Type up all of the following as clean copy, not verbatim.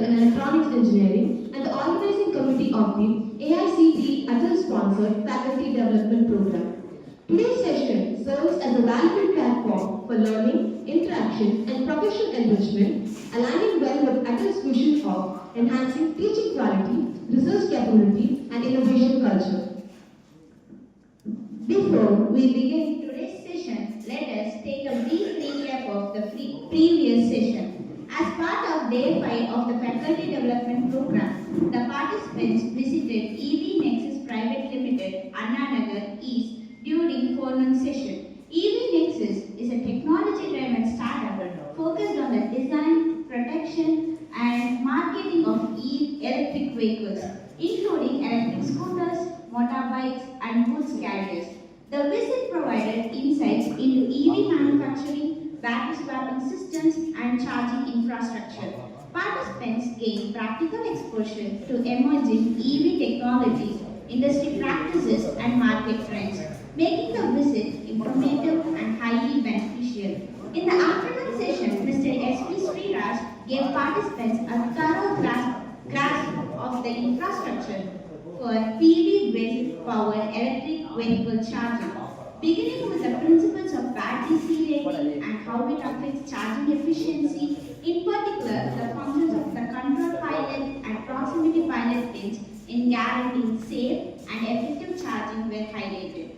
in Electronics Engineering and the organizing committee of the AICTE ATAL-sponsored Faculty Development Program. Today's session serves as a valuable platform for learning, interaction, and professional enrichment, aligning well with ATAL's vision of enhancing teaching quality, research capability, and innovation culture. Before we begin today's session, let us take a brief recap of the previous session. As part of Day 5 of the Faculty Development Program, the participants visited EV-Nexus Private Limited, Annanagar East during forenoon session. EV-Nexus is a technology-driven startup focused on the design, protection, and marketing of electric vehicles, including electric scooters, motorbikes, and goods carriers. The visit provided insights into EV manufacturing, battery swapping systems, and charging infrastructure. Participants gained practical exposure to emerging EV technologies, industry practices, and market trends, making the visit informative and highly beneficial. In the afternoon session, Mr. S.P. Sriraj gave participants a thorough grasp of the infrastructure for PV-based powered electric vehicle charging, beginning with the principles of battery C rating and how it affects charging efficiency. In particular, the functions of the control pilot and proximity pilot pins in guaranteeing safe and effective charging were highlighted.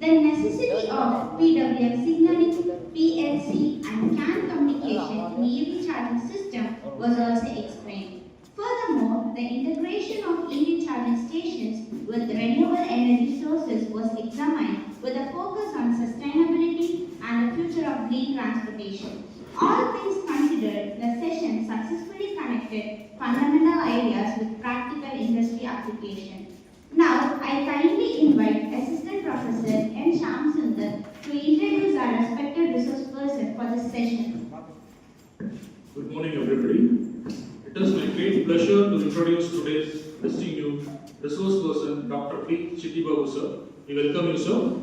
The necessity of PWM signaling, PLC, and CAN communication in EV charging system was also explained. Furthermore, the integration of EV charging stations with renewable energy sources was examined with a focus on sustainability and the future of green transportation. All things considered, the session successfully connected fundamental ideas with practical industry application. Now, I kindly invite Assistant Professor N. Shamsundar to introduce our respected resource person for this session. Good morning, everybody. It is my great pleasure to introduce today's distinguished resource person, Dr. P. Chittibabu sir. We welcome you, sir.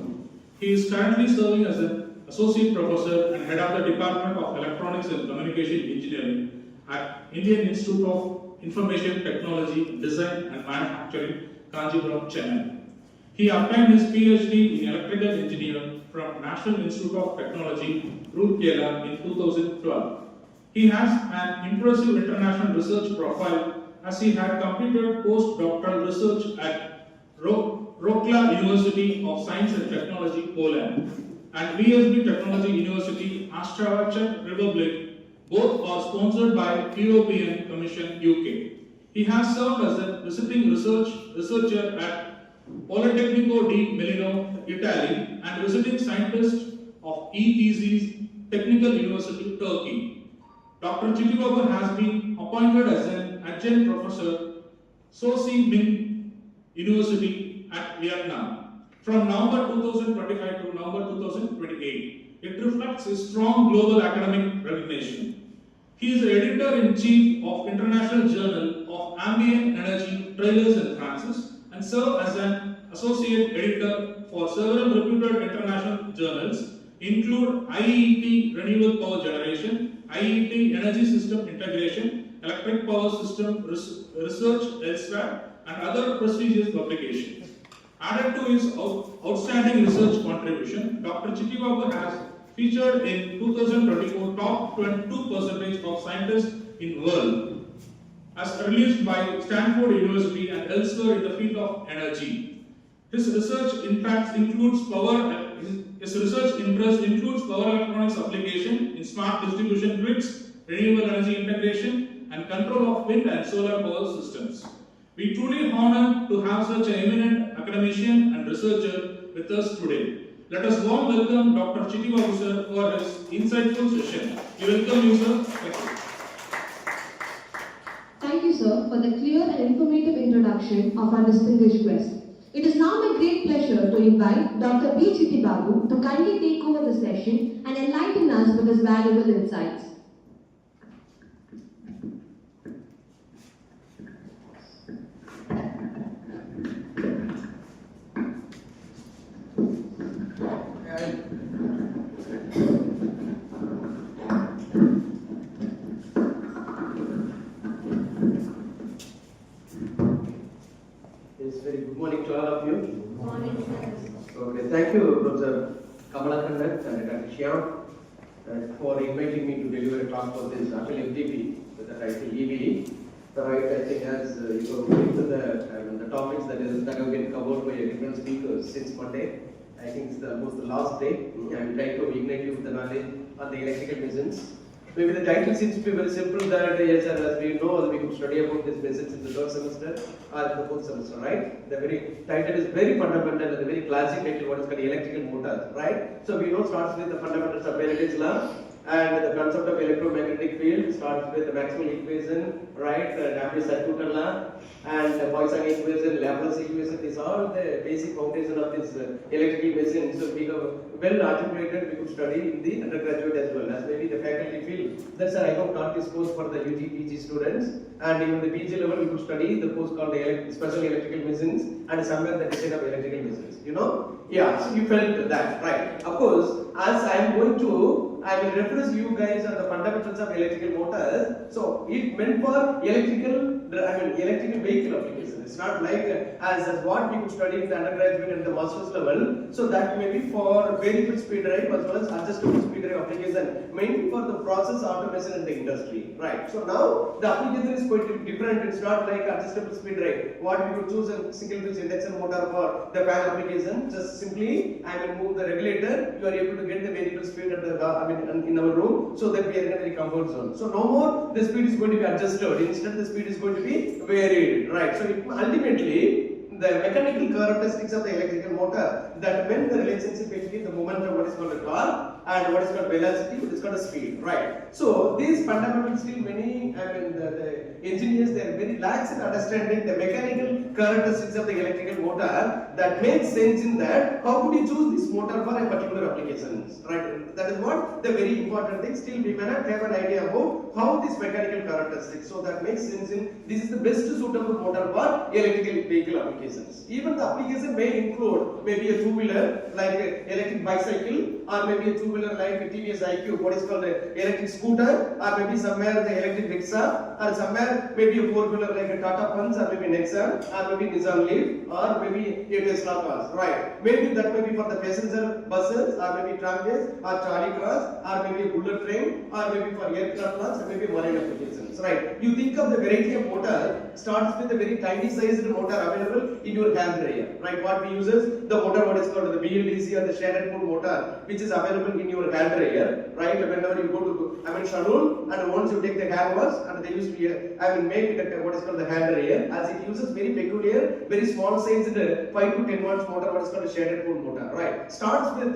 He is currently serving as an associate professor and head of the Department of Electronics and Communication Engineering at Indian Institute of Information Technology, Design and Manufacturing, Kanjipuram, Chennai. He obtained his PhD in Electrical Engineering from National Institute of Technology, Roorkela in 2012. He has an impressive international research profile as he had completed postdoctoral research at Wrocław University of Science and Technology, Poland, and VSB Technology University, Astrawa, Czech Republic. Both are sponsored by European Commission, UK. He has served as a visiting researcher at Politecnico di Milano, Italy, and visiting scientist of ETZ's Technical University, Turkey. Dr. Chittibabu has been appointed as an adjunct professor Sosi Min University at Vietnam from November 2025 to November 2028. It reflects his strong global academic recognition. He is the editor-in-chief of International Journal of Ambient Energy Trailers and Transit and served as an associate editor for several reputed international journals, include IET Renewable Power Generation, IET Energy System Integration, Electric Power System Research Elsewhere, and other prestigious publications. Added to his outstanding research contribution, Dr. Chittibabu has featured in 2024 top 22% of scientists in world, as released by Stanford University and elsewhere in the field of energy. His research interests includes power electronics application in smart distribution grids, renewable energy integration, and control of wind and solar power systems. We truly honored to have such an eminent academician and researcher with us today. Let us warm welcome Dr. Chittibabu sir for his insightful session. We welcome you, sir. Thank you. Thank you, sir, for the clear and informative introduction of our distinguished guest. It is now my great pleasure to invite Dr. B. Chittibabu to kindly take over the session and enlighten us with his valuable insights. good morning to all of you. Good morning, sir. Okay, thank you, Professor Kamalakandan and Dr. Shyam, for inviting me to deliver a talk for this ATAL MTP with the title EVE. Right, I think as you are going to the topics that have been covered by different speakers since Monday, I think it's almost the last day. I'm trying to ignite you with the knowledge on the electrical machines. Maybe the title seems to be very simple that yes, as we know, we could study about this message in the third semester or in the fourth semester, right? The very title is very fundamental and the very classic title, what is called electrical motors, right? So we know starts with the fundamentals of Faraday's law and the concept of electromagnetic field starts with the Maxwell equation, right? The Navier circuit law and the Poisson equation, Laplace equation. These are the basic foundation of this electrical machine. So we have well articulated, we could study in the undergraduate as well as maybe the faculty field. That's why I have taught this course for the UG, PG students, and even the PG level we could study the course called special electrical machines and somewhere the design of electrical machines. You know, yeah. So you felt that, right? Of course, as I am going to, I will reference you guys on the fundamentals of electrical motors. So it meant for electrical vehicle application. It's not like as what we could study in the undergraduate and the master's level. So that may be for variable speed drive as well as adjustable speed drive application, mainly for the process automation in the industry, right? So now the application is quite different. It's not like adjustable speed drive. What we could choose a single phase induction motor for the fan application. Just simply I will move the regulator. You are able to get the variable speed at the in our room, so that we are in a very comfort zone. So no more the speed is going to be adjusted. Instead, the speed is going to be varied, right? So ultimately, the mechanical characteristics of the electrical motor that meant the relationship between the momentum, what is called a torque, and what is called velocity, what is called a speed, right? So these fundamentals still many, the engineers, they are very lax in understanding the mechanical characteristics of the electrical motor. That makes sense in that how could you choose this motor for a particular application, right? That is what the very important thing. Still we may not have an idea about how this mechanical characteristics. So that makes sense in this is the best suitable motor for electrical vehicle applications. Even the application may include maybe a two-wheeler like an electric bicycle, or maybe a two-wheeler like a TVS IQ, what is called an electric scooter, or maybe somewhere the electric rickshaw, or somewhere maybe a four-wheeler like a Tata Punch, or maybe Nexon, or maybe Nissan Leaf, or maybe a Tesla cars, right? Maybe that may be for the passenger buses, or maybe tramways, or trolley cars, or maybe a bullet train, or maybe for aircraft plants, or maybe marine applications, right? You think of the variety of motor starts with a very tiny sized motor available in your hand dryer, right? What we use is the motor, what is called the BLDC or the shaded pool motor, which is available in your hand dryer, right? Whenever you go to saloon, and once you take the hair wash, and they used to make it what is called the hand dryer, as it uses very peculiar, very small sized 5 to 10 watts motor, what is called a shaded pool motor, right? Starts with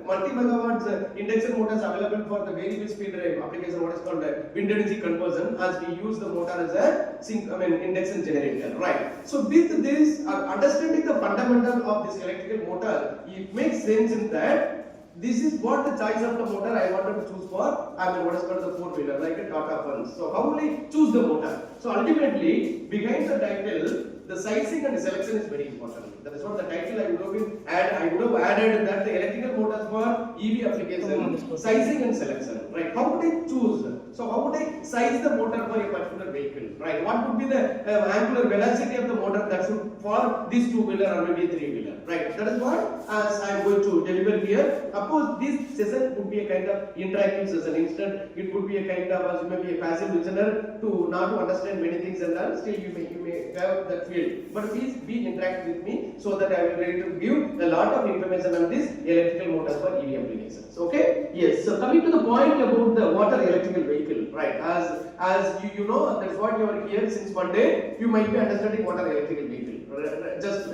multi-megawatts induction motors available for the variable speed drive application, what is called wind energy conversion, as we use the motor as a induction generator, right? So with this, understanding the fundamental of this electrical motor, it makes sense in that this is what the choice of the motor I wanted to choose for, what is called the four-wheeler, like a Tata Punch. So how will I choose the motor? So ultimately, behind the title, the sizing and selection is very important. That is what the title I would have added that the electrical motors for EV application, sizing and selection, right? How would I choose? So how would I size the motor for a particular vehicle, right? What would be the angular velocity of the motor that should for this two-wheeler or maybe a three-wheeler, right? That is what as I am going to deliver here. Of course, this session would be a kind of interactive session. Instead, it would be a kind of as maybe a passive listener to not to understand many things and all. Still, you may have that field. But please be interactive with me so that I will be able to give a lot of information on this electrical motors for EV applications. Okay? Yes. So coming to the point about the water electrical vehicle, right? As you know, that's what you are here since Monday. You might be understanding water electrical vehicle. Just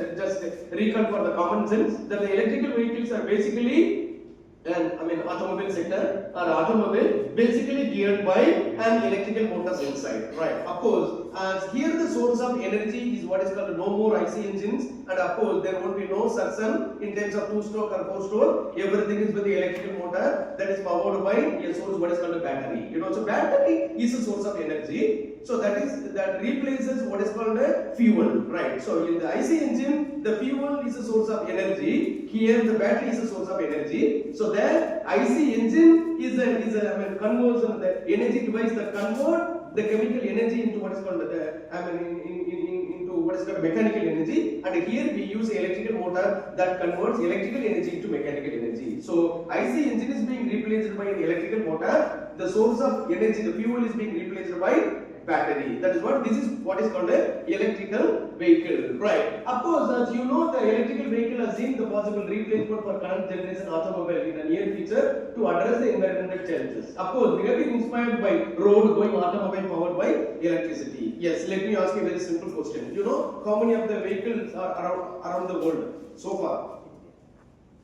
recall for the common sense that the electrical vehicles are basically automobile sector or automobile basically geared by an electrical motors inside, right? Of course, as here the source of energy is what is called no more IC engines, and of course there won't be no suction in terms of 2-stroke or 4-stroke. Everything is with the electrical motor that is powered by a source what is called a battery. So battery is a source of energy. So that replaces what is called a fuel, right? So in the IC engine, the fuel is a source of energy. Here the battery is a source of energy. So that IC engine is a conversion, the energy device that convert the chemical energy into what is called into what is called mechanical energy, and here we use electrical motor that converts electrical energy into mechanical energy. So IC engine is being replaced by an electrical motor. The source of energy, the fuel, is being replaced by battery. That is what this is what is called a electrical vehicle, right? Of course, as you know, the electrical vehicle has seen the possible replacement for current generation automobile in the near future to address the environmental challenges. Of course, we have been inspired by road going automobile powered by electricity. Yes, let me ask you a very simple question. You know how many of the vehicles are around the world so far?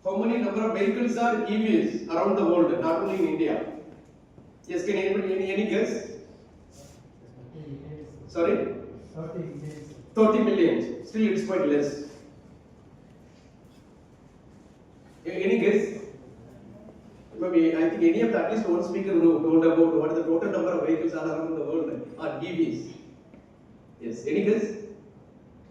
How many number of vehicles are EVs around the world, not only in India? Yes, can anybody any guess? Sorry? 30 million. Still it's quite less. Any guess? Maybe I think any of the, at least one speaker told about what is the total number of vehicles all around the world are EVs. Yes, any guess?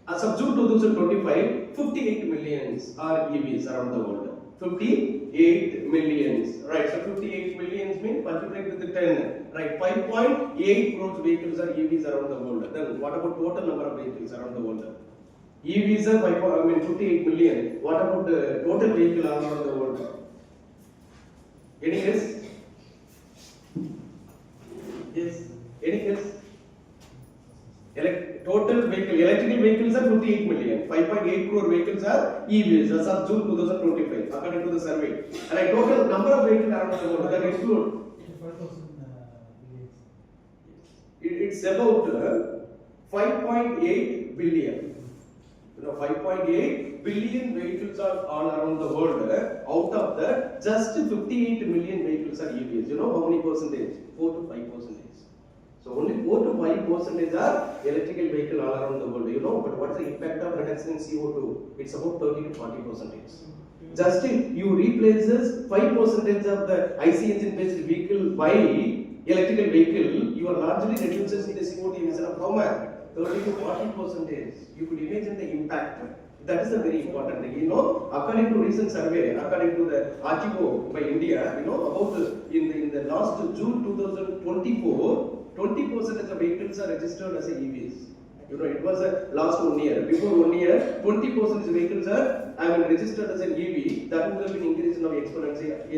As of June 2025, 58 millions are EVs around the world. 58 millions, right? So 58 millions means multiplied with the 10, right? 5.8 crores vehicles are EVs around the world. Then what about total number of vehicles around the world? EVs are 58 million. What about the total vehicle all around the world? Any guess? Yes. Any guess? Total vehicle, electrical vehicles are 58 million. 5.8 crore vehicles are EVs as of June 2025, according to the survey. And total number of vehicles around the world that include. It's about 5.8 billion. 5.8 billion vehicles are all around the world. Out of that, just 58 million vehicles are EVs. You know how many percentage? 4 to 5 percentage. So only 4 to 5 percentage are electrical vehicle all around the world. You know, but what's the impact of reduction in CO2? It's about 30 to 40 percentage. Just if you replaces 5 percentage of the IC engine based vehicle by electrical vehicle, you are largely reduces the CO2 emission of how much? 30 to 40 percentage. You could imagine the impact. That is a very important thing. You know, according to recent survey, according to the RTO by India, you know, about in the last June 2024, 20% of vehicles are registered as EVs. You know, it was a last 1 year. Before 1 year, 20% of vehicles are registered as an EV. That would have been increased now exponentially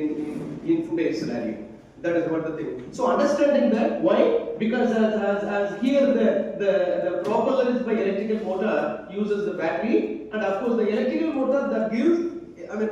in today's scenario. That is what the thing. So understanding that, why? Because as here the propeller is by electrical motor uses the battery, and of course the electrical motor that gives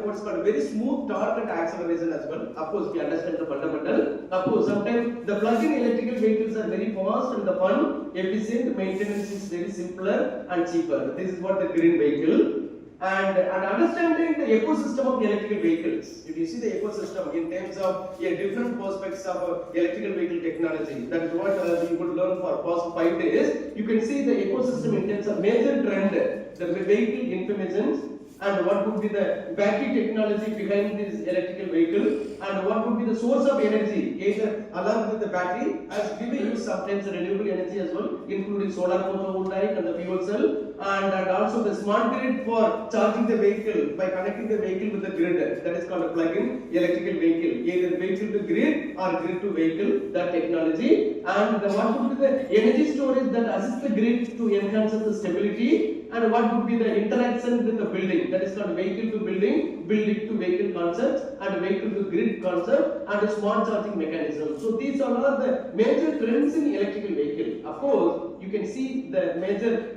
what's called very smooth torque and acceleration as well. Of course we understand the fundamental. Of course sometimes the plug-in electrical vehicles are very fast and the fun, efficient, maintenance is very simpler and cheaper. This is what the green vehicle. And understanding the ecosystem of electrical vehicles. If you see the ecosystem in terms of different perspectives of electrical vehicle technology, that is what you would learn for past 5 days. You can see the ecosystem in terms of major trend, the vehicle information, and what would be the battery technology behind this electrical vehicle, and what would be the source of energy, either along with the battery, as we may use sometimes renewable energy as well, including solar photovoltaic and the fuel cell, and also the smart grid for charging the vehicle by connecting the vehicle with the grid. That is called a plug-in electrical vehicle, either vehicle to grid or grid to vehicle, that technology. And what would be the energy storage that assists the grid to enhance the stability, and what would be the interaction with the building, that is called vehicle to building, building to vehicle concept, and vehicle to grid concept, and a smart charging mechanism. So these are all the major trends in electrical vehicle. Of course, you can see the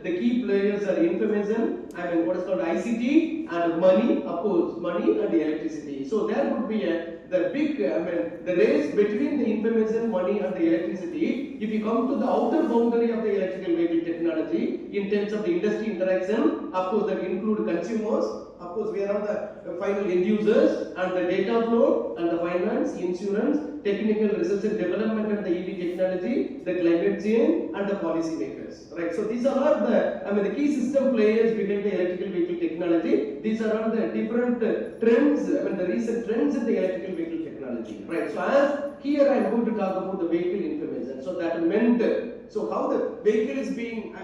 key players are information, what is called ICT, and money, of course, money and electricity. So there would be the big, the race between the information, money and the electricity. If you come to the outer boundary of the electrical vehicle technology, in terms of the industry interaction, of course that include consumers, of course we are the final end users, and the data flow, and the finance, insurance, technical research and development and the EV technology, the climate change, and the policy makers. Right. So these are all the key system players behind the electrical vehicle technology. These are all the different trends, the recent trends in the electrical vehicle technology. Right. So as here I am going to talk about the vehicle information. So that meant, so how the vehicle is being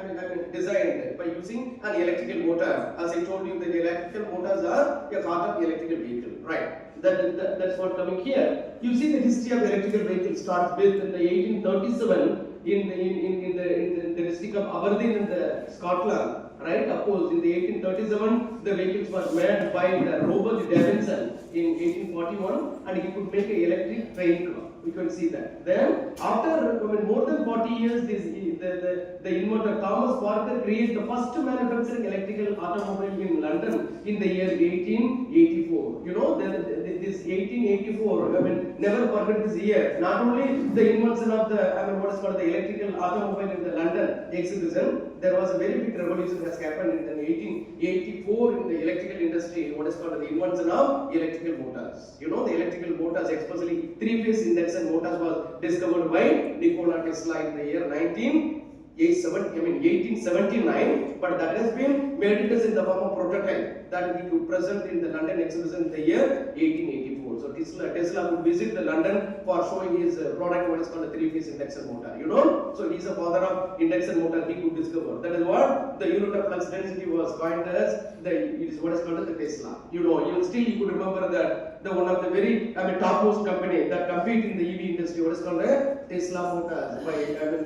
designed by using an electrical motor. As I told you, the electrical motors are a part of the electrical vehicle. Right. That's what coming here. You see the history of electrical vehicle starts with in the 1837 in the district of Aberdeen in the Scotland, right? Of course, in the 1837, the vehicles were made by Robert Davidson in 1841, and he could make an electric train car. We can see that. Then, after more than 40 years, the inventor Thomas Parker created the first manufacturing electrical automobile in London in the year 1884. You know, this 1884, never forget this year. Not only the invention of what is called the electrical automobile in the London exhibition, there was a very big revolution has happened in 1884 in the electrical industry, what is called the invention of electrical motors. You know, the electrical motors, especially three-phase induction motors, was discovered by Nikola Tesla in the year 1879, but that has been made it as in the form of prototype that he could present in the London exhibition in the year 1884. So Tesla would visit the London for showing his product, what is called a three-phase induction motor. You know, so he's a father of induction motor. He could discover. That is what the unit of flux density was coined as. It is what is called the Tesla. You know, you could remember that the one of the very topmost company that compete in the EV industry, what is called a Tesla Motors by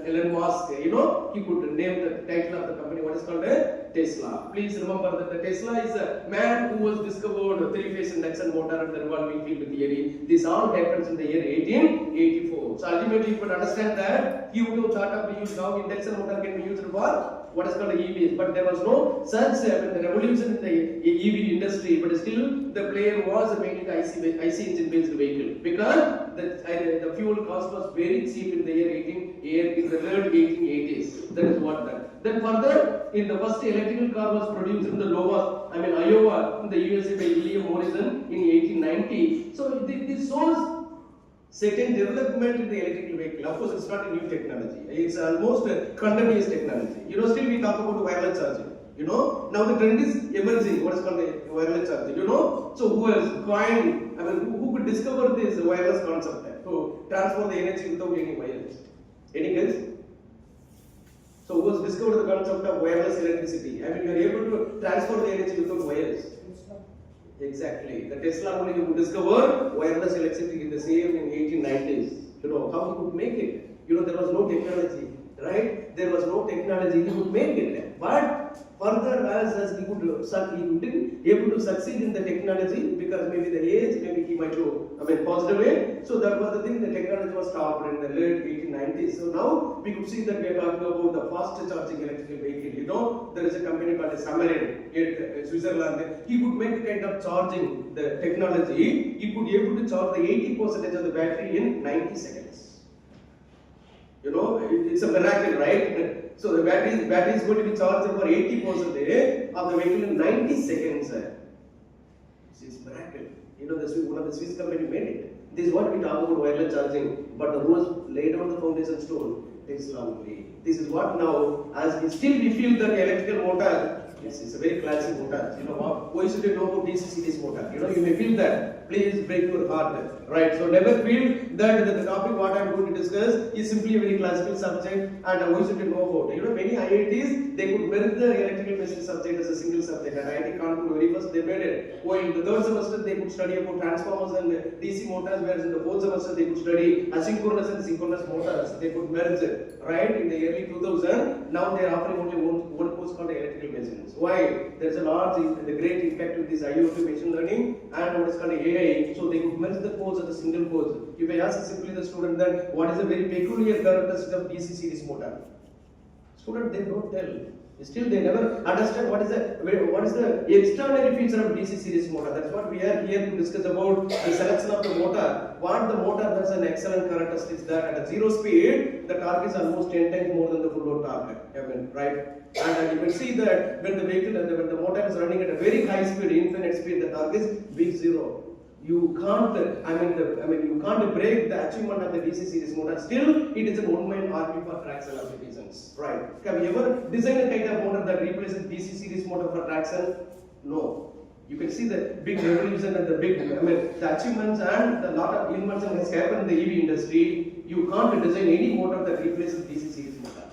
Elon Musk. You know, he could name the title of the company, what is called a Tesla. Please remember that the Tesla is a man who was discovered a three-phase induction motor and the revolving field theory. This all happens in the year 1884. So ultimately, you could understand that he would have thought of how induction motor can be used for what is called EVs, but there was no such revolution in the EV industry. But still, the player was mainly the IC engine based vehicle because the fuel cost was very cheap in the year in the early 1880s. That is what that. Then further, in the first electrical car was produced in the Iowa, in the USA by William Morrison in 1890. So this shows certain development in the electrical vehicle. Of course, it's not a new technology. It's almost a continuous technology. You know, still we talk about wireless charging. You know, now the trend is emerging. What is called the wireless charging? You know, so who has coined? Who could discover this wireless concept to transfer the energy without any wires? Any guess? So who has discovered the concept of wireless electricity? You are able to transfer the energy without wires. Exactly. The Tesla only could discover wireless electricity in the same in 1890s. You know, how he could make it? You know, there was no technology, right? There was no technology, he could make it. But further as he couldn't able to succeed in the technology because maybe the age, maybe he might have passed away. So that was the thing, the technology was stopped in the late 1890s. So now we could see that we are talking about the fast charging electrical vehicle. You know, there is a company called Samarin in Switzerland. He could make a kind of charging the technology. He could be able to charge the 80% of the battery in 90 seconds. You know, it's a miracle, right? So the battery is going to be charged for 80% of the vehicle in 90 seconds. This is miracle. You know, one of the Swiss company made it. This is what we talk about wireless charging. But who has laid down the foundation stone? Tesla only. This is what now, as we feel that electrical motor. Yes, it's a very classic motor. You know what? Why should you know about DC series motor? You know, you may feel that. Please break your heart. Right? So never feel that the topic what I am going to discuss is simply a very classical subject and why should you know about it? You know, many IITs, they could merge the electrical machine subject as a single subject. And IIT Kanpur very first they made it. While in the third semester they could study about transformers and DC motors, whereas in the fourth semester they could study asynchronous and synchronous motors. They could merge it. Right? In the early 2000, now they are offering only one course called electrical machines. Why? There's a large, the great impact with this IoT machine learning and what is called AI. So they could merge the course as a single course. If I ask simply the student that what is a very peculiar characteristic of DC series motor, student they don't tell. Still they never understand what is the extraordinary feature of DC series motor. That's what we are here to discuss about the selection of the motor. What the motor has an excellent characteristic that at 0 speed the torque is almost 10 times more than the full load torque. Right? And you can see that when the motor is running at a very high speed, infinite speed, the torque is big zero. You can't, you can't break the achievement of the DC series motor. Still, it is a one-man army for traction applications. Right? Have you ever designed a kind of motor that replaces DC series motor for traction? No. You can see the big revolution and the big, the achievements and the lot of invention has happened in the EV industry. You can't design any motor that replaces DC series motor.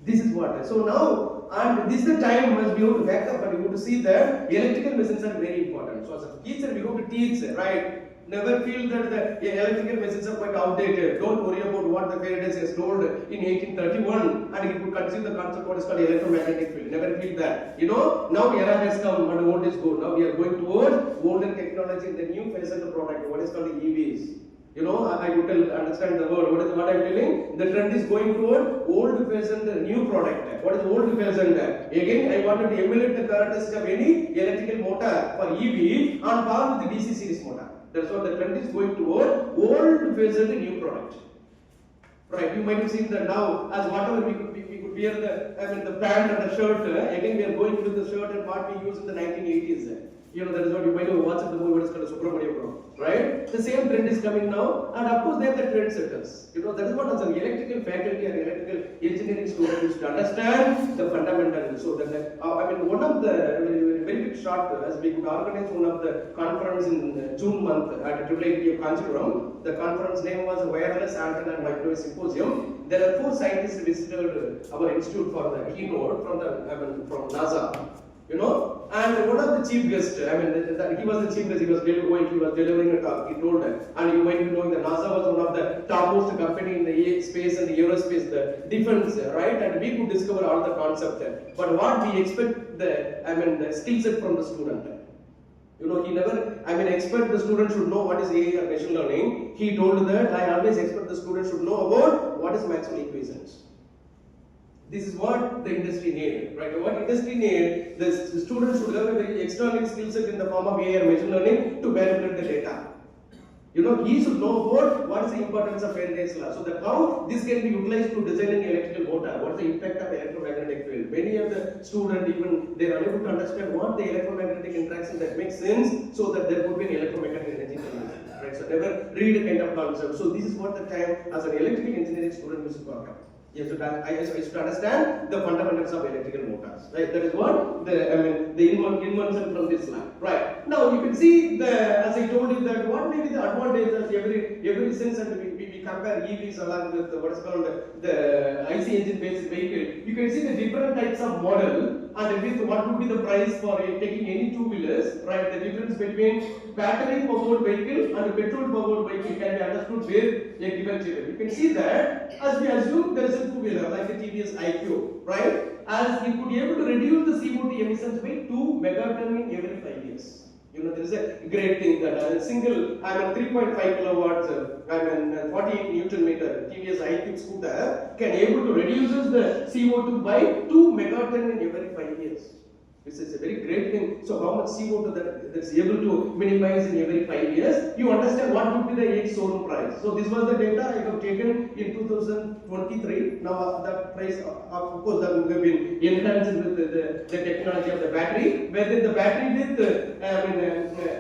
This is what. So now, and this is the time must be able to back up and you have to see that electrical machines are very important. So as a teacher, we have to teach, right? Never feel that the electrical machines are quite outdated. Don't worry about what the Faraday has told in 1831 and it would conceive the concept what is called electromagnetic field. Never feel that. You know, now era has come and old is good. Now we are going towards older technology in the new phase of the product, what is called the EVs. You know, I would understand the word. What I'm telling? The trend is going toward old fashioned new product. What is old fashioned? Again, I wanted to emulate the characteristics of any electrical motor for EV on par with the DC series motor. That's what the trend is going toward old fashioned new product. Right? You might have seen that now, as whatever we could wear the pant and the shirt. Again, we are going with the shirt and what we used in the 1980s. You know, that is what you might have watched the movie, what is called Subramaniam, right? The same trend is coming now, and of course they are the trendsetters. You know, that is what as an electrical faculty and electrical engineering student is to understand the fundamentals. So that one of the very big short, as we could organize one of the conference in June month at IIIT of Kanchipuram. The conference name was Wireless Antenna and Microwave Symposium. There are 4 scientists visited our institute for the keynote from NASA. You know, and one of the chief guests, he was the chief guest, he was delivering a talk, he told them, and you might be knowing that NASA was one of the topmost company in the space and the aerospace, the defense, right, and we could discover all the concept, but what we expect the skill set from the student. You know, he never, expect the student should know what is AI or machine learning. He told that, I always expect the student should know about what is Maxwell equations. This is what the industry needs, right? What industry needs, the students should have a very external skill set in the form of AI or machine learning to manipulate the data. You know, he should know about what is the importance of Faraday's law. So that how this can be utilized to design an electrical motor. What is the impact of electromagnetic field? Many of the students even they are unable to understand what the electromagnetic interaction that makes sense, so that there could be an electromagnetic energy conversion. Right? So never read a kind of concept. So this is what the time as an electrical engineering student is working. Yes, I should understand the fundamentals of electrical motors. Right, that is what the invention from this line. Right. Now you can see as I told you that what may be the advantages every sense, and we compare EVs along with what is called the IC engine based vehicle. You can see the different types of model and with what would be the price for taking any 2-wheelers. Right, the difference between battery powered vehicle and petrol powered vehicle can be understood with a given figure. You can see that as we assume there is a 2-wheeler like the TVS iQ, right? As it could be able to reduce the CO2 emissions by 2 megaton in every 5 years. You know, there is a great thing that a single 3.5 kilowatts 48 Newton meter TVS iQ scooter can able to reduce the CO2 by 2 megaton in every 5 years. This is a very great thing. So how much CO2 that's able to minimize in every 5 years? You understand what would be the each showroom price. So this was the data I have taken in 2023. Now that price, of course, that would have been enhanced with the technology of the battery. Whether the battery with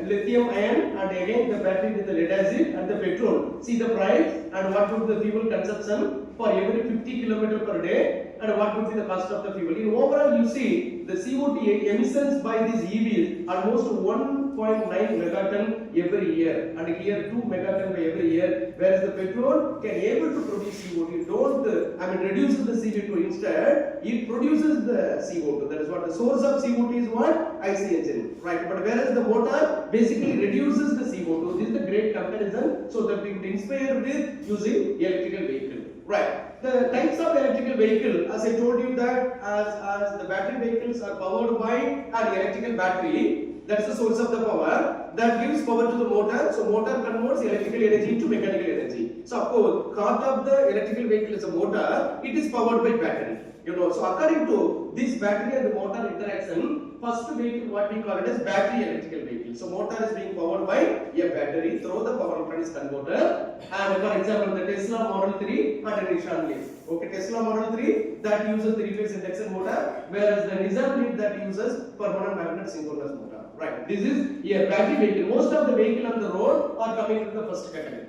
lithium ion and again the battery with the lead acid and the petrol. See the price and what would the fuel consumption for every 50 km per day and what would be the cost of the fuel. In overall, you see the CO2 emissions by these EVs are almost 1.9 megaton every year, and here 2 megaton by every year, whereas the petrol can able to produce CO2. It don't reduces the CO2, instead it produces the CO2. That is what the source of CO2 is, what? IC engine, right? But whereas the motor basically reduces the CO2. This is the great comparison, so that we could inspire with using electrical vehicle. Right. The types of electrical vehicle, as I told you that as the battery vehicles are powered by an electrical battery, that's the source of the power that gives power to the motor. So motor converts electrical energy into mechanical energy. So of course, heart of the electrical vehicle is a motor. It is powered by battery. You know, so according to this battery and the motor interaction, first vehicle what we call it as battery electrical vehicle. So motor is being powered by a battery through the power electronics converter. And for example, the Tesla Model 3 and the Nissan Leaf. Okay, Tesla Model 3 that uses 3-phase induction motor, whereas the Nissan Leaf that uses permanent magnet synchronous motor. Right. This is a battery vehicle. Most of the vehicle on the road are coming from the first category.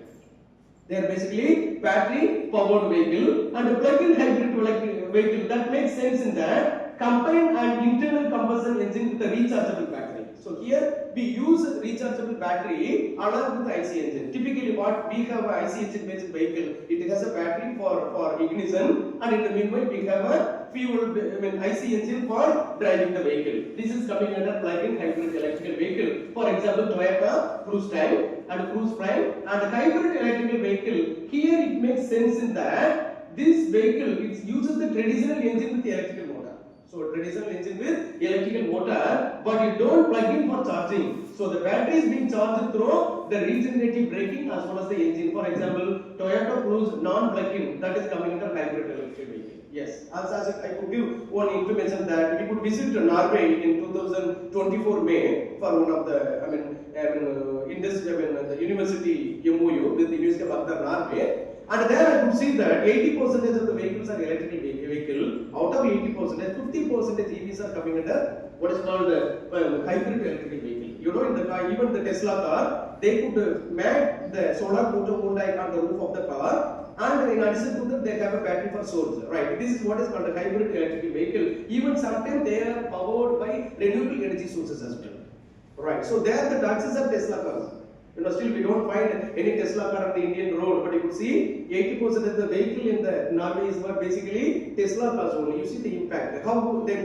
They are basically battery powered vehicle and a plug-in hybrid vehicle. That makes sense in that combined and internal combustion engine with a rechargeable battery. So here we use a rechargeable battery along with the IC engine. Typically what we have a IC engine based vehicle, it has a battery for ignition, and in the meanwhile we have a IC engine for driving the vehicle. This is coming under plug-in hybrid electrical vehicle. For example, Toyota Cruise Time and Cruise Prime and hybrid electrical vehicle. Here it makes sense in that this vehicle it uses the traditional engine with the electrical motor. So traditional engine with electrical motor, but you don't plug in for charging. So the battery is being charged through the regenerative braking as well as the engine. For example, Toyota Cruise non-plug-in, that is coming under hybrid electrical vehicle. Yes, as I could give one information that we could visit Norway in 2024 May for one of the the university MOU with the University of Agder, Norway. And there I could see that 80% of the vehicles are electrical vehicle. Out of 80%, 50% EVs are coming under what is called hybrid electrical vehicle. You know, in the car, even the Tesla car, they could mount the solar photovoltaic on the roof of the car, and in addition to that, they have a battery for source. Right? This is what is called a hybrid electrical vehicle. Even sometimes they are powered by renewable energy sources as well. Right? So there the taxes are Tesla cars. You know, still we don't find any Tesla car on the Indian road, but you could see 80% of the vehicle in the Norway is what basically Tesla cars only. You see the impact, how they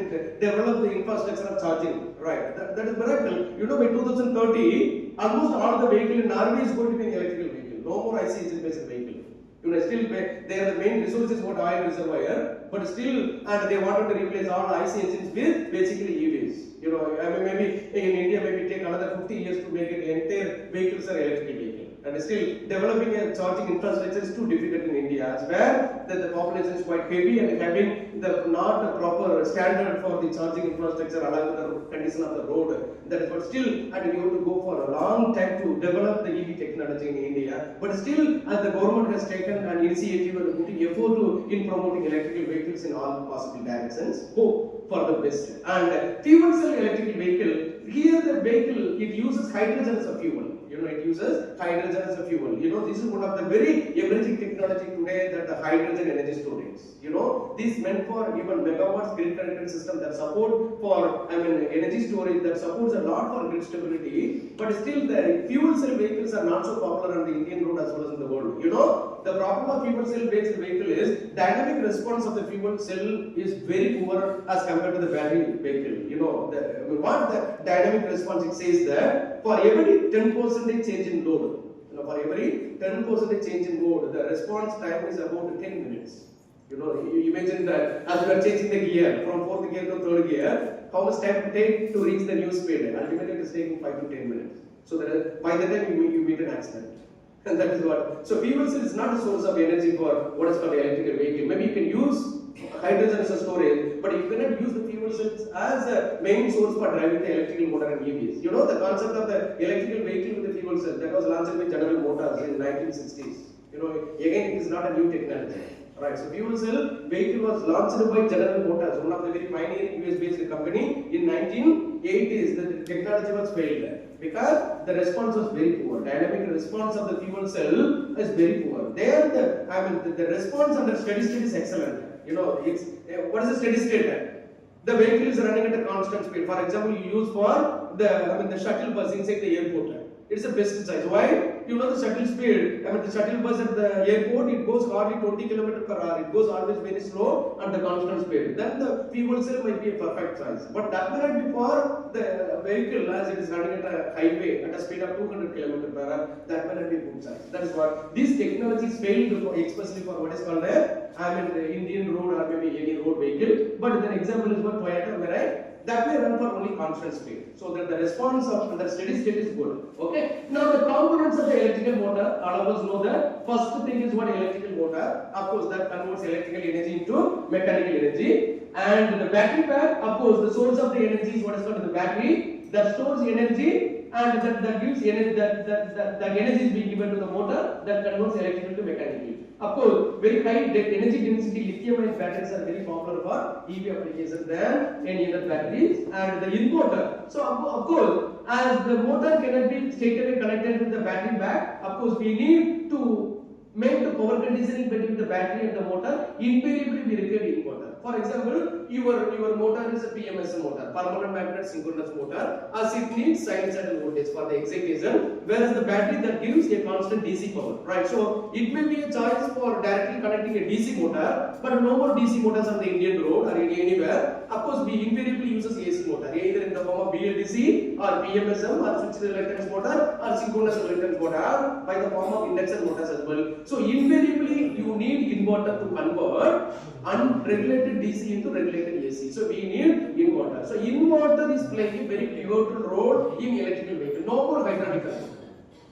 develop the infrastructure of charging, right? That is miracle. You know, by 2030, almost all the vehicle in Norway is going to be an electrical vehicle. No more IC engine based vehicle. You know, still they are the main resources for oil reservoir, but still, and they wanted to replace all IC engines with basically EVs. You know, I mean, maybe in India, maybe take another 50 years to make it entire vehicles are electrical vehicle. And still, developing a charging infrastructure is too difficult in India, as where the population is quite heavy and having not the proper standard for the charging infrastructure along with the condition of the road. That is, but still, and we have to go for a long time to develop the EV technology in India. But still, the government has taken an initiative and putting effort in promoting electrical vehicles in all possible directions. Hope for the best. And fuel cell electrical vehicle, here the vehicle, it uses hydrogen as a fuel. You know, it uses hydrogen as a fuel. You know, this is one of the very emerging technology today, that the hydrogen energy storage. You know, this meant for even megawatts grid connected system that support for, energy storage, that supports a lot for grid stability. But still, the fuel cell vehicles are not so popular on the Indian road as well as in the world. You know, the problem of fuel cell based vehicle is dynamic response of the fuel cell is very poor as compared to the battery vehicle. You know, what the dynamic response, it says that for every 10% change in load, you know, for every 10% change in load, the response time is about 10 minutes. You know, you imagine that as we are changing the gear from 4th gear to 3rd gear, how much time it take to reach the new speed? Ultimately, it is taking 5 to 10 minutes. So that by the time you meet an accident. And that is what. So fuel cell is not a source of energy for what is called an electrical vehicle. Maybe you can use hydrogen as a storage, but you cannot use the fuel cells as a main source for driving the electrical motor and EVs. You know, the concept of the electrical vehicle with the fuel cell, that was launched by General Motors in 1960s. You know, again, it is not a new technology. Right, so fuel cell vehicle was launched by General Motors, one of the very pioneering US-based company in 1980s. The technology was failed because the response was very poor. Dynamic response of the fuel cell is very poor. There, the response under steady state is excellent. You know, it's what is the steady state? The vehicle is running at a constant speed. For example, you use for the shuttle bus inside the airport. It's the best size. Why? You know the shuttle speed. The shuttle bus at the airport, it goes hardly 20 km per hour. It goes always very slow and the constant speed. Then the fuel cell might be a perfect size. But that may not be for the vehicle as it is running at a highway at a speed of 200 km per hour. That may not be a good size. That is what these technologies failed, especially for what is called the Indian road or maybe any road vehicle. But the example is what Toyota, right? That may run for only constant speed, so that the response of the steady state is good. Okay. Now the components of the electrical motor, all of us know that first thing is what electrical motor. Of course, that converts electrical energy into mechanical energy, and the battery pack. Of course, the source of the energy is what is called the battery that stores energy, and that gives energy. That energy is being given to the motor that converts electrical to mechanical. Of course, very high energy density lithium-ion batteries are very popular for EV applications than any other batteries, and the inverter. So of course, as the motor cannot be straightaway connected with the battery back, of course we need to make the power conditioning between the battery and the motor. Invariably we require inverter. For example, your motor is a PMS motor, permanent magnet synchronous motor, as it needs sinusoidal voltage for the excitation, whereas the battery that gives a constant DC power, right? So it may be a choice for directly connecting a DC motor, but no more DC motors on the Indian road or anywhere. Of course, we invariably uses AC motor, either in the form of BLDC or PMSM or switched reluctance motor or synchronous reluctance motor by the form of induction motors as well. So invariably you need inverter to convert unregulated DC into regulated AC. So we need inverter. So inverter is playing a very pivotal role in electrical vehicle. No more hydraulic control.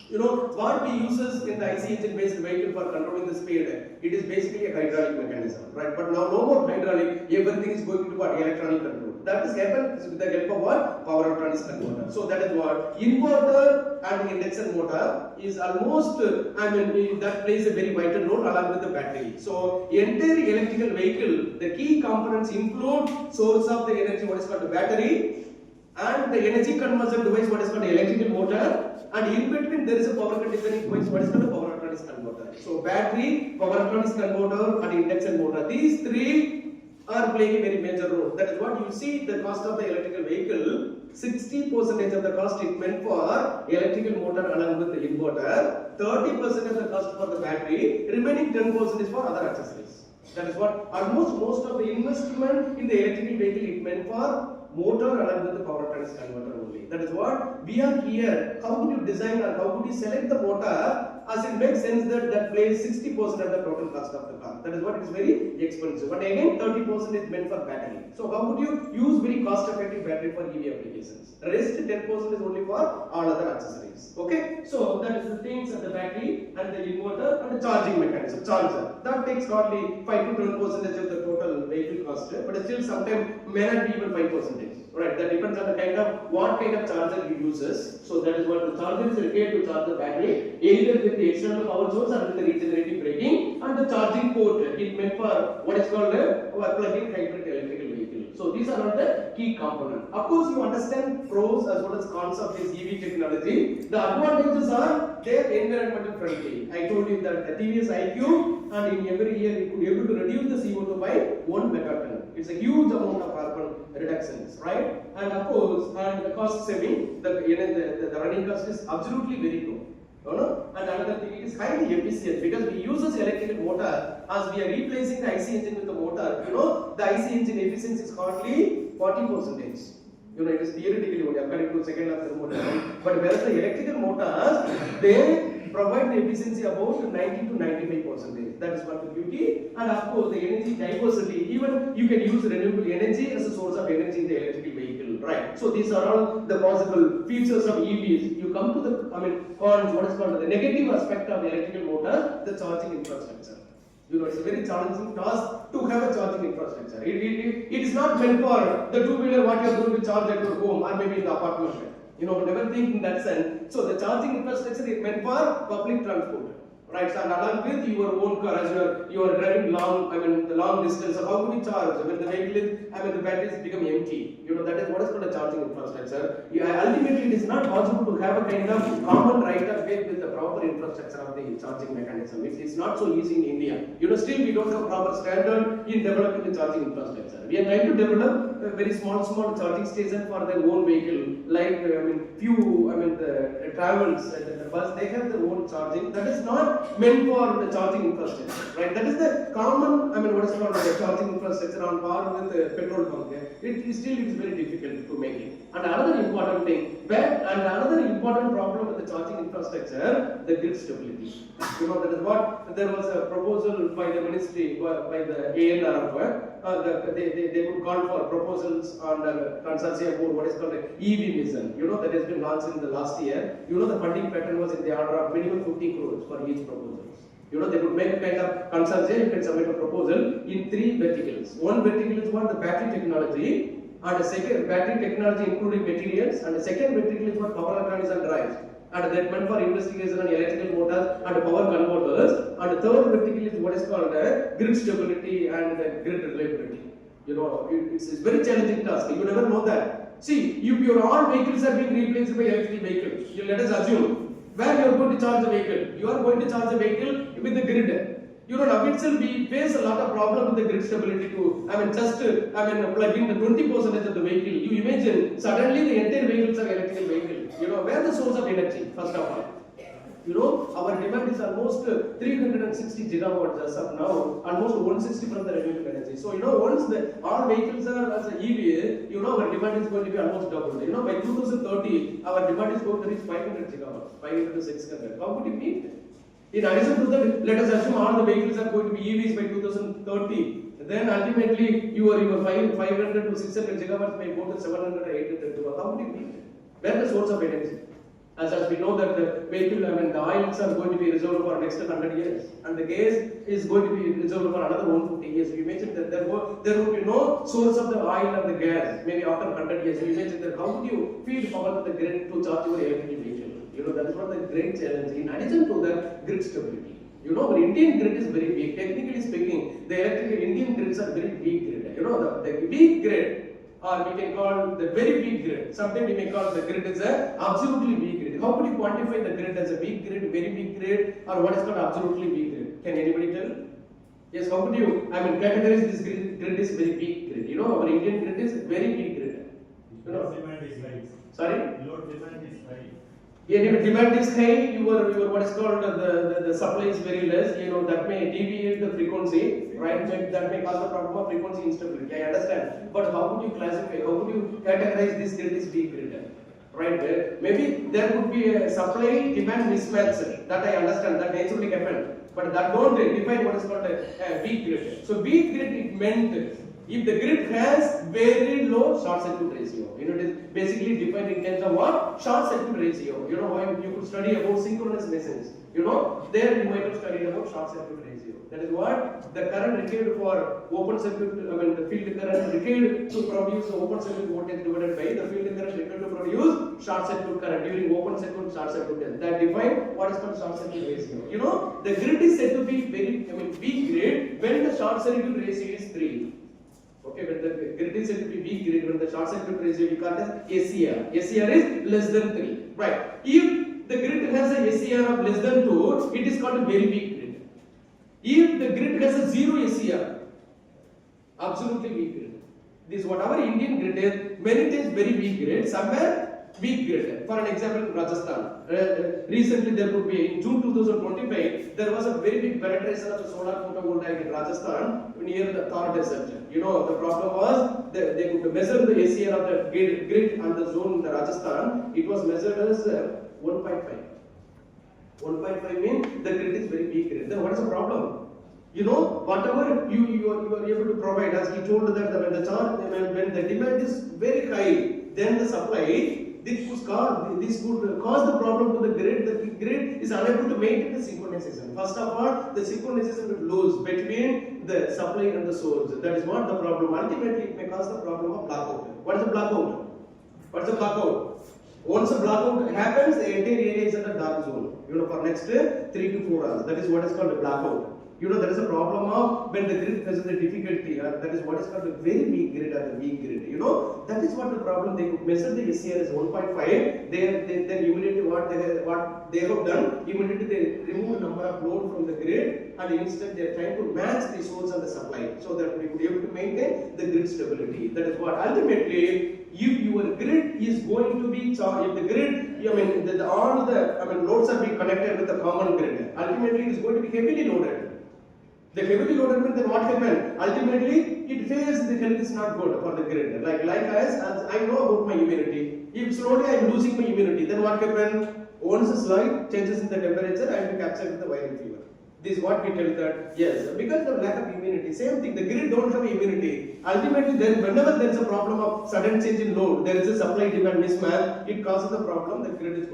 You know what we uses in the IC engine based vehicle for controlling the speed, it is basically a hydraulic mechanism, right? But now no more hydraulic, everything is going to what? Electronic control. That is happened with the help of what? Power electronics converter. So that is what inverter and induction motor is almost, that plays a very vital role along with the battery. So entire electrical vehicle, the key components include source of the energy, what is called the battery, and the energy conversion device, what is called the electrical motor, and in between there is a power conditioning device, what is called the power electronics converter. So battery, power electronics converter and induction motor, these three are playing a very major role. That is what you see the cost of the electrical vehicle, 60% of the cost is meant for electrical motor along with the inverter, 30% of the cost for the battery, remaining 10% is for other accessories. That is what almost most of the investment in the electrical vehicle is meant for motor along with the power electronics converter only. That is what we are here. How could you design or how could you select the motor as it makes sense that plays 60% of the total cost of the car. That is what is very expensive. But again 30% is meant for battery. So how could you use very cost effective battery for EV applications? The rest 10% is only for all other accessories. Okay. So that is the things of the battery and the inverter and the charging mechanism, charger. That takes hardly 5 to 10% of the total vehicle cost, but still sometimes may not be even 5%. Right, that depends on the kind of what kind of charger you uses. So that is what the charger is required to charge the battery, either with the external power source or with the regenerative braking, and the charging port is meant for what is called a plug-in hybrid electrical vehicle. So these are all the key components. Of course, you understand pros as well as cons of this EV technology. The advantages are they are environmental friendly. I told you that the TVS IQ, and in every year you could be able to reduce the CO2 by 1 megaton. It's a huge amount of carbon reductions, right? And of course, and the cost saving, the running cost is absolutely very low. You know? And another thing, it is highly efficient because we use this electrical motor as we are replacing the IC engine with the motor. You know, the IC engine efficiency is hardly 40%. You know, it is theoretically only according to second law thermodynamics. But whereas the electrical motors, they provide the efficiency about 90 to 95%. That is what the beauty. And of course, the energy diversity. Even you can use renewable energy as a source of energy in the electrical vehicle, right? So these are all the possible features of EVs. You come to the, on what is called the negative aspect of the electrical motor, the charging infrastructure. You know, it's a very challenging task to have a charging infrastructure. It is not meant for the two-wheeler what you are going to charge at your home or maybe in the apartment. You know, never think in that sense. So the charging infrastructure is meant for public transport, right? And along with your own car, as you are driving long, the long distance. So how can you charge when the vehicle is, the batteries become empty? You know, that is what is called a charging infrastructure. Ultimately, it is not possible to have a kind of common right of way with the proper infrastructure of the charging mechanism. It's not so easy in India. You know, still we don't have proper standard in developing the charging infrastructure. We are trying to develop a very small charging station for their own vehicle, like the travels, the bus, they have their own charging. That is not meant for the charging infrastructure, right? That is the common, what is called the charging infrastructure on par with the petrol pump. It is very difficult to make it. And another important thing, another important problem with the charging infrastructure, the grid stability. You know, that is what there was a proposal by the ministry, by the ANR, they would call for proposals on the consortium for what is called the EV vision. You know, that has been launched in the last year. You know, the funding pattern was in the order of minimum 50 crores for each proposal. You know, they would make a kind of consortium, you can submit a proposal in 3 verticals. One vertical is what the battery technology, and the second battery technology including materials, and the second vertical is what power electronics and drives. And that meant for investigation on electrical motors and power converters. And the third vertical is what is called grid stability and grid reliability. You know, it's a very challenging task. You never know that. See, if your all vehicles are being replaced by electric vehicles, let us assume where you are going to charge the vehicle. You are going to charge the vehicle with the grid. Now itself we face a lot of problem with the grid stability too. Plug in the 20% of the vehicle. You imagine suddenly the entire vehicles are electrical vehicle. Where the source of energy, first of all. Our demand is almost 360 gigawatts as of now, almost 160 from the renewable energy. So, once all vehicles are as an EV, our demand is going to be almost double. By 2030, our demand is going to reach 500 gigawatts, 500 to 600. How could it meet? In addition to that, let us assume all the vehicles are going to be EVs by 2030. Then ultimately, your 500 to 600 gigawatts may go to 700 or 800 gigawatts. How could it meet? Where the source of energy? As we know that the vehicle, the oils are going to be reserved for next 100 years, and the gas is going to be reserved for another 150 years. You imagine that there would be no source of the oil and the gas, maybe after 100 years. You imagine that how would you feed power to the grid to charge your electric vehicle? That is one of the great challenges. In addition to that, grid stability. Our Indian grid is very weak. Technically speaking, the electrical Indian grids are very weak grid. The weak grid, or we can call the very weak grid. Sometimes we may call the grid as a absolutely weak grid. How could you quantify the grid as a weak grid, very weak grid, or what is called absolutely weak grid? Can anybody tell? Yes, how could you? Categorize this grid is very weak grid. Our Indian grid is very weak grid. Load demand is high. Sorry? Load demand is high. If demand is high, your what is called the supply is very less. That may deviate the frequency, right? That may cause the problem of frequency instability. I understand. But how would you classify? How would you categorize this grid as weak grid? Right? Maybe there could be a supply demand mismatch. That I understand. That naturally happen. But that don't define what is called a weak grid. So weak grid it meant if the grid has very low short circuit ratio. It is basically defined in terms of what? Short circuit ratio. When you could study about synchronous machines. There you might have studied about short circuit ratio. That is what the current required for open circuit, the field current required to produce the open circuit voltage divided by the field current required to produce short circuit current during open circuit, short circuit test. That define what is called short circuit ratio. The grid is said to be weak grid when the short circuit ratio is 3. Okay, when the grid is said to be weak grid, when the short circuit ratio we call it as ACR. ACR is less than 3. Right. If the grid has a ACR of less than 2, it is called a very weak grid. If the grid has a 0 ACR, absolutely weak grid. This is what our Indian grid is. Many times very weak grid, somewhere weak grid. For an example, in Rajasthan, recently there could be in June 2025, there was a very big penetration of the solar photovoltaic in Rajasthan near the Thar desert. The problem was they could measure the ACR of the grid and the zone in the Rajasthan. It was measured as 1.5. 1.5 means the grid is very weak grid. Then what is the problem? Whatever you are able to provide, as he told that when the demand is very high, then the supply, this could cause the problem to the grid. The grid is unable to maintain the synchronization. First of all, the synchronization will lose between the supply and the source. That is what the problem. Ultimately, it may cause the problem of blackout. What is a blackout? What is a blackout? Once a blackout happens, the entire area is in a dark zone. For next 3 to 4 hours. That is what is called a blackout. There is a problem of when the grid faces a difficulty, that is what is called a very weak grid or the weak grid. That is what the problem. They could measure the ACR as 1.5. Then immediately what they have done, immediately they remove number of load from the grid, and instead they are trying to match the source and the supply so that we could be able to maintain the grid stability. That is what ultimately. If your grid is going to be charged, if the grid, all the loads are being connected with the common grid, ultimately it is going to be heavily loaded. The heavily loaded means then what happens? Ultimately, it fails. The health is not good for the grid. Like as I know about my immunity. If slowly I am losing my immunity, then what happens? Once a slight changes in the temperature, I will be captured with the viral fever. This is what we tell that yes, because of lack of immunity. Same thing, the grid don't have immunity. Ultimately, whenever there is a problem of sudden change in load, there is a supply-demand mismatch. It causes the problem. The grid is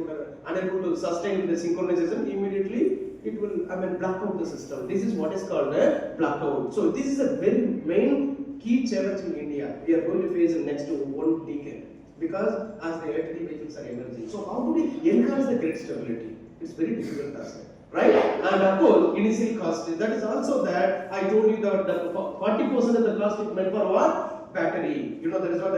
unable to sustain the synchronization. Immediately, it will black out the system. This is what is called a blackout. So this is a very main key challenge in India. We are going to face in next 1 decade because as the electric vehicles are emerging. So how do we enhance the grid stability? It's very difficult task. Right? And of course, initial cost. That is also that I told you that 40% of the cost is meant for what? battery. You know, that is what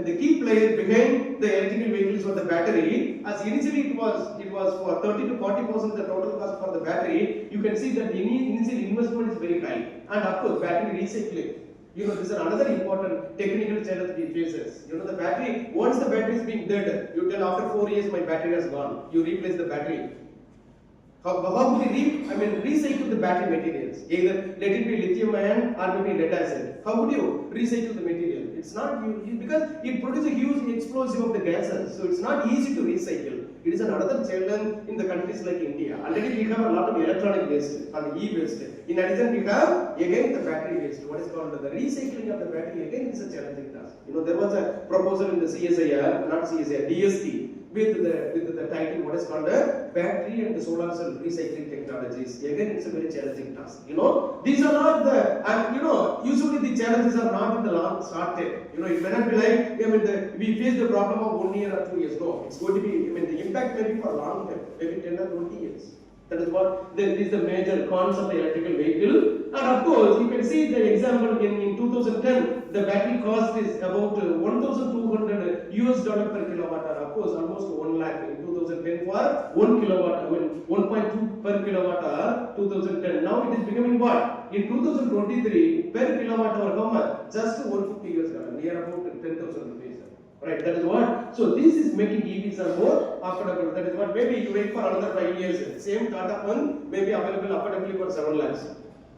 the key player behind the electrical vehicles was the battery. As initially it was for 30 to 40% the total cost for the battery. You can see that the initial investment is very high, and of course battery recycling. You know, this is another important technical challenge we faces. You know, the battery, once the battery is being dead, you tell after 4 years my battery has gone. You replace the battery. How do we recycle the battery materials? Either let it be lithium ion or maybe lead acid. How would you recycle the material? It's not because it produces a huge explosive of the gases, so it's not easy to recycle. It is another challenge in the countries like India. Already we have a lot of electronic waste and e-waste. In addition, we have again the battery waste. What is called the recycling of the battery again is a challenging task. You know, there was a proposal in the CSIR, not CSIR, DST. With the title, what is called a battery and the solar cell recycling technologies. Again, it's a very challenging task. You know, these are not and you know, usually the challenges are not in the long start time. You know, it may not be like, we face the problem of 1 year or 2 years. No, it's going to be, the impact may be for long time, maybe 10 or 20 years. That is what is the major cons of the electrical vehicle. And of course, you can see the example in 2010, the battery cost is about $1,200 per kilowatt hour. Of course, almost 1 lakh in 2010 for 1 kilowatt, 1.2 per kilowatt hour, 2010. Now it is becoming what? In 2023, per kilowatt hour, how much? Just 150 US dollars, near about 10,000 rupees. Right, that is what. So this is making EVs are more affordable. That is what. Maybe you wait for another 5 years. Same Tata Punch may be available affordably for 7 lakhs.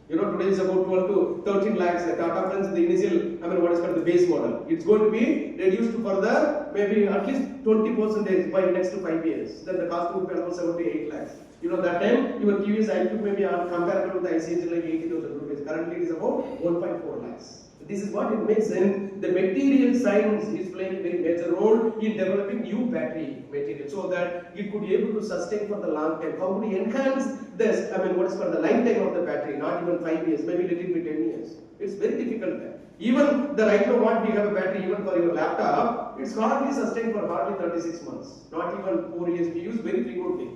You know, today is about 12 to 13 lakhs. The Tata Punch, the initial, what is called the base model. It's going to be reduced to further, maybe at least 20% by next to 5 years. Then the cost would be almost 7 to 8 lakhs. You know, that time your TVS AICTE may be comparable with the IC engine like 80,000 rupees. Currently it is about 1.4 lakhs. This is what it makes sense. The material science is playing a very major role in developing new battery material so that it could be able to sustain for the long time. How could we enhance this? What is called the lifetime of the battery? Not even 5 years, maybe let it be 10 years. It's very difficult. Even the right now what we have a battery even for your laptop, it's hardly sustained for hardly 36 months. Not even 4 years. We use very frequently.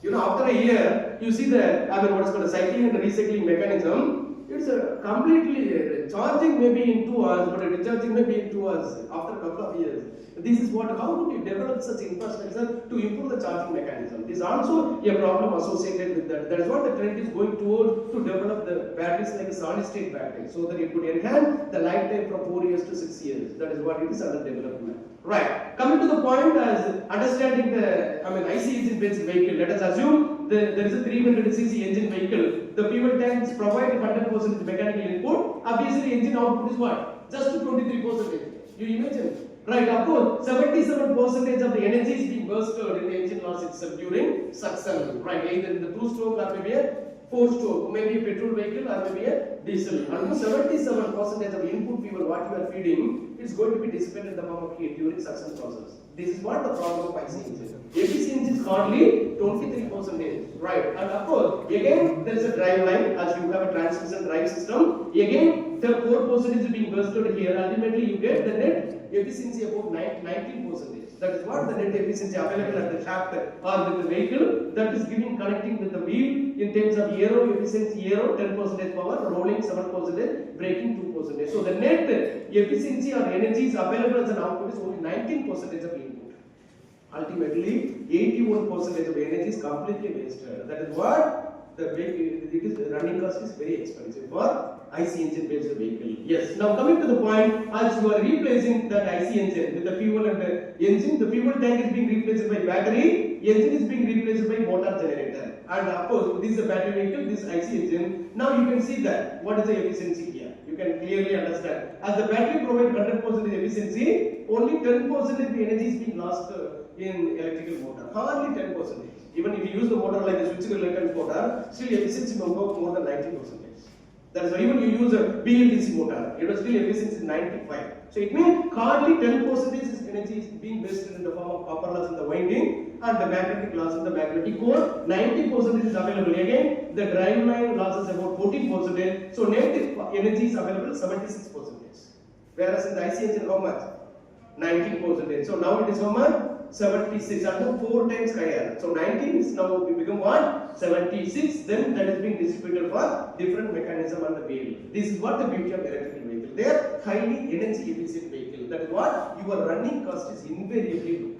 You know, after a year, you see the what is called the cycling and the recycling mechanism. It's a completely charging maybe in 2 hours, but recharging maybe in 2 hours after a couple of years. This is what, how do we develop such infrastructure to improve the charging mechanism? This is also a problem associated with that. That is what the trend is going towards, to develop the batteries like a solid state battery so that it could enhance the lifetime from 4 years to 6 years. That is what it is under development. Right. Coming to the point as understanding the IC engine based vehicle, let us assume there is a 300cc engine vehicle. The fuel tanks provide 100% mechanical input. Obviously, engine output is what? Just 23%. You imagine? Right, of course, 77% of the energy is being burst in the engine loss itself during suction. Right, either in the 2-stroke or maybe a 4-stroke, maybe a petrol vehicle or maybe a diesel. Almost 77% of input fuel what you are feeding is going to be dissipated in the form of heat during suction process. This is what the problem of IC engine. AC engine is hardly 23%. Right, and of course, again there is a drive line as you have a transmission drive system. Again, the 4% is being bursted here. Ultimately, you get the net efficiency about 19%. That is what the net efficiency available at the shaft or with the vehicle. That is giving connecting with the wheel in terms of aero efficiency, aero 10% power, rolling 7%, braking 2%. So the net efficiency or energy is available as an output is only 19% of input. Ultimately, 81% of energy is completely wasted. That is what the vehicle running cost is very expensive for IC engine based vehicle. Yes. Now coming to the point, as you are replacing that IC engine with the fuel and the engine, the fuel tank is being replaced by battery, engine is being replaced by motor generator. And of course, this is a battery vehicle, this IC engine. Now you can see that what is the efficiency here. You can clearly understand. As the battery provides 100% efficiency, only 10% of the energy is being lost in electrical motor. Hardly 10%. Even if you use the motor like a switchable electric motor, still efficiency will go more than 90%. That is why even you use a BLDC motor, it was still efficiency is 95. So it means hardly 10% energy is being wasted in the form of copper loss in the winding and the magnetic loss in the magnetic core. 90% is available. Again, the drive line loss is about 14%. So net energy is available 76%. Whereas in the IC engine, how much? 19%. So now it is how much? 76, almost 4 times higher. So 19 is now become what? 76. Then that is being distributed for different mechanism on the wheel. This is what the beauty of electrical vehicle. vehicle. They are highly energy efficient vehicle. That is what your running cost is invariably low.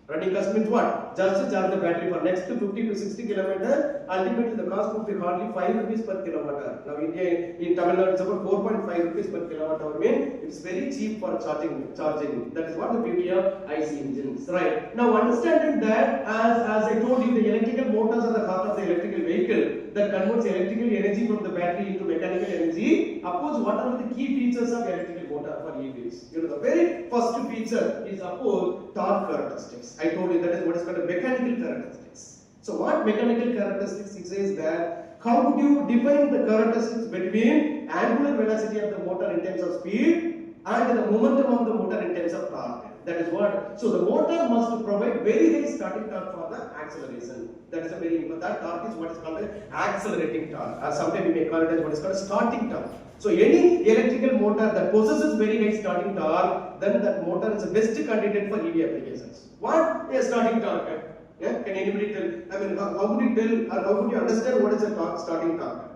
Running cost means what? Just to charge the battery for next 50 to 60 kilometers, ultimately the cost would be hardly 5 rupees per kilometer. Now in Tamil Nadu it's about 4.5 rupees per kilowatt hour. It's very cheap for charging. That is what the beauty of IC engines, right? Now understanding that, as I told you, the electrical motors are the heart of the electrical vehicle that converts electrical energy from the battery into mechanical energy. Of course, what are the key features of electrical motor for EVs? The very first feature is, of course, torque characteristics. I told you that is what is called a mechanical characteristics. So what mechanical characteristics it says that how would you define the characteristics between angular velocity of the motor in terms of speed and the momentum of the motor in terms of torque? That is what. So the motor must provide very high starting torque for the acceleration. That is a very important. That torque is what is called accelerating torque. Sometimes we may call it as what is called starting torque. So any electrical motor that possesses very high starting torque, then that motor is the best candidate for EV applications. What is starting torque? Yeah? Can anybody tell? I mean, how would you tell, or how would you understand what is a starting torque?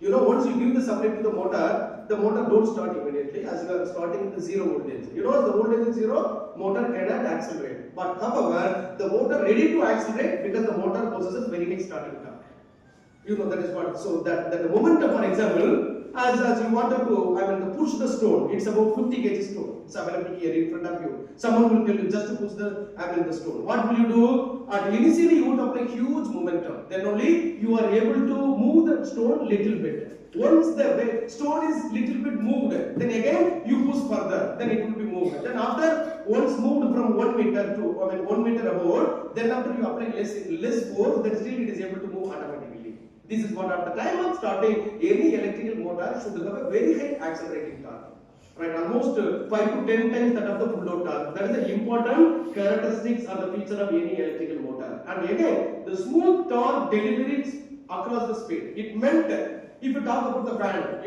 Once you give the supply to the motor don't start immediately as you are starting with the zero voltage. As the voltage is zero, motor cannot accelerate. But however, the motor ready to accelerate because the motor possesses very high starting torque. That is what. So that the momentum, for example, as you wanted to, push the stone, it's about 50 kg stone. It's available here in front of you. Someone will tell you just to push the stone. What will you do? Initially you would apply huge momentum. Then only you are able to move the stone little bit. Once the stone is little bit moved, then again you push further. Then it will be moved. Then after once moved from 1 meter to 1 meter above, then after you apply less force, then still it is able to move automatically. This is what at the time of starting any electrical motor should have a very high accelerating torque. Right, almost 5 to 10 times that of the full load torque. That is the important characteristics or the feature of any electrical motor. And again, the smooth torque deliveries across the speed. It meant, if you talk about the fan,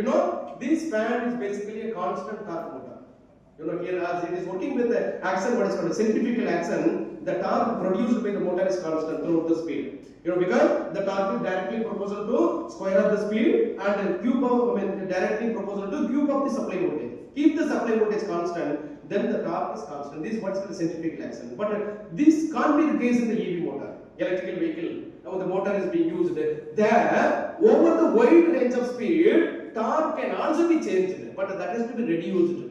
this fan is basically a constant torque motor. Here as it is working with the action, what is called a centrifugal action, the torque produced by the motor is constant throughout the speed. Because the torque is directly proportional to square of the speed and cube of, directly proportional to cube of the supply voltage. Keep the supply voltage constant, then the torque is constant. This is what is called centrifugal action. But this can't be the case in the EV motor, electrical vehicle. Now the motor is being used there. Over the wide range of speed, torque can also be changed, but that has to be reduced.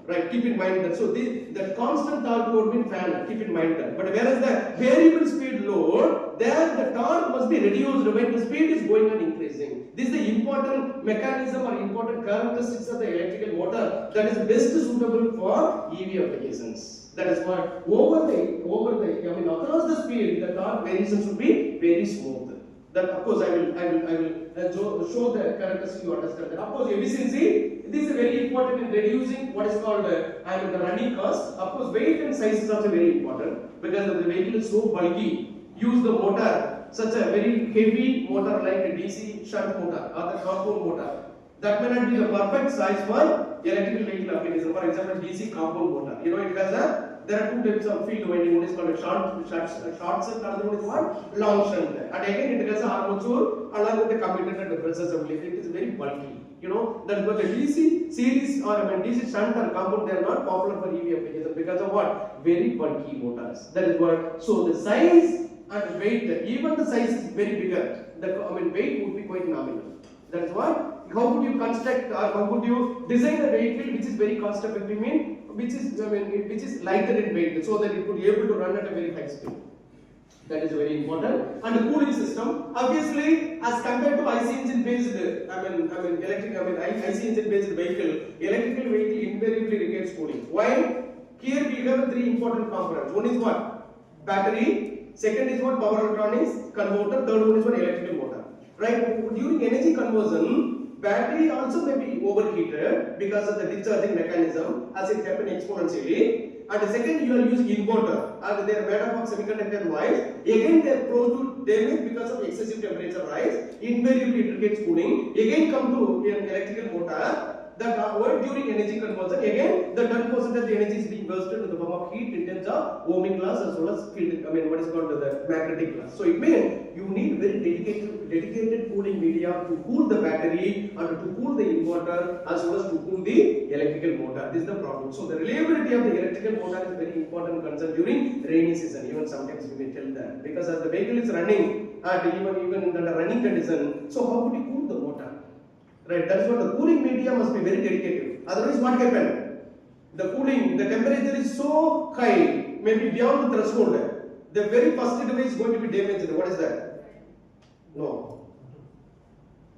Right, keep in mind that. So the constant torque would be fan, keep in mind that. But whereas the variable speed load, there the torque must be reduced when the speed is going on increasing. This is the important mechanism or important characteristics of the electrical motor that is best suitable for EV applications. That is what across the speed, the torque variation should be very smooth. That of course I will show the characteristics you understand. That of course efficiency, this is very important in reducing what is called the running cost. Of course weight and size is also very important because the vehicle is so bulky. Use the motor, such a very heavy motor like a DC shunt motor or the compound motor. That may not be the perfect size for electrical vehicle application. For example, DC compound motor. It has there are two types of field winding. One is called a short shunt, another one is what? Long shunt. And again, it has a armature along with the commutator and the press assembly. It is very bulky. That is what the DC series or DC shunt or compound, they are not popular for EV application because of what? Very bulky motors. That is what. So the size and weight, even the size is very bigger. The weight would be quite nominal. That is what. How would you construct or how would you design a vehicle which is very cost effective, which is lighter in weight, so that it could be able to run at a very high speed. That is very important. And the cooling system, obviously, as compared to IC engine based, IC engine based vehicle, electrical vehicle invariably requires cooling. Why? Here we have three important components. One is what? Battery. Second is what? Power electronics, converter. Third one is what? Electrical motor. Right? During energy conversion, battery also may be overheated because of the discharging mechanism as it happens exponentially. And the second, you are using inverter and they are made up of semiconductor wires. Again, they are prone to damage because of excessive temperature rise. Invariably, it gets cooling. Again, come to an electrical motor that during energy conversion. Again, the 10% of the energy is being burst into the form form of heat in terms of ohmic laws as well as field, what is called the magnetic laws. So it means you need very dedicated cooling media to cool the battery and to cool the inverter as well as to cool the electrical motor. This is the problem. So the reliability of the electrical motor is very important concern during rainy season. Even sometimes we may tell that because as the vehicle is running and even in the running condition, so how would you cool the motor? Right, that's what the cooling media must be very dedicated. Otherwise, what happens? The cooling, the temperature is so high, maybe beyond the threshold. The very first device is going to be damaged. What is that? No.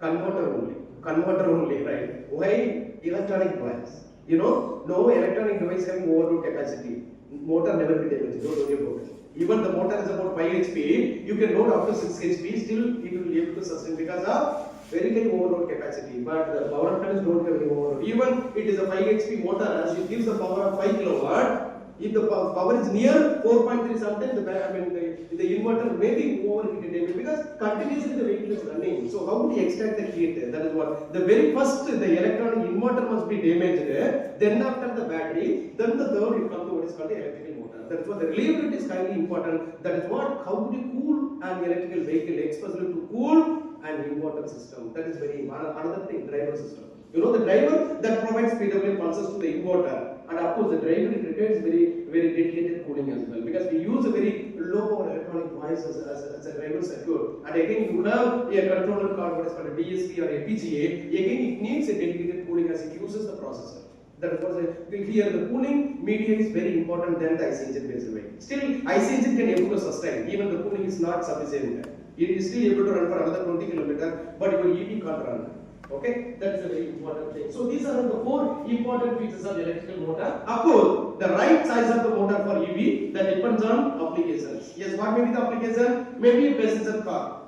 Converter only, right? Why? Electronic device. No electronic device having overload capacity. Motor never be damaged. Don't worry about it. Even the motor is about 5 HP, you can load up to 6 HP, still it will be able to sustain because of very high overload capacity. But the power plants don't have any overload. Even it is a 5 HP motor, as it gives the power of 5 kilowatt. If the power is near 4.3, sometimes the inverter may be overheated because continuously the vehicle is running. So how would you extract the heat? That is what the very first the electronic inverter must be damaged. Then after the battery, then the third you come to what is called the electrical motor. That is what the reliability is highly important. That is what how would you cool an electrical vehicle, especially to cool an inverter system. That is very another thing, driver system. The driver that provides PWM pulses to the inverter. And of course, the driver requires very dedicated cooling as well because we use a very low power electronic device as a driver circuit. And again, you have a controller card, what is called a DSP or a PGA. Again, it needs a dedicated cooling as it uses the processor. That is here the cooling media is very important than the IC engine based vehicle. Still, IC engine can able to sustain even the cooling is not sufficient. It is still able to run for another 20 km, but your EV can't run. Okay, that is a very important thing. So these are the 4 important features of the electrical motor. Of course, the right size of the motor for EV that depends on applications. Yes, what may be the application? Maybe a passenger car,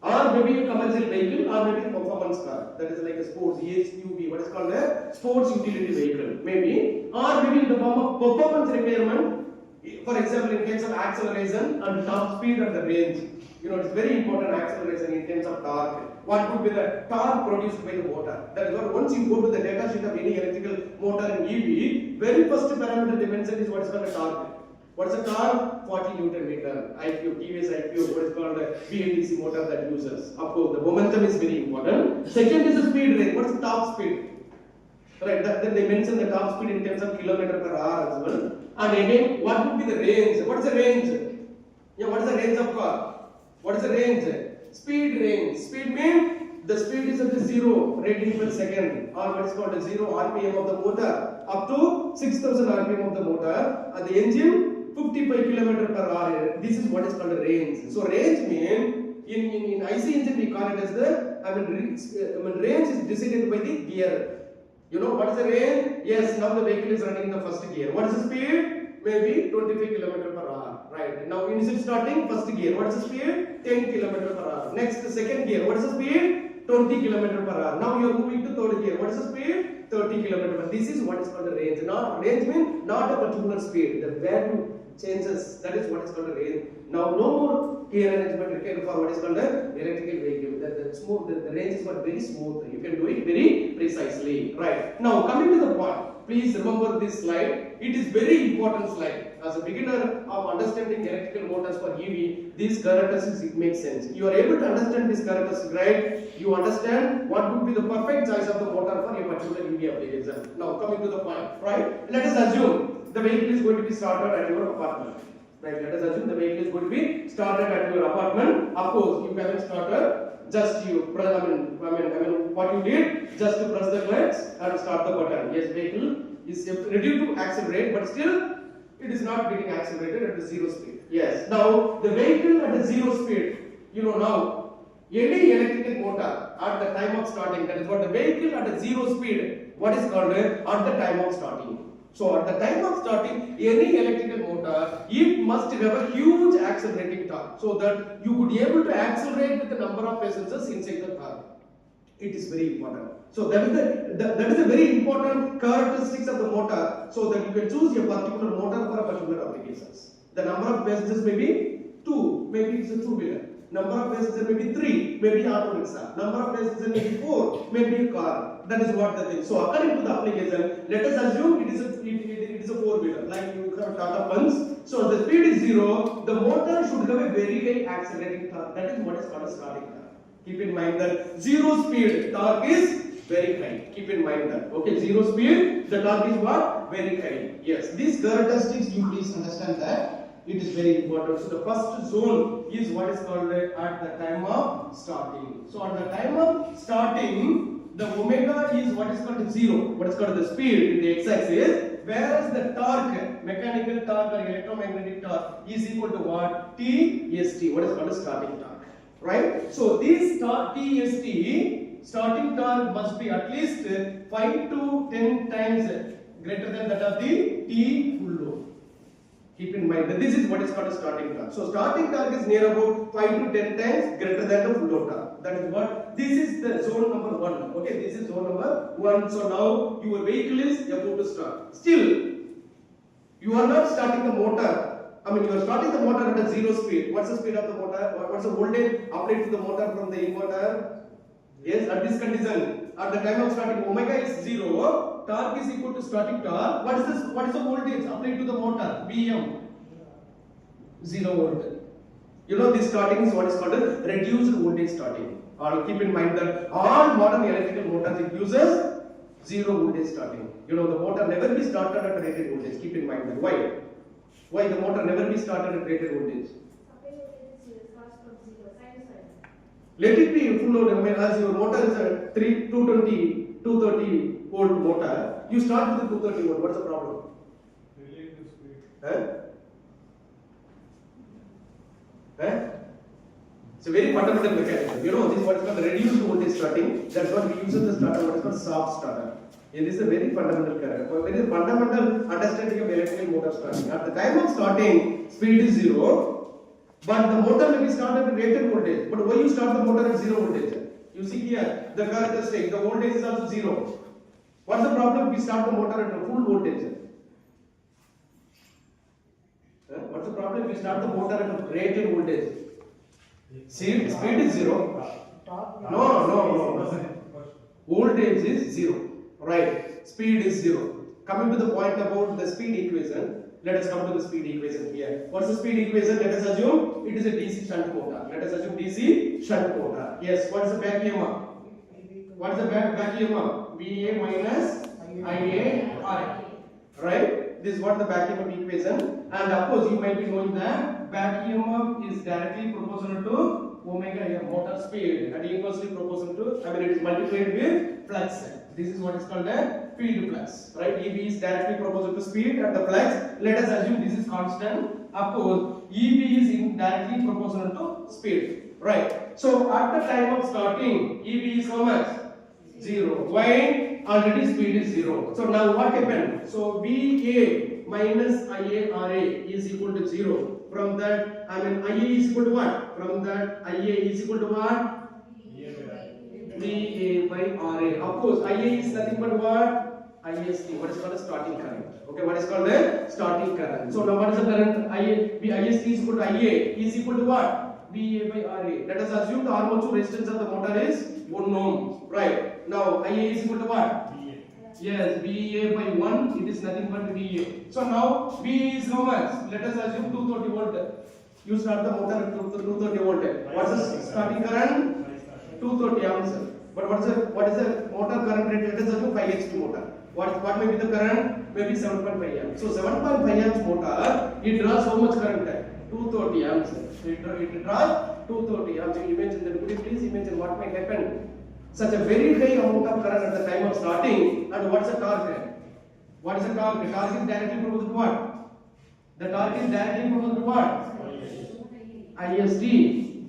or maybe a commercial vehicle, or maybe a performance car. That is like a sports SUV, what is called a sports utility vehicle, maybe, or maybe in the form of performance requirement. For example, in case of acceleration and top speed and the range. It's very important acceleration in terms of torque. What could be the torque produced by the motor? That is what once you go to the data sheet of any electrical motor in EV, very first parameter dimension is what is called a torque. What is a torque? 40 Newton meter. IQ, TVS IQ, what is called a BLDC motor that uses. Of course, the momentum is very important. Second is the speed range. What is the top speed? Right, then they mention the top speed in terms of kilometer per hour as well. And again, what would be the range? What is the range? Yeah, what is the range of car? What is the range? Speed range. Speed means the speed is at the 0 rating per second, or what is called a 0 RPM of the motor up to 6000 RPM of the motor. And the engine 55 km per hour. This is what is called a range. So range means in IC engine we call it as the range is decided by the gear. What is the range? Yes, now the vehicle is running in the first gear. What is the speed? Maybe 25 km per hour. Right. Now initial starting first gear. What is the speed? 10 km per hour. Next the second gear. What is the speed? 20 km per hour. Now you are moving to third gear. What is the speed? 30 km per hour. This is what is called a range. Not range means not a particular speed. The value changes. That is what is called a range. Now no more gear arrangement required for what is called an electrical vehicle. The range is not very smooth. You can do it very precisely. Right. Now coming to the point. Please remember this slide. It is very important slide. As a beginner of understanding electrical motors for EV, these characteristics it makes sense. You are able to understand these characteristics, right? You understand what would be the perfect choice of the motor for a particular EV application. Now coming to the point, right? Let us assume the vehicle is going to be started at your apartment. Right? Let us assume the vehicle is going to be started at your apartment. Of course, you haven't started. Just you press, what you did, just to press the clutch and start the button. Yes, vehicle is ready to accelerate, but still it is not getting accelerated at the 0 speed. Yes. Now the vehicle at the 0 speed, now any electrical motor at the time of starting, that is what the vehicle at the 0 speed, what is called at the time of starting. So at the time of starting any electrical motor, it must have a huge accelerating torque so that you could be able to accelerate with the number of passengers inside the car. It is very important. So that is a very important characteristics of the motor, so that you can choose a particular motor for a particular applications. The number of passengers may be 2, maybe it's a 2-wheeler. Number of passengers may be 3, maybe auto rickshaw. Number of passengers may be 4, maybe a car. That is what the thing. So according to the application, let us assume it is a 4-wheeler. Like you have startup ones. So the speed is 0, the motor should have a very high accelerating torque. That is what is called a starting torque. Keep in mind that 0 speed torque is very high. Keep in mind that. Okay, 0 speed, the torque is what? Very high. Yes, these characteristics you please understand that. It is very important. So the first zone is what is called at the time of starting. So at the time of starting, the omega is what is called 0. What is called the speed in the x-axis. Whereas the torque, mechanical torque or electromagnetic torque is equal to what? TST. What is called the starting torque. Right? So this TST, starting torque must be at least 5 to 10 times greater than that of the T full load. Keep in mind that this is what is called a starting torque. So starting torque is near about 5 to 10 times greater than the full load torque. That is what, this is the zone number 1. Okay, this is zone number 1. So now your vehicle is about to start. Still, you are not starting the motor. I mean, you are starting the motor at a 0 speed. What's the speed of the motor? What's the voltage applied to the motor from the inverter? Yes, at this condition, at the time of starting, omega is 0. Torque is equal to starting torque. What is this? What is the voltage applied to the motor? Vm 0 volt. You know, this starting is what is called a reduced voltage starting. Or keep in mind that all modern electrical motors it uses 0 voltage starting. You know, the motor never be started at rated voltage. Keep in mind that. Why? Why the motor never be started at rated voltage? Let it be full load. I mean, as your motor is a 230 volt motor, you start with the 230 volt. What's the problem? Relative speed. It's a very fundamental mechanism. You know, this is what is called the reduced voltage starting. That's what we use in the starter. What is called soft starter. And this is a very fundamental character. Very fundamental understanding of electrical motor starting. At the time of starting, speed is 0. But the motor may be started at rated voltage. But why you start the motor at 0 voltage? You see here, the characteristic, the voltage is also 0. What's the problem if we start the motor at a full voltage? What's the problem if we start the motor at a rated voltage? See, speed is 0. No. Voltage is 0. Right. Speed is 0. Coming to the point about the speed equation. Let us come to the speed equation here. What's the speed equation? Let us assume it is a DC shunt motor. Let us assume DC shunt motor. Yes. What is the back EMF? What is the back EMF? VA minus IA RA. Right? This is what the back EMF equation. And of course, you might be knowing that back EMF is directly proportional to omega M, motor speed, and inversely proportional to, it is multiplied with flux. This is what is called a field flux, right? EB is directly proportional to speed and the flux. Let us assume this is constant. Of course, EB is indirectly proportional to speed, right? So at the time of starting, EB is how much? 0. Why? Already speed is 0. So now what happened? So VA minus IARA is equal to 0. From that, IA is equal to what? From that, IA is equal to what? VA by RA. Of course, IA is nothing but what? IST. What is called a starting current. Okay, what is called a starting current. So now what is the current? IST is equal to IA is equal to what? VA by RA. Let us assume the armature resistance of the motor is 1 ohm. Right. Now IA is equal to what? Yes, VA by 1, it is nothing but VA. So now VA is how much? Let us assume 230 volt. You start the motor at 230 volt. What's the starting current? 230 amps. But what is the motor current rate? Let us assume 5 HP motor. What may be the current? Maybe 7.5 amps. So 7.5 amps motor, it draws how much current? 230 amps. It draws 230 amps. You imagine that. Could you please imagine what might happen? Such a very high amount of current at the time of starting, and what's the torque? What is the torque? The torque is directly proportional to what? The torque is directly proportional to what? IST,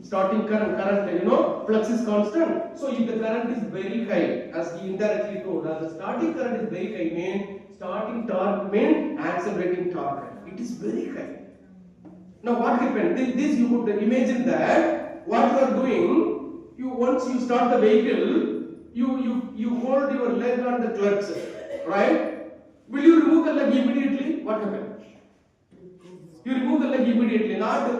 starting current, flux is constant. So if the current is very high, as he indirectly told us, the starting current is very high, means starting torque means accelerating torque. It is very high. Now what happened? This you could imagine that what you are doing. Once you start the vehicle, you hold your leg on the clutch, right? Will you remove the leg immediately? What happens? You remove the leg immediately, not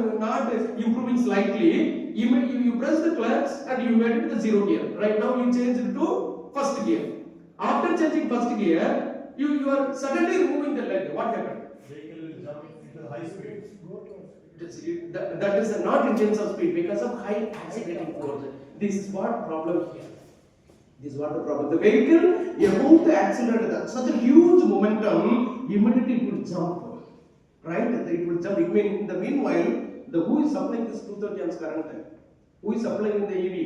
improving slightly. You press the clutch and you went into the 0 gear. Right now you change it to first gear. After changing first gear, you are suddenly removing the leg. What happened? Vehicle will jump the high speed. That is not in terms of speed because of high accelerating force. This is what problem here. This is what the problem. The vehicle about to accelerate at such a huge momentum, immediately it will jump, right? It will jump. In the meanwhile, who is supplying this 230 amps current? Who is supplying the EV?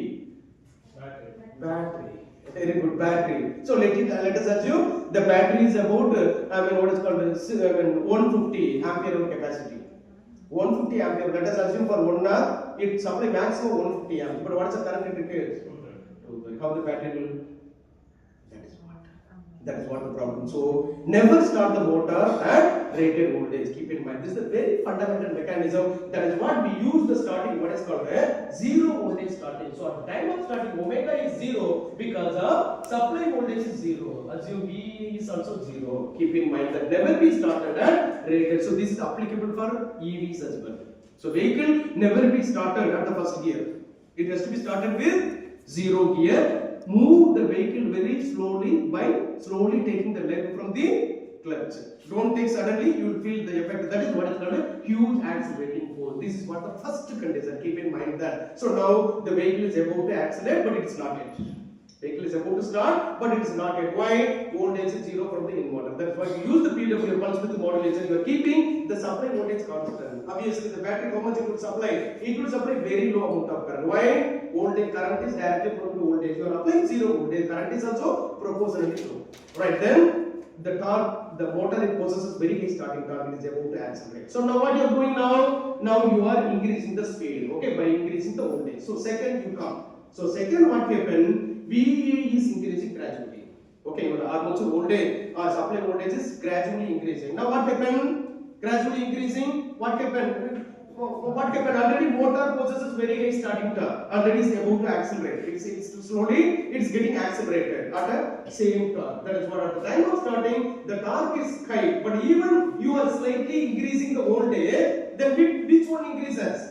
Battery. Very good, battery. So let us assume the battery is about what is called 150 ampere hour capacity. 150 ampere. Let us assume for 1 hour it supply maximum 150 amps. But what is the current it requires? How the battery will? That is what the problem. So never start the motor at rated voltage. Keep in mind, this is a very fundamental mechanism. That is what we use the starting, what is called a zero voltage starting. So at the time of starting, omega is zero because of supply voltage is zero. Assume V is also zero. Keep in mind that never be started at rated. So this is applicable for EVs as well. So vehicle never be started at the first gear. It has to be started with zero gear. Move the vehicle very slowly by slowly taking the leg from the clutch. Don't take suddenly, you will feel the effect. That is what is called a huge accelerating force. This is what the first condition. Keep in mind that. So now the vehicle is about to accelerate, but it is not yet. Vehicle is about to start, but it is not yet. Why? Voltage is zero from the inverter. That's why you use the PWM pulse width modulation. You are keeping the supply voltage constant. Obviously, the battery, how much it will supply? It will supply very low amount of current. Why? Voltage current is directly proportional to voltage. You are applying zero voltage. Current is also proportionally low. Right then, the torque, the motor it possesses very high starting torque. It is about to accelerate. So now what you are doing now? Now you are increasing the speed. Okay, by increasing the voltage. So second you come. So second what happened? VA is increasing gradually. Okay, your armature voltage or supply voltage is gradually increasing. Now what happened? Gradually increasing. What happened? What happened? Already motor possesses very high starting torque. Already is about to accelerate. It's slowly. It's getting accelerated at a same torque. That is what at the time of starting the torque is high. But even you are slightly increasing the voltage. Then which one increases?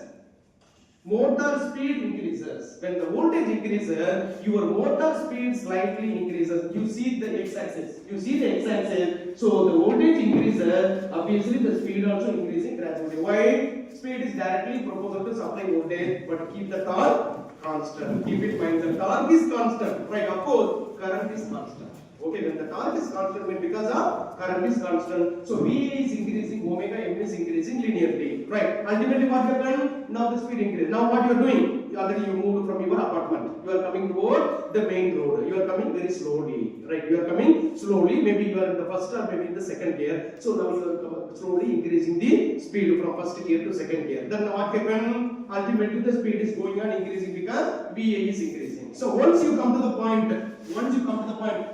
Motor speed increases. When the voltage increases, your motor speed slightly increases. You see the x-axis. You see the x-axis. So the voltage increases. Obviously, the speed also increasing gradually. Why? Speed is directly proportional to supply voltage, but keep the torque constant. Keep in mind the torque is constant. Right? Of course, current is constant. Okay, when the torque is constant, when because of current is constant, so VA is increasing, omega M is increasing linearly, right? Ultimately, what happened? Now the speed increase. Now what you are doing? Already you moved from your apartment. You are coming toward the main road. You are coming very slowly, right? You are coming slowly. Maybe you are in the first or maybe in the second gear. So now you are slowly increasing the speed from first gear to second gear. Then what happened? Ultimately, the speed is going on increasing because VA is increasing. So once you come to the point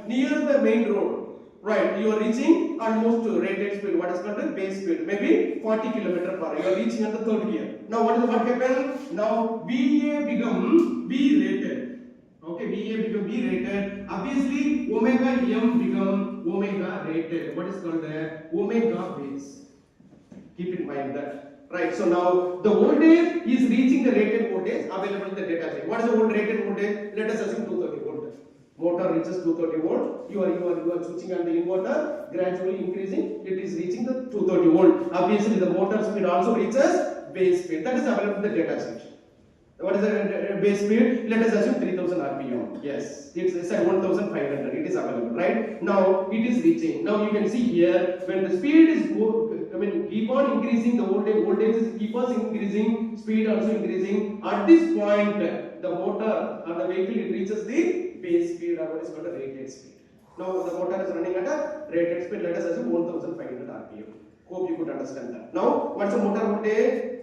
near the main road, right, you are reaching almost rated speed, what is called the base speed, maybe 40 km per hour. You are reaching at the third gear. Now what happened? Now VA become B rated. Okay, VA become B rated. Obviously, omega M become omega rated. What is called the omega base. Keep in mind that. Right, so now the voltage is reaching the rated voltage available in the data sheet. What is the rated voltage? Let us assume 230 volt. Motor reaches 230 volt. You are switching on the inverter, gradually increasing. It is reaching the 230 volt. Obviously, the motor speed also reaches base speed. That is available in the data sheet. What is the base speed? Let us assume 3000 RPM. Yes, it's at 1500. It is available, right? Now it is reaching. Now you can see here when the speed is keep on increasing the voltage is keep on increasing, speed also increasing. At this point, the motor or the vehicle it reaches the base speed or what is called a rated speed. Now the motor is running at a rated speed. Let us assume 1500 RPM. Hope you could understand that. Now what's the motor voltage?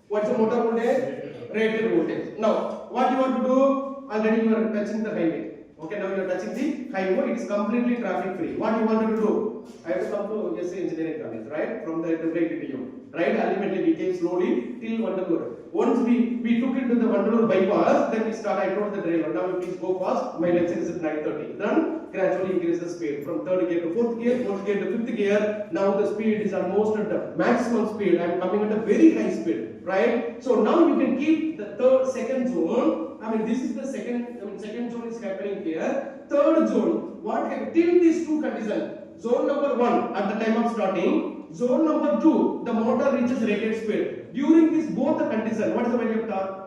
What's the motor voltage? Rated voltage. Now, what you want to do? Already you are touching the highway. Okay, now you are touching the highway. It is completely traffic free. What you wanted to do? I have to come to SA Engineering College, right? From the TTU, right? Ultimately, we came slowly till Vandalur. Once we took it to the Vandalur bypass, then we start. I told the driver, now please go fast. My lecture is at 9:30. Then gradually increase the speed from third gear to fourth gear to fifth gear. Now the speed is almost at the maximum speed. I am coming at a very high speed, right? So now you can keep the second zone. This is the second zone is happening here. Third zone, what happened? Till these two conditions, Zone number 1 at the time of starting. Zone number 2, the motor reaches rated speed. During this both the condition, what is the value of torque?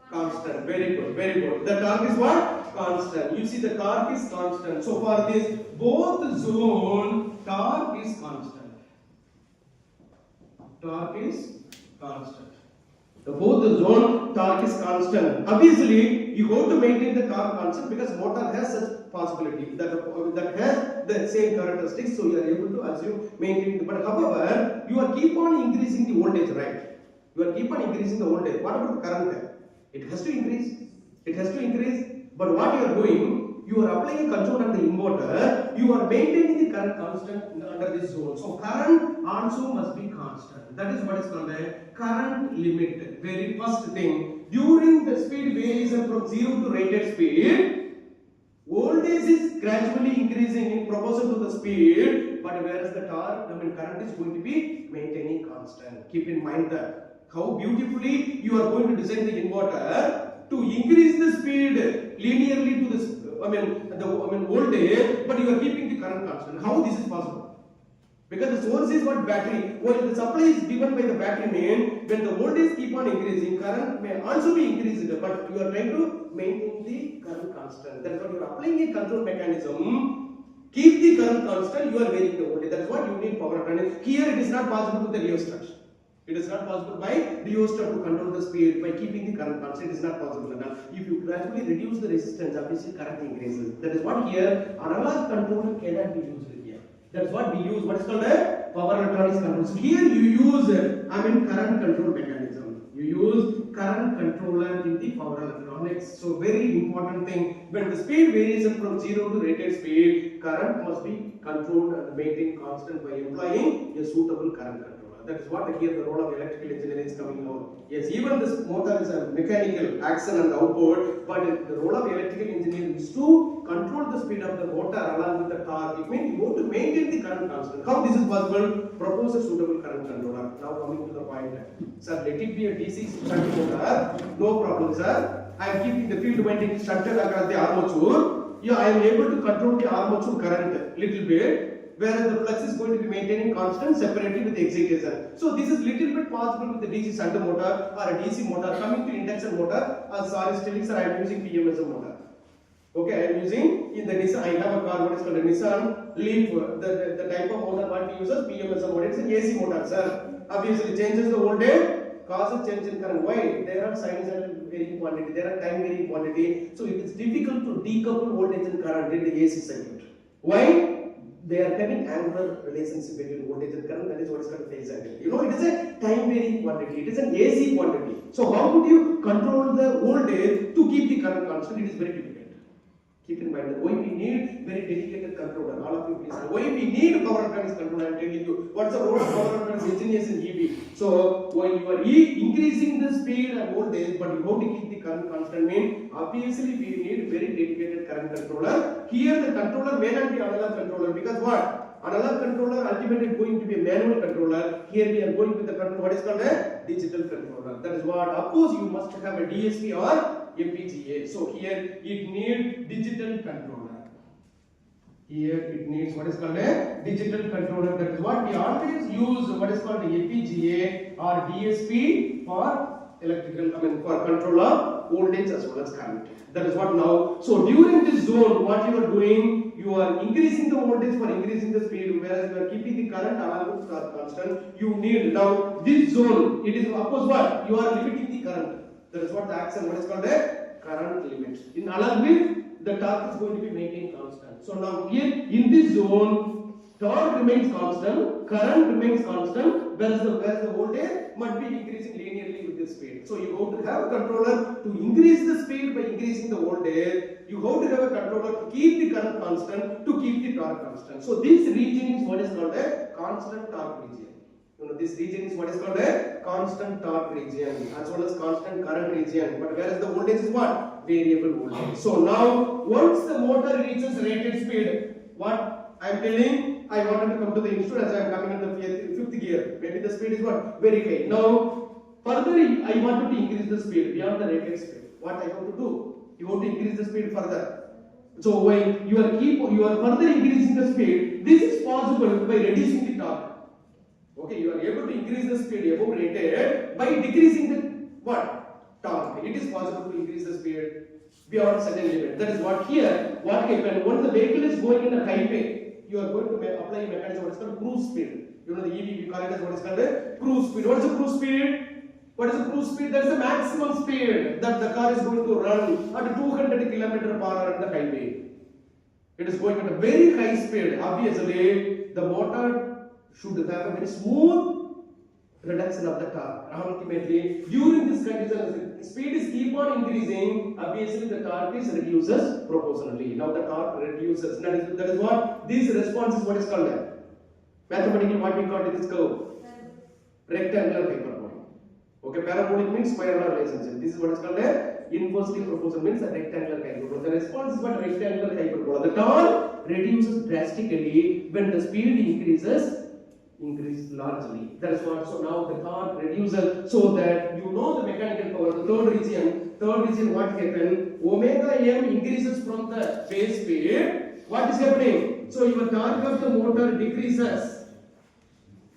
Constant. Very good, very good. The torque is what? Constant. You see the torque is constant. So for this both zone, torque is constant. Torque is constant. The both the zone torque is constant. Obviously, you have to maintain the torque constant because motor has such possibility that has the same characteristics. So you are able to assume maintain. But however, you are keep on increasing the voltage, right? You are keep on increasing the voltage. What about the current? It has to increase. It has to increase. But what you are doing, you are applying a control on the inverter. You are maintaining the current constant under this zone. So current also must be constant. That is what is called a current limit. Very first thing, during the speed variation from 0 to rated speed, voltage is gradually increasing in proportion to the speed, but whereas the torque, current is going to be maintaining constant. Keep in mind that how beautifully you are going to design the inverter to increase the speed linearly to this, voltage, but you are keeping the current constant. How this is possible? Because the source is what battery. While the supply is given by the battery main, when the voltage keep on increasing, current may also be increased, but you are trying to maintain the current constant. That is what you are applying a control mechanism. Keep the current constant, you are varying the voltage. That is what you need power electronics. Here it is not possible with the rheostat. It is not possible by rheostat to control the speed by keeping the current constant. It is not possible. Now, if you gradually reduce the resistance, obviously current increases. That is what here analog controller cannot be used here. That is what we use. What is called a power electronics control. So here you use current control mechanism. You use current controller in the power electronics. So very important thing. When the speed varies from 0 to rated speed, current must be controlled and maintained constant by employing a suitable current controller. That is what here the role of electrical engineering is coming out. Yes, even this motor is a mechanical action and output, but the role of electrical engineering is to control the speed of the motor along with the torque. It means you have to maintain the current constant. How this is possible? Propose a suitable current controller. Now coming to the point. Sir, let it be a DC shunt motor. No problem, sir. I am keeping the field winding shunted across the armature. Yeah, I am able to control the armature current little bit. Whereas the flux is going to be maintaining constant separately with the excitation. So this is little bit possible with the DC shunt motor or a DC motor. Coming to induction motor, sorry, still sir, I am using PMS motor. Okay, I am using in the Nissan. I have a car what is called a Nissan Leaf. The type of motor what we use is PMS motor. It's an AC motor, sir. Obviously, changes the voltage, causes change in current. Why? There are sinusoidal varying quantity. There are time varying quantity. So it is difficult to decouple voltage and current in the AC circuit. Why? They are having angular relationship between voltage and current. That is what is called phase angle. You know, it is a time varying quantity. It is an AC quantity. So how could you control the voltage to keep the current constant? It is very difficult. Keep in mind that why we need very dedicated controller. All of you please. Why we need power electronics controller? I am telling you. What's the role of power electronics engineers in EV? So when you are increasing the speed and voltage, but you have to keep the current constant, mean obviously we need very dedicated current controller. Here the controller may not be analog controller because what? Analog controller ultimately is going to be a manual controller. Here we are going with the controller. What is called a digital controller. That is what. Of course, you must have a DSP or FPGA. So here it needs digital controller. Here it needs what is called a digital controller. That is what we always use. What is called a FPGA or DSP for electrical. For control of voltage as well as current. That is what now. So during this zone, what you are doing, you are increasing the voltage for increasing the speed, whereas you are keeping the current along with constant. You need now this zone. It is of course what you are limiting the current. That is what the action, what is called a current limit. In along with the torque is going to be maintained constant. So now here in this zone, torque remains constant, current remains constant, whereas the voltage must be increasing linearly with the speed. So you have to have a controller to increase the speed by increasing the voltage. You have to have a controller to keep the current constant, to keep the torque constant. So this region is what is called a constant torque region. You know, this region is what is called a constant torque region as well as constant current region. But whereas the voltage is what? Variable voltage. So now once the motor reaches rated speed, what I am telling, I wanted to come to the institute as I am coming in the fifth gear. Maybe the speed is what? Very high. Now further I wanted to increase the speed beyond the rated speed. What I have to do? You have to increase the speed further. So when you are further increasing the speed, this is possible by reducing the torque. Okay, you are able to increase the speed above rated by decreasing the what? Torque. It is possible to increase the speed beyond certain limit. That is what here, what happens when the vehicle is going in a highway, you are going to apply a mechanism what is called cruise speed. You know the EV, we call it as what is called a cruise speed. What is a cruise speed? What is the cruise speed? That is the maximum speed that the car is going to run at 200 km/h on the highway. It is going at a very high speed. Obviously, the motor should have a very smooth reduction of the torque. Ultimately, during this condition, the speed is keep on increasing. Obviously, the torque is reduces proportionally. Now the torque reduces. That is what this response is. What is called mathematically what we call this curve? Rectangular hyperbola. Okay, parabolic means square law relationship. This is what is called inversely proportional means a rectangular hyperbola. The response is what rectangular hyperbola. The torque reduces drastically when the speed increases largely. That is what. So now the torque reduces so that you know the mechanical power. The third region what happened? Omega m increases from the base speed. What is happening? So your torque of the motor decreases.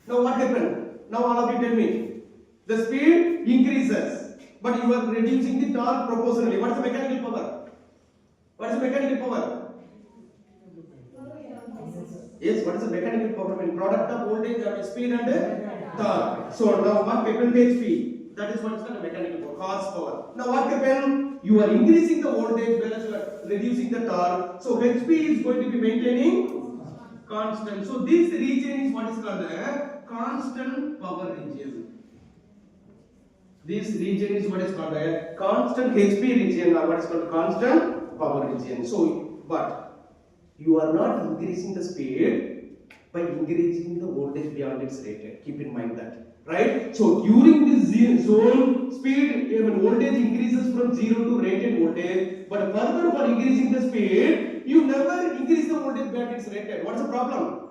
Now what happened? Now all of you tell me. The speed increases, but you are reducing the torque proportionally. What is the mechanical power? What is the mechanical power? Yes, what is the mechanical power? When product of voltage of speed and torque. So now what happened? HP. That is what is called mechanical power, horsepower. Now what happened? You are increasing the voltage whereas you are reducing the torque. So HP is going to be maintaining constant. So this region is what is called a constant power region. This region is what is called a constant HP region or what is called constant power region. So, but you are not increasing the speed by increasing the voltage beyond its rated. Keep in mind that, right? So during this zone, speed, even voltage increases from 0 to rated voltage, but further for increasing the speed, you never increase the voltage beyond its rated. What's the problem?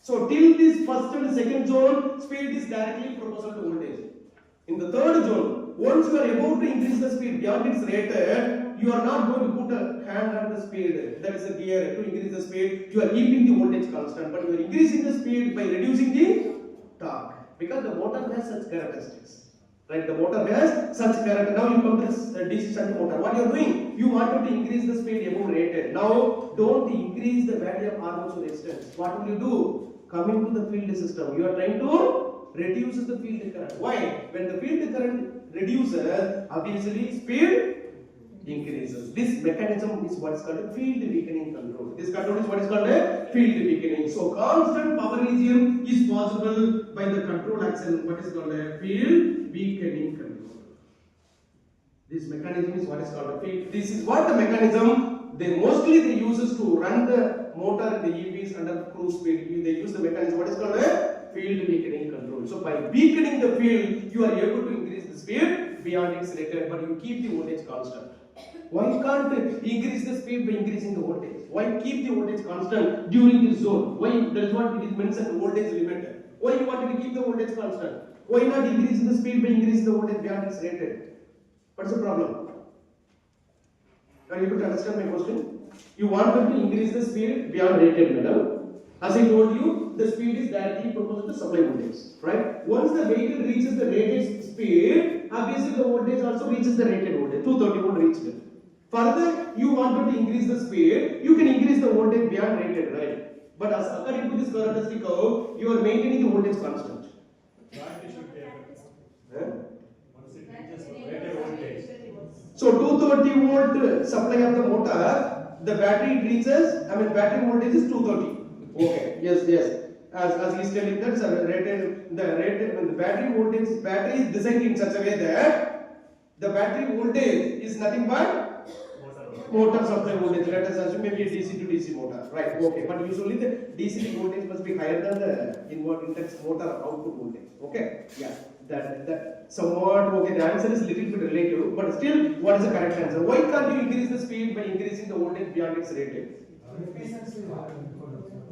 So till this first and second zone, speed is directly proportional to voltage. In the third zone, once you are about to increase the speed beyond its rated, you are not going to put a hand on the speed. That is a gear to increase the speed. You are keeping the voltage constant, but you are increasing the speed by reducing the torque because the motor has such characteristics. Right? The motor has such character. Now you come to this DC shunt motor. What you are doing? You wanted to increase the speed above rated. Now don't increase the value of armature resistance. What will you do? Coming to the field system, you are trying to reduces the field current. Why? When the field current reduces, obviously speed increases. This mechanism is what is called a field weakening control. This control is what is called a field weakening. So constant power region is possible by the control action, what is called a field weakening control. This mechanism is what is called a field. This is what the mechanism they mostly uses to run the motor, the EVs under cruise speed. They use the mechanism what is called a field weakening control. So by weakening the field, you are able to increase the speed beyond its rated, but you keep the voltage constant. Why can't increase the speed by increasing the voltage? Why keep the voltage constant during this zone? Why? That is what it is mentioned, voltage limit. Why you wanted to keep the voltage constant? Why not increase the speed by increasing the voltage beyond its rated? What's the problem? Are you able to understand my question? You wanted to increase the speed beyond rated, madam. As I told you, the speed is directly proportional to supply voltage, right? Once the vehicle reaches the rated speed, obviously the voltage also reaches the rated voltage. 230 volt reached it. Further, you wanted to increase the speed, you can increase the voltage beyond rated, right? But as according to this characteristic curve, you are maintaining the voltage constant. Once it reaches rated voltage. So 230 volt supply of the motor, the battery reaches, battery voltage is 230. Okay, yes. As he is telling that the battery voltage, battery is designed in such a way that the battery voltage is nothing but motor supply voltage. Let us assume maybe a DC to DC motor, right? Okay, but usually the DC voltage must be higher than the index motor output voltage. Okay, yeah, that somewhat okay. The answer is little bit relative, but still, what is the correct answer? Why can't you increase the speed by increasing the voltage beyond its rated?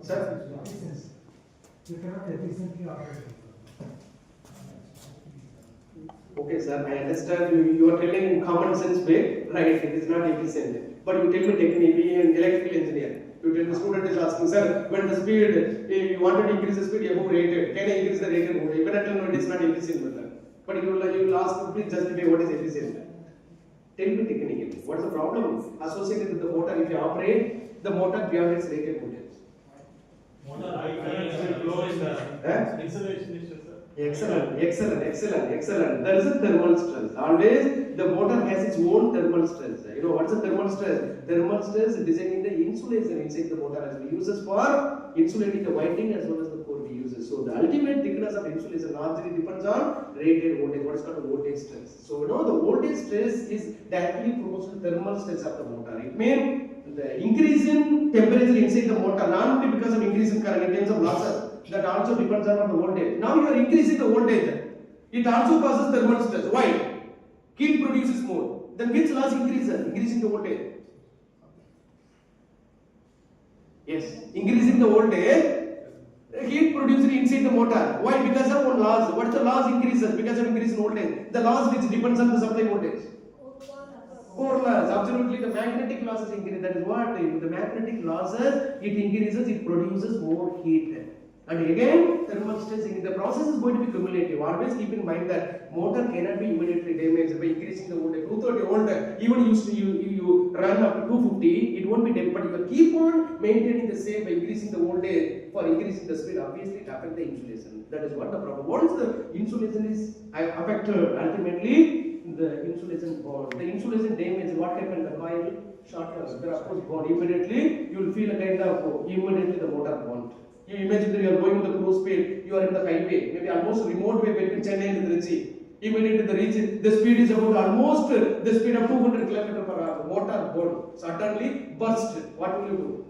Sir? You cannot efficiently operate. Okay, sir, I understand you are telling in common sense way, right? It is not efficient. But you tell me technically and electrical engineer. You tell the student is asking, sir, when the speed, if you wanted to increase the speed above rated, can I increase the rated voltage? Even I tell no, it is not efficient method. But you will ask, please justify what is efficient. Tell me technically, what is the problem associated with the motor if you operate the motor beyond its rated voltage? Motor high current will flow in the insulation issue, sir. Excellent. There is a thermal stress. Always the motor has its own thermal stress. You know what's the thermal stress? Thermal stress is designing the insulation inside the motor as we use for insulating the winding as well as the core we use. So the ultimate thickness of insulation largely depends on rated voltage. What is called voltage stress. So you know the voltage stress is directly proportional to the thermal stress of the motor. It means the increase in temperature inside the motor not only because of increase in current in terms of losses. That also depends on the voltage. Now you are increasing the voltage. It also causes thermal stress. Why? Heat produces more. Then which loss increases? Increasing the voltage. Yes, increasing the voltage. Heat produced inside the motor. Why? Because of one loss. What is the loss increases? Because of increase in voltage. The loss which depends on the supply voltage. Core loss. Absolutely, the magnetic losses increase. That is what? The magnetic losses, it increases, it produces more heat. And again, thermal stress, the process is going to be cumulative. Always keep in mind that motor cannot be immediately damaged by increasing the voltage. 230 volt, even you run up to 250, it won't be damaged. But you keep on maintaining the same by increasing the voltage for increasing the speed. Obviously, it affects the insulation. That is what the problem. Once the insulation is affected, ultimately the insulation bond. The insulation damage, what happened? The coil short, there of course bond. Immediately, you will feel a kind of immediately the motor bond. You imagine that you are going on the cruise speed, you are in the highway, maybe almost remote way between Chennai and Trichy. Immediately the speed is about almost the speed of 200 km per hour. Motor burn, suddenly burst. What will you do?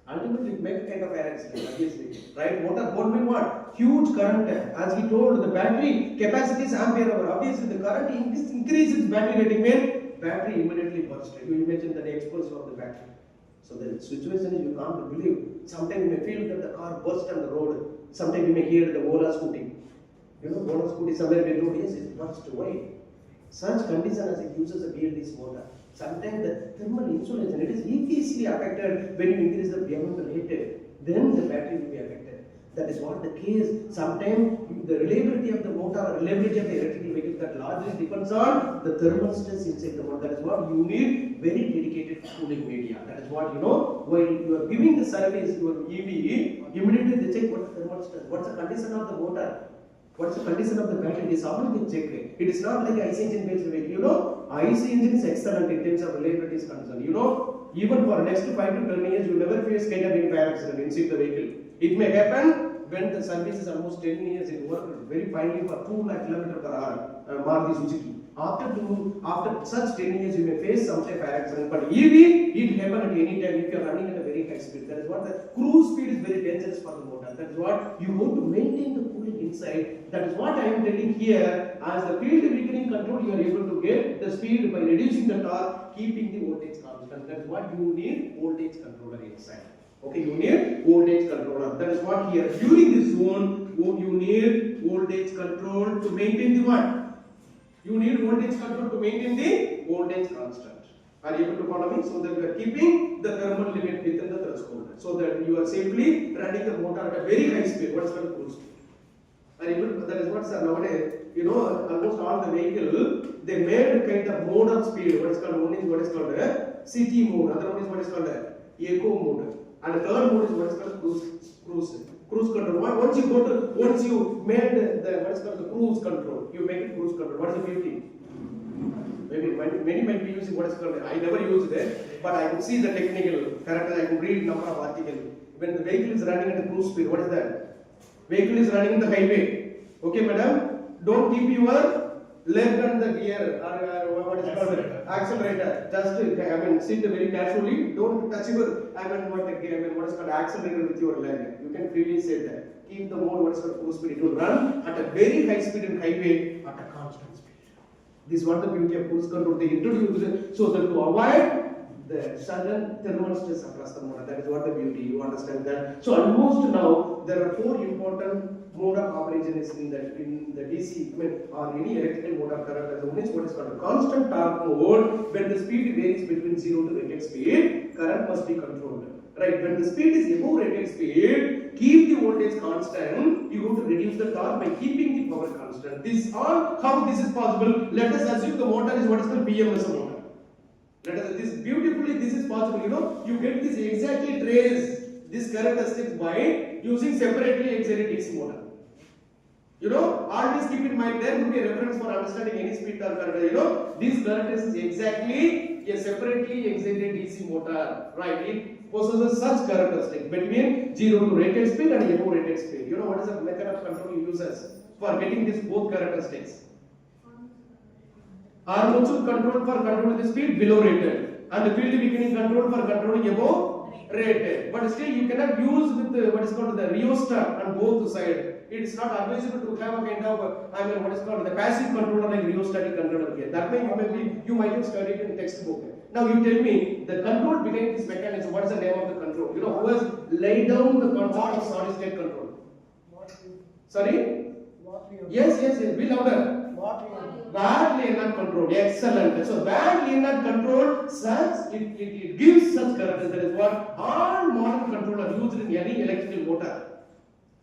Ultimately, you make a kind of air accident, obviously. Right? Motor burn means what? Huge current. As we told, the battery capacity is ampere hour. Obviously, the current increases battery rating means battery immediately burst. You imagine the exposure of the battery. So the situation is you can't believe. Sometimes you may feel that the car burst on the road. Sometimes you may hear the Ola scooty. You know, Ola scooty somewhere we road, yes, it burst. Why? Such condition as it uses a BLDC motor. Sometimes the thermal insulation, it is easily affected when you increase the beyond the rated. Then the battery will be affected. That is what the case. Sometimes the reliability of the motor, reliability of the electrical vehicle, that largely depends on the thermal stress inside the motor. That is what you need very dedicated cooling media. That is what you know. While you are giving the service, your EV, immediately they check what the thermal stress, what's the condition of the motor, what's the condition of the battery. It is all been checked. It is not like IC engine based vehicle. You know, IC engine is excellent in terms of reliability is concerned. You know, even for next 5 to 10 years, you never face kind of any fire accident inside the vehicle. It may happen when the service is almost 10 years, it worked very finely for 2 lakh km per hour, Maruti Suzuki. After such 10 years, you may face some type of fire accident. But EV, it happen at any time if you are running at a very high speed. That is what the cruise speed is very dangerous for the motor. That is what you have to maintain the cooling inside. That is what I am telling here. As the field weakening control, you are able to get the speed by reducing the torque, keeping the voltage constant. That is what you need voltage controller inside. Okay, you need voltage controller. That is what here. During this zone, you need voltage control to maintain the what? You need voltage control to maintain the voltage constant. Are you able to follow me? So that you are keeping the thermal limit within the threshold. So that you are safely running the motor at a very high speed. What is called cruise speed? Are you able to, that is what sir nowadays, you know, almost all the vehicle, they made a kind of mode of speed. What is called, one is what is called a city mode, other one is what is called a eco mode. And the third mode is what is called cruise control. Once you made the what is called the cruise control, you make it cruise control. What is the beauty? Maybe many might be using what is called. I never used it, but I could see the technical character. I could read number of articles. When the vehicle is running at the cruise speed, what is that? Vehicle is running in the highway. Okay, madam. Don't keep your leg on the gear or what is it called accelerator. Just sit very casually. Don't touch your what is called accelerator with your leg. You can freely sit there. Keep the mode what is called cruise speed. It will run at a very high speed in highway at a constant speed. This is what the beauty of cruise control they introduced it so that to avoid the sudden thermal stress across the motor. That is what the beauty. You understand that? So almost now there are 4 important mode of operation origin is in the DC, or any electrical motor current, as one is what is called a constant torque mode. When the speed varies between 0 to rated speed, current must be controlled. Right, when the speed is above rated speed, keep the voltage constant. You have to reduce the torque by keeping the power constant. This all how this is possible. Let us assume the motor is what is called BMS motor. Let us this beautifully this is possible. You get this exactly trace this characteristics by using separately excited DC motor. Always keep in mind there will be a reference for understanding any speed torque current. This characteristic is exactly a separately excited DC motor. Right, it possesses such characteristic between 0 to rated speed and above rated speed. What is the method of control you uses for getting these both characteristics? Armature control for controlling the speed below rated, and the field beginning control for controlling above rated. But still you cannot use with what is called the rheostat on both sides. It is not advisable to have a kind of what is called the passive controller like rheostatic controller here. That way you might have studied in textbook. Now you tell me the control behind this mechanism. What is the name of the control? Who has laid down the concept of solid state control? Sorry? Yes. Be louder. Bad linear control. Excellent. So bad linear control such it gives such characters. That is what all modern controllers used in any electrical motor.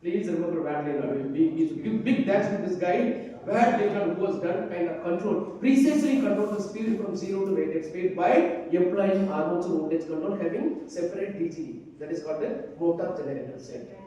Please remember bad linear. Big thanks to this guy. Bad linear who has done kind of control. Precisely control the speed from 0 to rated speed by applying armature voltage control having separate DG. That is called the motor generator set.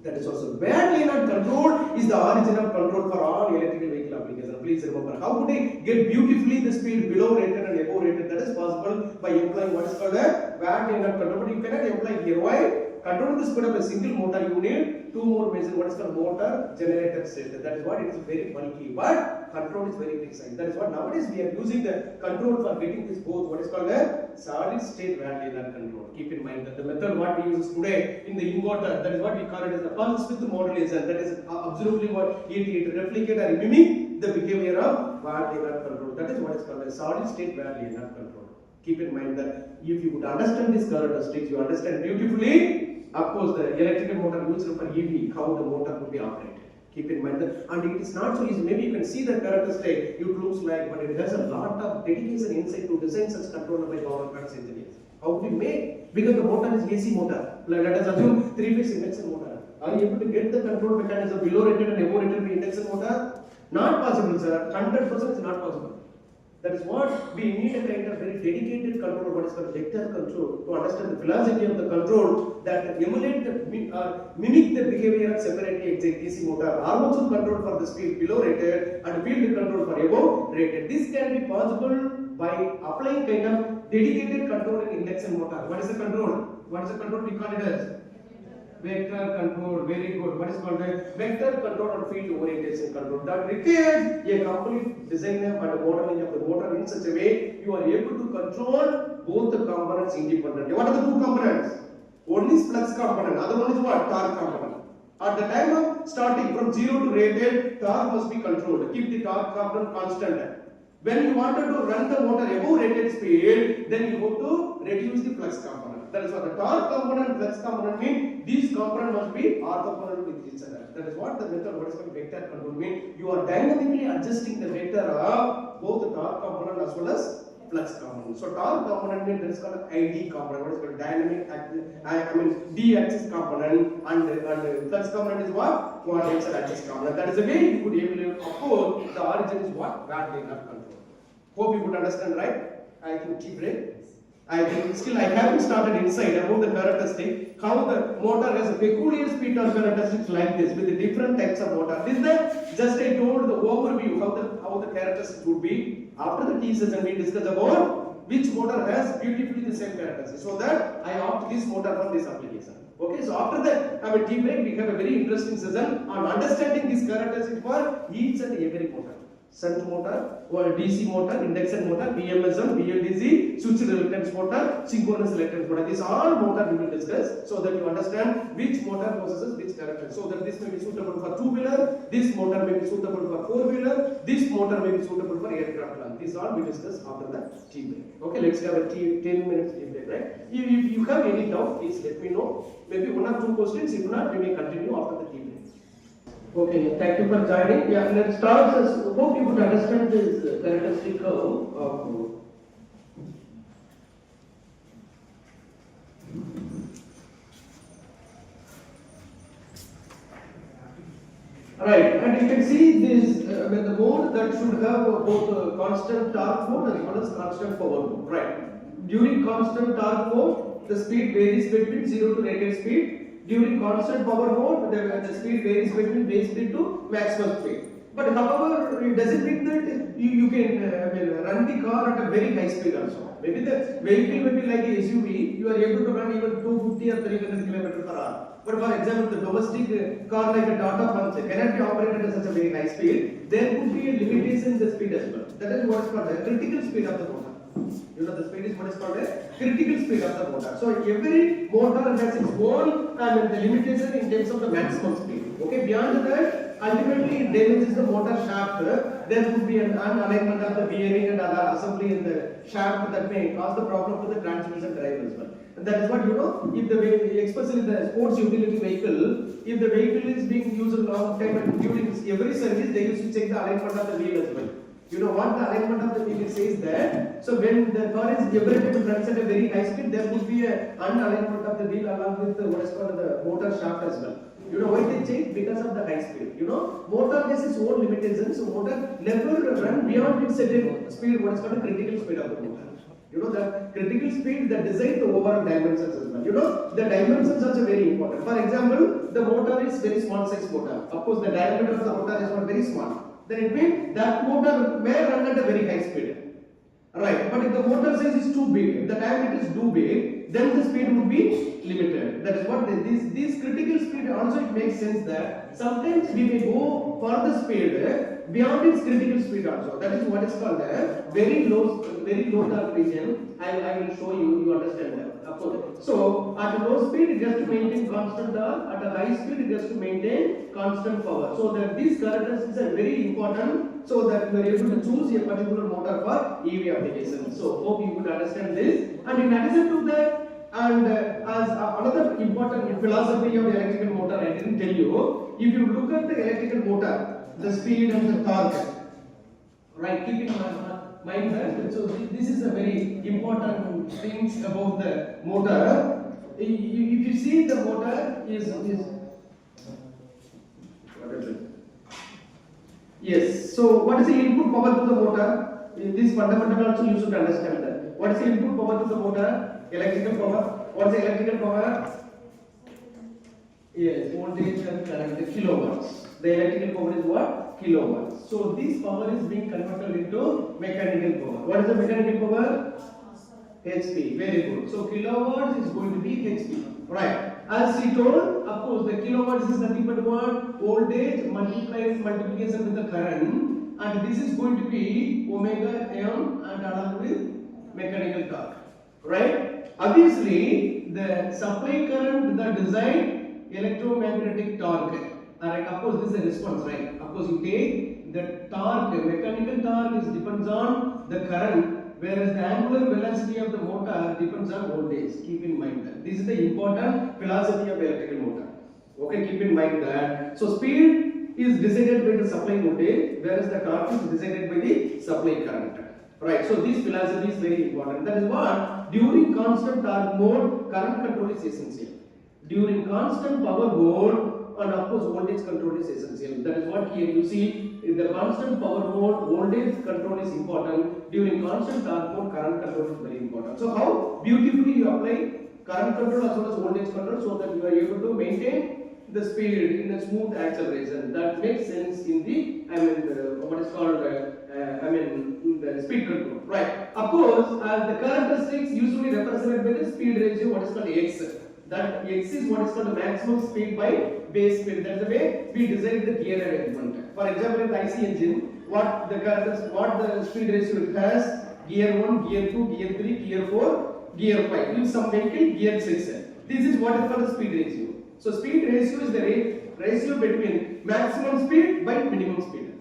That is also bad linear control is the origin of control for all electrical vehicle applications. Please remember, how would I get beautifully the speed below rated and above rated? That is possible by employing what is called a bad linear control. But you cannot employ here. Why? Controlling the speed of a single motor, you need two more measures. What is called motor generator set. That is what it is very bulky, but control is very precise. That is what nowadays we are using the control for getting this both. What is called a solid state bad linear control. Keep in mind that the method what we use today in the inverter, that is what we call it as the pulse width modulation. That is absolutely what it replicate or mimic the behavior of bad linear control. That is what is called a solid state bad linear control. Keep in mind that if you would understand these characteristics, you understand beautifully. Of course, the electrical motor used for EV, how the motor could be operated. Keep in mind that, and it is not so easy. Maybe you can see the characteristic, it looks like, but it has a lot of dedication inside to design such controller by power plants engineers. How would you make? Because the motor is AC motor. Let us assume 3-phase induction motor. Are you able to get the control mechanism below rated and above rated induction motor? Not possible, sir. 100% is not possible. That is what we need a kind of very dedicated control, what is called vector control, to understand the velocity of the control that emulate the mimic the behavior of separately excited DC motor. Armature control for the speed below rated and field control for above rated. This can be possible by applying kind of dedicated control in induction motor. What is the control? What is the control we call it as? Vector control, very good. What is called a vector control and field orientation control. That requires a complete design and modeling of the motor in such a way you are able to control both the components independently. What are the two components? One is flux component, other one is what? Torque component. At the time of starting from 0 to rated, torque must be controlled. Keep the torque component constant. When you wanted to run the motor above rated speed, then you have to reduce the flux component. That is what the torque component and flux component mean. These components must be orthogonal with each other. That is what the method, what is called vector control mean. You are dynamically adjusting the vector of both the torque component as well as flux component. So torque component means that is called ID component. What is called dynamic D-axis component, and flux component is what? Coordinate axis component. That is the way you could able to oppose the origin is what? Bad linear control. Hope you could understand, right? I can keep break. I think still I haven't started inside about the characteristic, how the motor has a peculiar speed torque characteristics like this with the different types of motor. This is the just I told the overview how the characteristics would be. After the T session we discuss about which motor has beautifully the same characteristics. So that I opt this motor for this application. Okay, so after that have a tea break, we have a very interesting session on understanding these characteristics for each and every motor. Shunt motor, or DC motor, induction motor, BMSM, BLDC, switched reluctance motor, synchronous reluctance motor. These are motor we will discuss so that you understand which motor possesses which character. So that this may be suitable for two-wheeler, this motor may be suitable for four-wheeler, this motor may be suitable for aircraft plant. These all we discuss after the tea break. Okay, let's have a 10 minutes tea break, right? If you have any doubt, please let me know. Maybe one or two questions. If not, we may continue after the tea break. Okay, thank you for joining. Yeah, let's start. Hope you could understand this characteristic curve of. Right, and you can see this the mode that should have both constant torque mode as well as constant power mode. Right. During constant torque mode, the speed varies between 0 to rated speed. During constant power mode, the speed varies between base speed to maximum speed. But however, it doesn't mean that you can run the car at a very high speed also. Maybe the vehicle may be like a SUV, you are able to run even 250 or 300 km per hour. But for example, the domestic car like a Tata Punch cannot be operated at such a very high speed. There could be a limitation in the speed as well. That is what is called the critical speed of the motor. You know, the speed is what is called a critical speed of the motor. So every motor has its own the limitation in terms of the maximum speed. Okay, beyond that, ultimately it damages the motor shaft. There could be an unalignment of the bearing and other assembly in the shaft that may cause the problem to the transmission drive as well. And that is what you know, if the vehicle, especially the sports utility vehicle, if the vehicle is being used a long time and during every service, they used to check the alignment of the wheel as well. You know what the alignment of the wheel says that. So when the car is every time runs at a very high speed, there could be an unalignment of the wheel along with the what is called the motor shaft as well. You know why they change? Because of the high speed. You know, motor has its own limitations. So motor never run beyond its certain speed, what is called the critical speed of the motor. You know, the critical speed that decides the overall dimensions as well. You know, the dimensions are very important. For example, the motor is very small size motor. Of course, the diameter of the motor is not very small. Then it means that motor may run at a very high speed. Right, but if the motor size is too big, if the diameter is too big, then the speed would be limited. That is what this critical speed also it makes sense that sometimes we may go for the speed beyond its critical speed also. That is what is called a very low torque region. I will show you. You understand that. So at a low speed it has to maintain constant torque. At a high speed it has to maintain constant power. So that these characteristics are very important. So that you are able to choose a particular motor for EV application. So hope you could understand this. And in addition to that, and as another important philosophy of the electrical motor, I didn't tell you. If you look at the electrical motor, the speed and the torque, right? Keep in mind that. So this is a very important things about the motor. If you see the motor is what is it? Yes. So what is the input power to the motor? This fundamental also you should understand that. What is the input power to the motor? Electrical power. What is the electrical power? Yes, voltage and current, the kilowatts. The electrical power is what? Kilowatts. So this power is being converted into mechanical power. What is the mechanical power? HP. Very good. So kilowatts is going to be HP. Right. As he told, of course, the kilowatts is nothing but what? Voltage multiplication with the current, and this is going to be omega m and along with mechanical torque. Right? Obviously, the supply current, the design electromagnetic torque. Alright, of course, this is a response, right? Of course, you take the torque, mechanical torque depends on the current, whereas the angular velocity of the motor depends on voltage. Keep in mind that. This is the important philosophy of electrical motor. Okay, keep in mind that. So, speed is decided by the supply voltage, whereas the torque is decided by the supply current. Right, so this philosophy is very important. That is what, during constant torque mode, current control is essential. During constant power mode, and of course voltage control is essential. That is what here you see, in the constant power mode, voltage control is important. During constant torque mode, current control is very important. So how beautifully you apply current control as well as voltage control so that you are able to maintain the speed in a smooth acceleration. That makes sense in the, what is called, the speed control. Right. Of course, the characteristics usually represented by the speed ratio, what is called X. That X is what is called the maximum speed by base speed. That's the way we design the gear arrangement. For example, in the IC engine, what the speed ratio it has? Gear 1, gear 2, gear 3, gear 4, gear 5. In some vehicle, gear 6. This is what is called the speed ratio. So speed ratio is the ratio between maximum speed by minimum speed.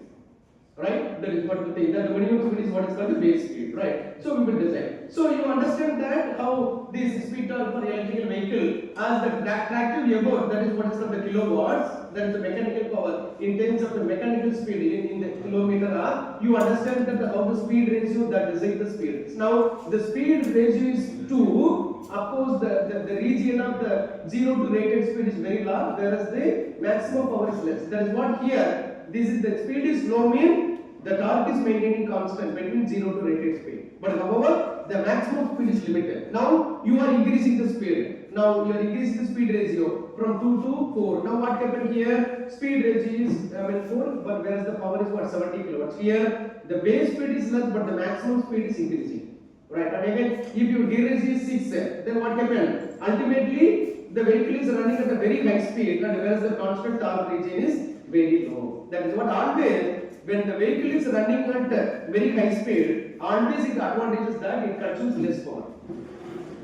Right? That is what we think. That the minimum speed is what is called the base speed. Right? So we will design. So you understand that how this speed torque for electrical vehicle as the tractive effort, that is what is called the kilowatts, that is the mechanical power in terms of the mechanical speed in the kilometer hour. You understand that how the speed ratio that decides the speed. Now the speed ratio is 2. Of course, the region of the 0 to rated speed is very large, whereas the maximum power is less. That is what here. This is the speed is low mean the torque is maintaining constant between 0 to rated speed. But however, the maximum speed is limited. Now you are increasing the speed. Now you are increasing the speed ratio from 2 to 4. Now what happened here? Speed ratio is 4, but whereas the power is what 70 kilowatts. Here the base speed is less, but the maximum speed is increasing. Right, and again, if your gear ratio is 6, then what happened? Ultimately, the vehicle is running at a very high speed, and whereas the constant torque region is very low. That is what always, when the vehicle is running at very high speed, always the advantage is that it consumes less power.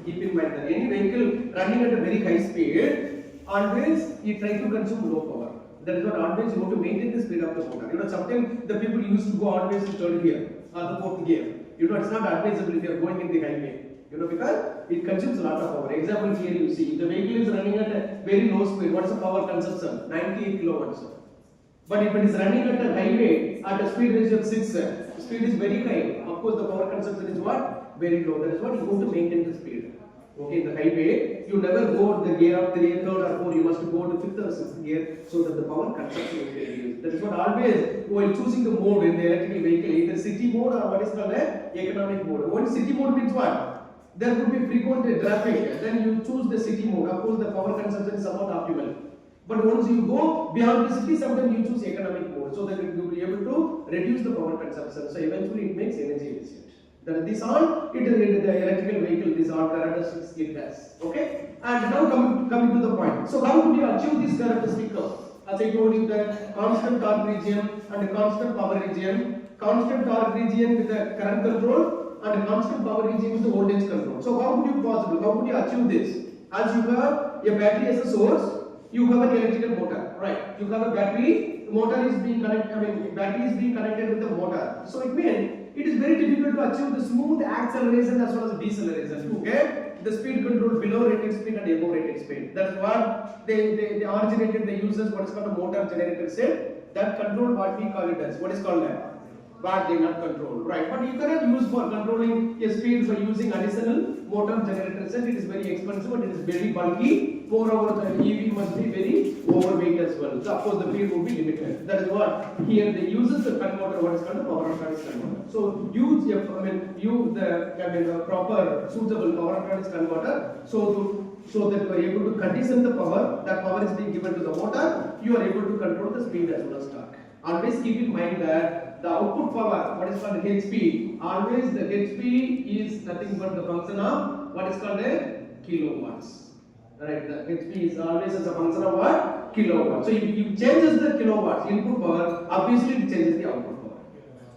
Keep in mind that any vehicle running at a very high speed, always it tries to consume low power. That is what always you have to maintain the speed of the motor. You know, sometimes the people used to go always in third gear or the fourth gear. You know, it's not advisable if you are going in the highway. You know, because it consumes a lot of power. Example here you see, the vehicle is running at a very low speed. What is the power consumption? 98 kilowatts. But if it is running at a highway at a speed ratio of 6, speed is very high. Of course, the power consumption is what? Very low. That is what you have to maintain the speed. Okay, in the highway, you never go the gear of 3, 3rd or 4, you must go to 5th or 6th gear so that the power consumption will be reduced. That is what always, while choosing the mode in the electrical vehicle, either city mode or what is called economic mode. When city mode means what? There could be frequent traffic, then you choose the city mode. Of course, the power consumption is somewhat optimal. But once you go beyond the city, sometimes you choose economic mode so that you will be able to reduce the power consumption. So eventually it makes energy efficient. This all it is the electrical vehicle, these all characteristics it has. Okay? And now coming to the point. So how would you achieve this characteristic curve? As I told you that constant torque region and constant power region, constant torque region with the current control and constant power region with the voltage control. So how would you possible? How would you achieve this? As you have a battery as a source, you have an electrical motor, right? You have a battery, motor is being connected, battery is being connected with the motor. So it means it is very difficult to achieve the smooth acceleration as well as deceleration to get the speed control below rated speed and above rated speed. That's what they originated, they uses what is called a motor generator set that control what we call it as. What is called that? But they not control, right? But you cannot use for controlling a speed by using additional motor generator set. It is very expensive and it is very bulky. Moreover, the EV must be very overweight as well. So of course the speed will be limited. That is what here they uses the converter, what is called a power electronics converter. So use the proper suitable power electronics converter. So that you are able to condition the power. That power is being given to the motor. You are able to control the speed as well as torque. Always keep in mind that the output power, what is called HP, always the HP is nothing but the function of what is called a kilowatts. Right, the HP is always as a function of what? Kilowatts. So if you changes the kilowatts input power, obviously it changes the output power.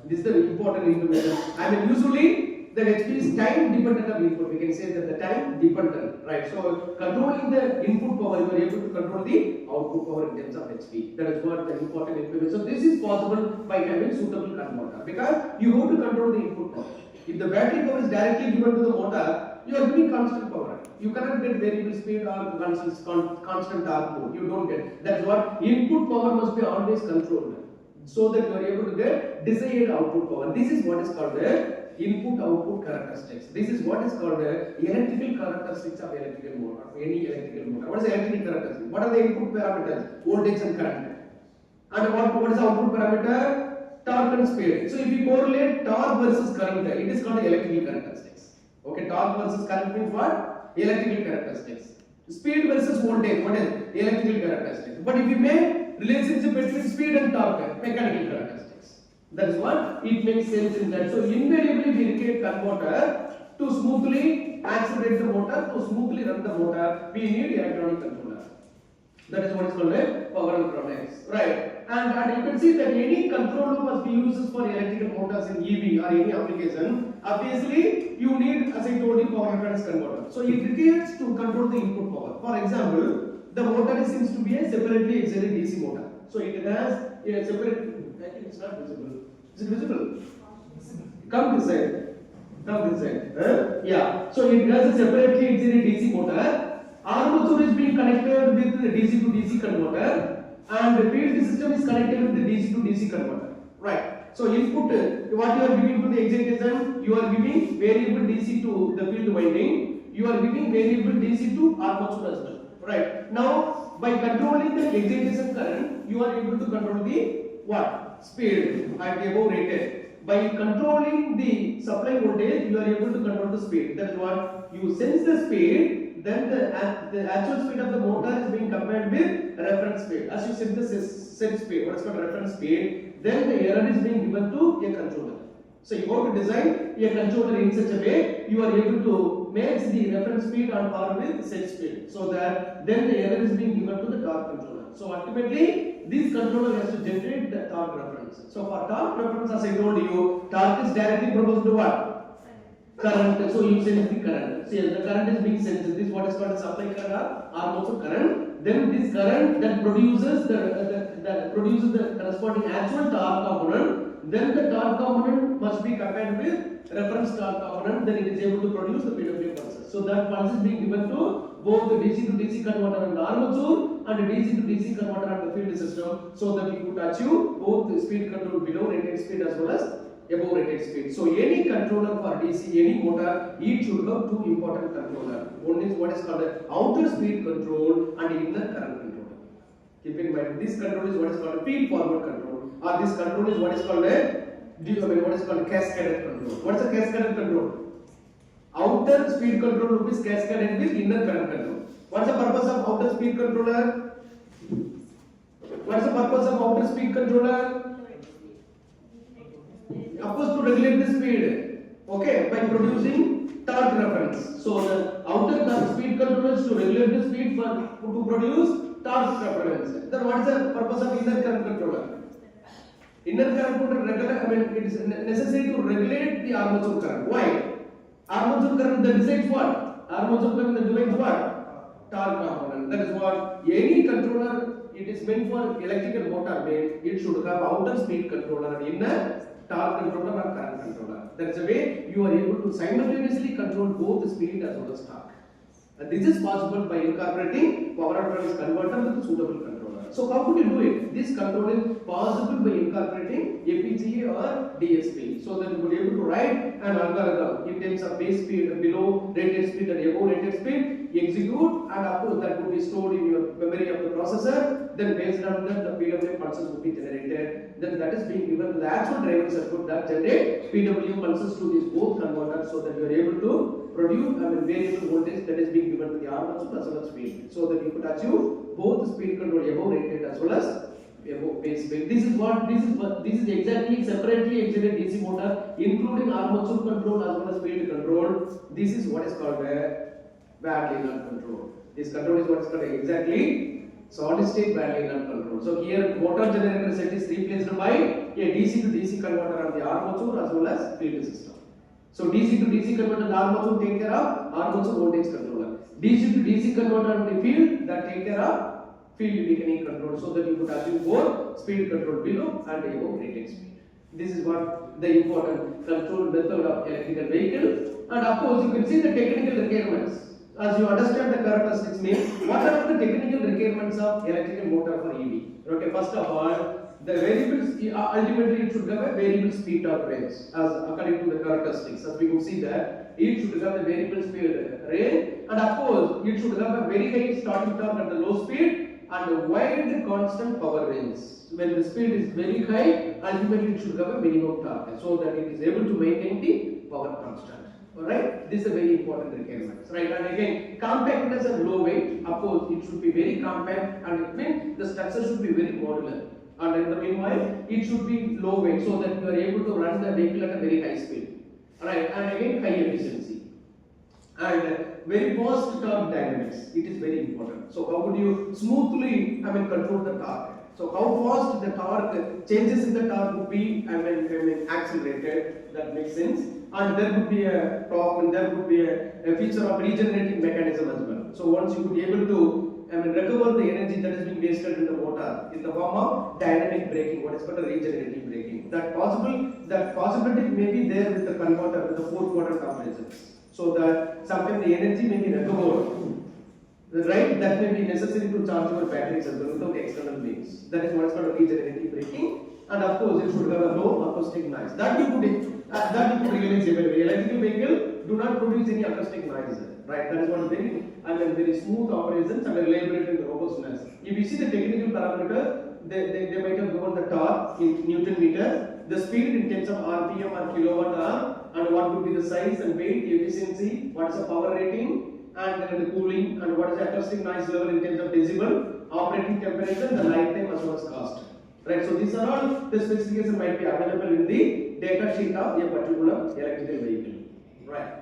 This is the important information. I mean, usually the HP is time dependent of input. We can say that the time dependent, right? So controlling the input power, you are able to control the output power in terms of HP. That is what the important information. So this is possible by having suitable converter because you have to control the input power. If the battery power is directly given to the motor, you are giving constant power. You cannot get variable speed or constant torque mode. You don't get. That's what input power must be always controlled so that you are able to get desired output power. This is what is called the input-output characteristics. This is what is called the electrical characteristics of electrical motor, any electrical motor. What is the electrical characteristics? What are the input parameters? Voltage and current. And what is the output parameter? Torque and speed. So if you correlate torque versus current, it is called the electrical characteristics. Okay, torque versus current means what? Electrical characteristics. Speed versus voltage, what is electrical characteristics? But if you make relationship between speed and torque, mechanical characteristics. That is what it makes sense in that. So invariably we require converter to smoothly accelerate the motor, to smoothly run the motor. We need electronic controller. That is what is called a power electronics, right? And you can see that any control loop must be used for electrical motors in EV or any application. Obviously, you need, as I told you, power electronics converter. So it requires to control the input power. For example, the motor seems to be a separately excited DC motor. So it has a separate. I think it's not visible. Is it visible? Come this side. Come this side. Yeah. So it does separately. It's in a DC motor. Armature is being connected with the DC to DC converter, and the field system is connected with the DC to DC converter. Right. So input, what you are giving to the excitation, you are giving variable DC to the field winding. You are giving variable DC to armature as well. Right. Now, by controlling the excitation current, you are able to control the what? Speed at the above rated. By controlling the supply voltage, you are able to control the speed. That is what you sense the speed. Then the actual speed of the motor is being compared with reference speed. As you set the set speed, what is called reference speed, then the error is being given to a controller. So you have to design a controller in such a way you are able to match the reference speed on par with set speed, so that then the error is being given to the torque controller. So ultimately, this controller has to generate the torque reference. So for torque reference, as I told you, torque is directly proportional to what? Current. So you sense the current. See, the current is being sensed. This is what is called supply current or armature current. Then this current that produces the corresponding actual torque component. Then the torque component must be compared with reference torque component. Then it is able to produce the PWM pulses. So that pulse is being given to both the DC to DC converter on the armature and the DC to DC converter on the field system, so that you could achieve both the speed control below rated speed as well as above rated speed. So any controller for DC, any motor, it should have two important controller. One is what is called the outer speed control and inner current control. Keep in mind, this control is what is called a feed forward control, or this control is what is called a cascaded control. What is a cascaded control? Outer speed control loop is cascaded with inner current control. What is the purpose of outer speed controller? What is the purpose of outer speed controller? Of course, to regulate the speed, okay, by producing torque reference. So the outer speed controller is to regulate the speed to produce torque reference. Then what is the purpose of inner current controller? Inner current controller, it is necessary to regulate the armature current. Why? Armature current that decides what? Armature current that defines what? Torque component. That is what any controller, it is meant for electrical motor made. It should have outer speed controller and inner torque controller or current controller. That is the way you are able to simultaneously control both the speed as well as torque. And this is possible by incorporating power electronics converter with a suitable controller. So how could you do it? This control is possible by incorporating FPGA or DSP, so that you would be able to write an algorithm in terms of base speed, below rated speed and above rated speed, execute, and of course that would be stored in your memory of the processor. Then based on that, the PWM pulses would be generated. Then that is being given to the actual driver circuit that generate PWM pulses to these both converters, so that you are able to produce variable voltage that is being given to the armature as well as speed, so that you could achieve both the speed control above rated as well as above base speed. This is exactly separately excited DC motor, including armature control as well as speed control. This is what is called a bad linear control. This control is what is called exactly solid state bad linear control. So here motor generator set is replaced by a DC to DC converter on the armature as well as field system. So DC to DC converter and armature take care of armature voltage controller. DC to DC converter on the field that take care of field weakening control, so that you could achieve both speed control below and above rated speed. This is what the important control method of electrical vehicle. And of course, you can see the technical requirements. As you understand the characteristics mean, what are the technical requirements of electrical motor for EV? Okay, first of all, the variables, ultimately it should have a variable speed torque range, as according to the characteristics. As we can see that it should have a variable speed range, and of course it should have a very high starting torque at the low speed and a wide constant power range. When the speed is very high, ultimately it should have a minimum torque, so that it is able to maintain the power constant. Alright, this is a very important requirement. Right, and again, compactness and low weight. Of course, it should be very compact, and it means the structure should be very modular. And in the meanwhile, it should be low weight, so that you are able to run the vehicle at a very high speed. Alright, and again, high efficiency. And very fast torque dynamics. It is very important. So how would you smoothly, control the torque? So how fast the torque changes in the torque would be, accelerated. That makes sense. And there would be a torque, and there would be a feature of regenerating mechanism as well. So once you would be able to recover the energy that has been wasted in the motor in the form of dynamic braking, what is called a regenerative braking. That possibility may be there with the converter, with the 4 quadrant operations. So that sometimes the energy may be recovered. Right, that may be necessary to charge your batteries as well without external means. That is what is called a regenerative braking, and of course it should have a low acoustic noise. That you could realize everywhere. Electrical vehicle do not produce any acoustic noise. Right, that is what very smooth operations and reliability and robustness. If you see the technical parameter, they might have given the torque in Newton meter, the speed in terms of RPM or kilowatt hour, and what would be the size and weight, efficiency, what is the power rating, and the cooling, and what is the acoustic noise level in terms of decibel, operating temperature, the lifetime as well as cost. Right, so these are all the specifications might be available in the data sheet of a particular electrical vehicle. Right.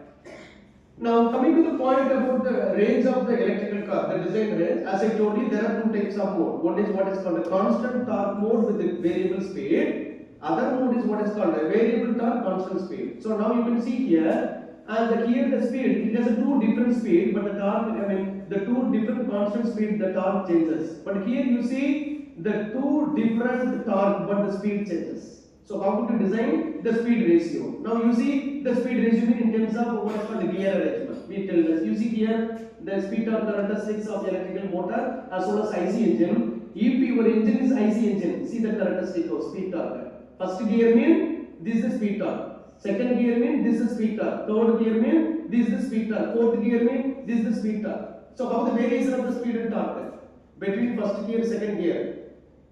Now coming to the point about the range of the electrical car, the design range, as I told you, there are 2 types of mode. One is what is called a constant torque mode with the variable speed. Other mode is what is called a variable torque constant speed. So now you can see here, and here the speed, it has a 2 different speed, but the torque, the 2 different constant speed, the torque changes. But here you see the 2 different torque, but the speed changes. So how could you design the speed ratio? Now you see the speed ratio in terms of what is called the gear arrangement. We tell us, you see here the speed torque characteristics of electrical motor as well as IC engine. If your engine is IC engine, see the characteristic of speed torque. First gear means this is speed torque. Second gear means this is speed torque. Third gear means this is speed torque. Fourth gear means this is speed torque. So how the variation of the speed and torque between first gear and second gear?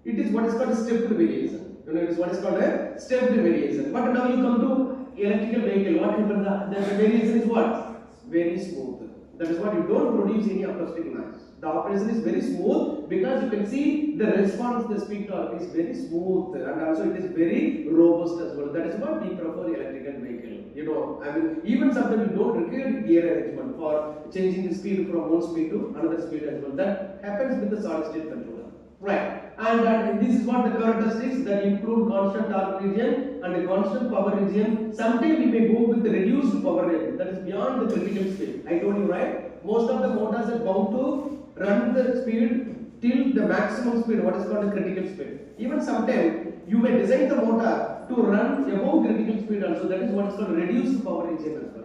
It is what is called a stepped variation. It is what is called a stepped variation. But now you come to electrical vehicle. What happens? The variation is what? Very smooth. That is what you don't produce any acoustic noise. The operation is very smooth because you can see the response, the speed torque is very smooth, and also it is very robust as well. That is what we prefer electrical vehicle. Even sometimes you don't require gear arrangement for changing the speed from one speed to another speed as well. That happens with the solid state controller. Right, and this is what the characteristics that include constant torque region and a constant power region. Sometimes we may go with the reduced power region that is beyond the critical speed. I told you, right? Most of the motors are bound to run the speed till the maximum speed, what is called the critical speed. Even sometimes you may design the motor to run above critical speed also. That is what is called reduced power region as well.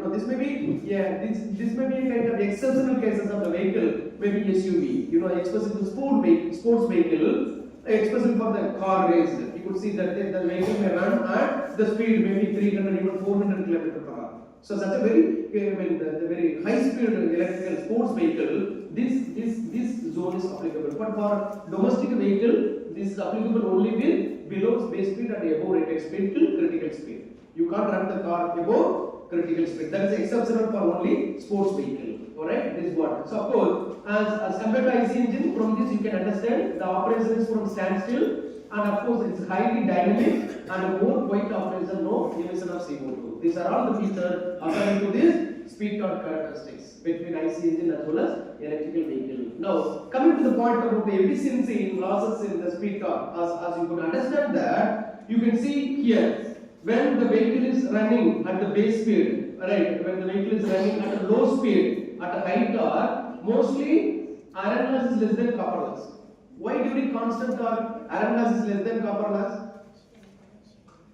This may be, this may be a kind of exceptional cases of the vehicle, maybe SUV, especially the sports vehicle, especially for the car race. You could see that the vehicle may run at the speed maybe 300, even 400 km per hour. So such a very, the very high speed electrical sports vehicle, this zone is applicable. But for domestic vehicle, this is applicable only with below base speed and above rated speed till critical speed. You can't run the car above critical speed. That is exceptional for only sports vehicle. Alright, this is what. So of course, as compared to IC engine, from this you can understand the operation is from standstill, and of course it's highly dynamic and more quiet operation, no emission of CO2. These are all the features according to this speed torque characteristics between IC engine as well as electrical vehicle. Now coming to the point about the efficiency in losses in the speed torque, as you could understand that, you can see here. When the vehicle is running at the base speed, right? When the vehicle is running at a low speed, at a high torque, mostly iron loss is less than copper loss. Why during constant torque, iron loss is less than copper loss?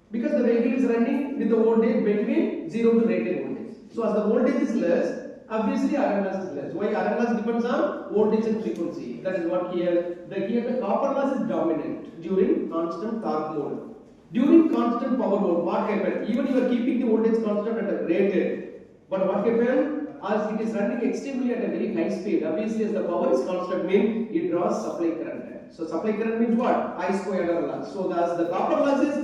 Because the vehicle is running with the voltage between 0 to rated voltage. So as the voltage is less, obviously iron loss is less. Why? Iron loss depends on voltage and frequency. That is what here the copper loss is dominant during constant torque mode. During constant power mode, what happens? Even you are keeping the voltage constant at a rated, but what happens? As it is running extremely at a very high speed, obviously as the power is constant, means it draws supply current. So supply current means what? I squared R loss. So as the copper loss is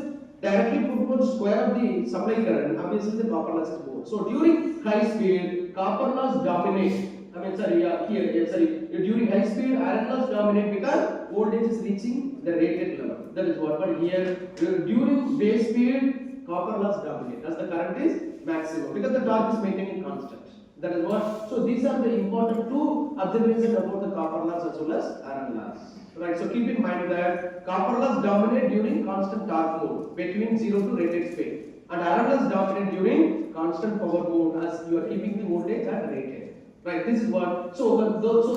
directly proportional to square of the supply current, obviously the copper loss is more. So during high speed, copper loss dominates. During high speed, iron loss dominate because voltage is reaching the rated level. That is what. But here, during base speed, copper loss dominate as the current is maximum because the torque is maintaining constant. That is what. So these are the important 2 observations about the copper loss as well as iron loss. Right. So keep in mind that copper loss dominate during constant torque mode between 0 to rated speed, and iron loss dominate during constant power mode as you are keeping the voltage at rated. Right, this is what, so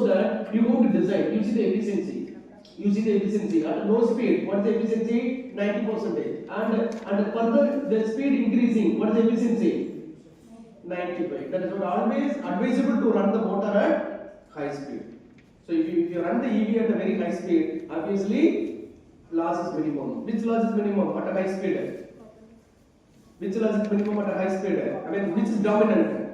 that you go to design, you see the efficiency. You see the efficiency at low speed, what is the efficiency? 90%. And further the speed increasing, what is the efficiency? 95. That is what always advisable to run the motor at high speed. So if you run the EV at a very high speed, obviously loss is minimum. Which loss is minimum at a high speed? Which loss is minimum at a high speed? I mean, which is dominant?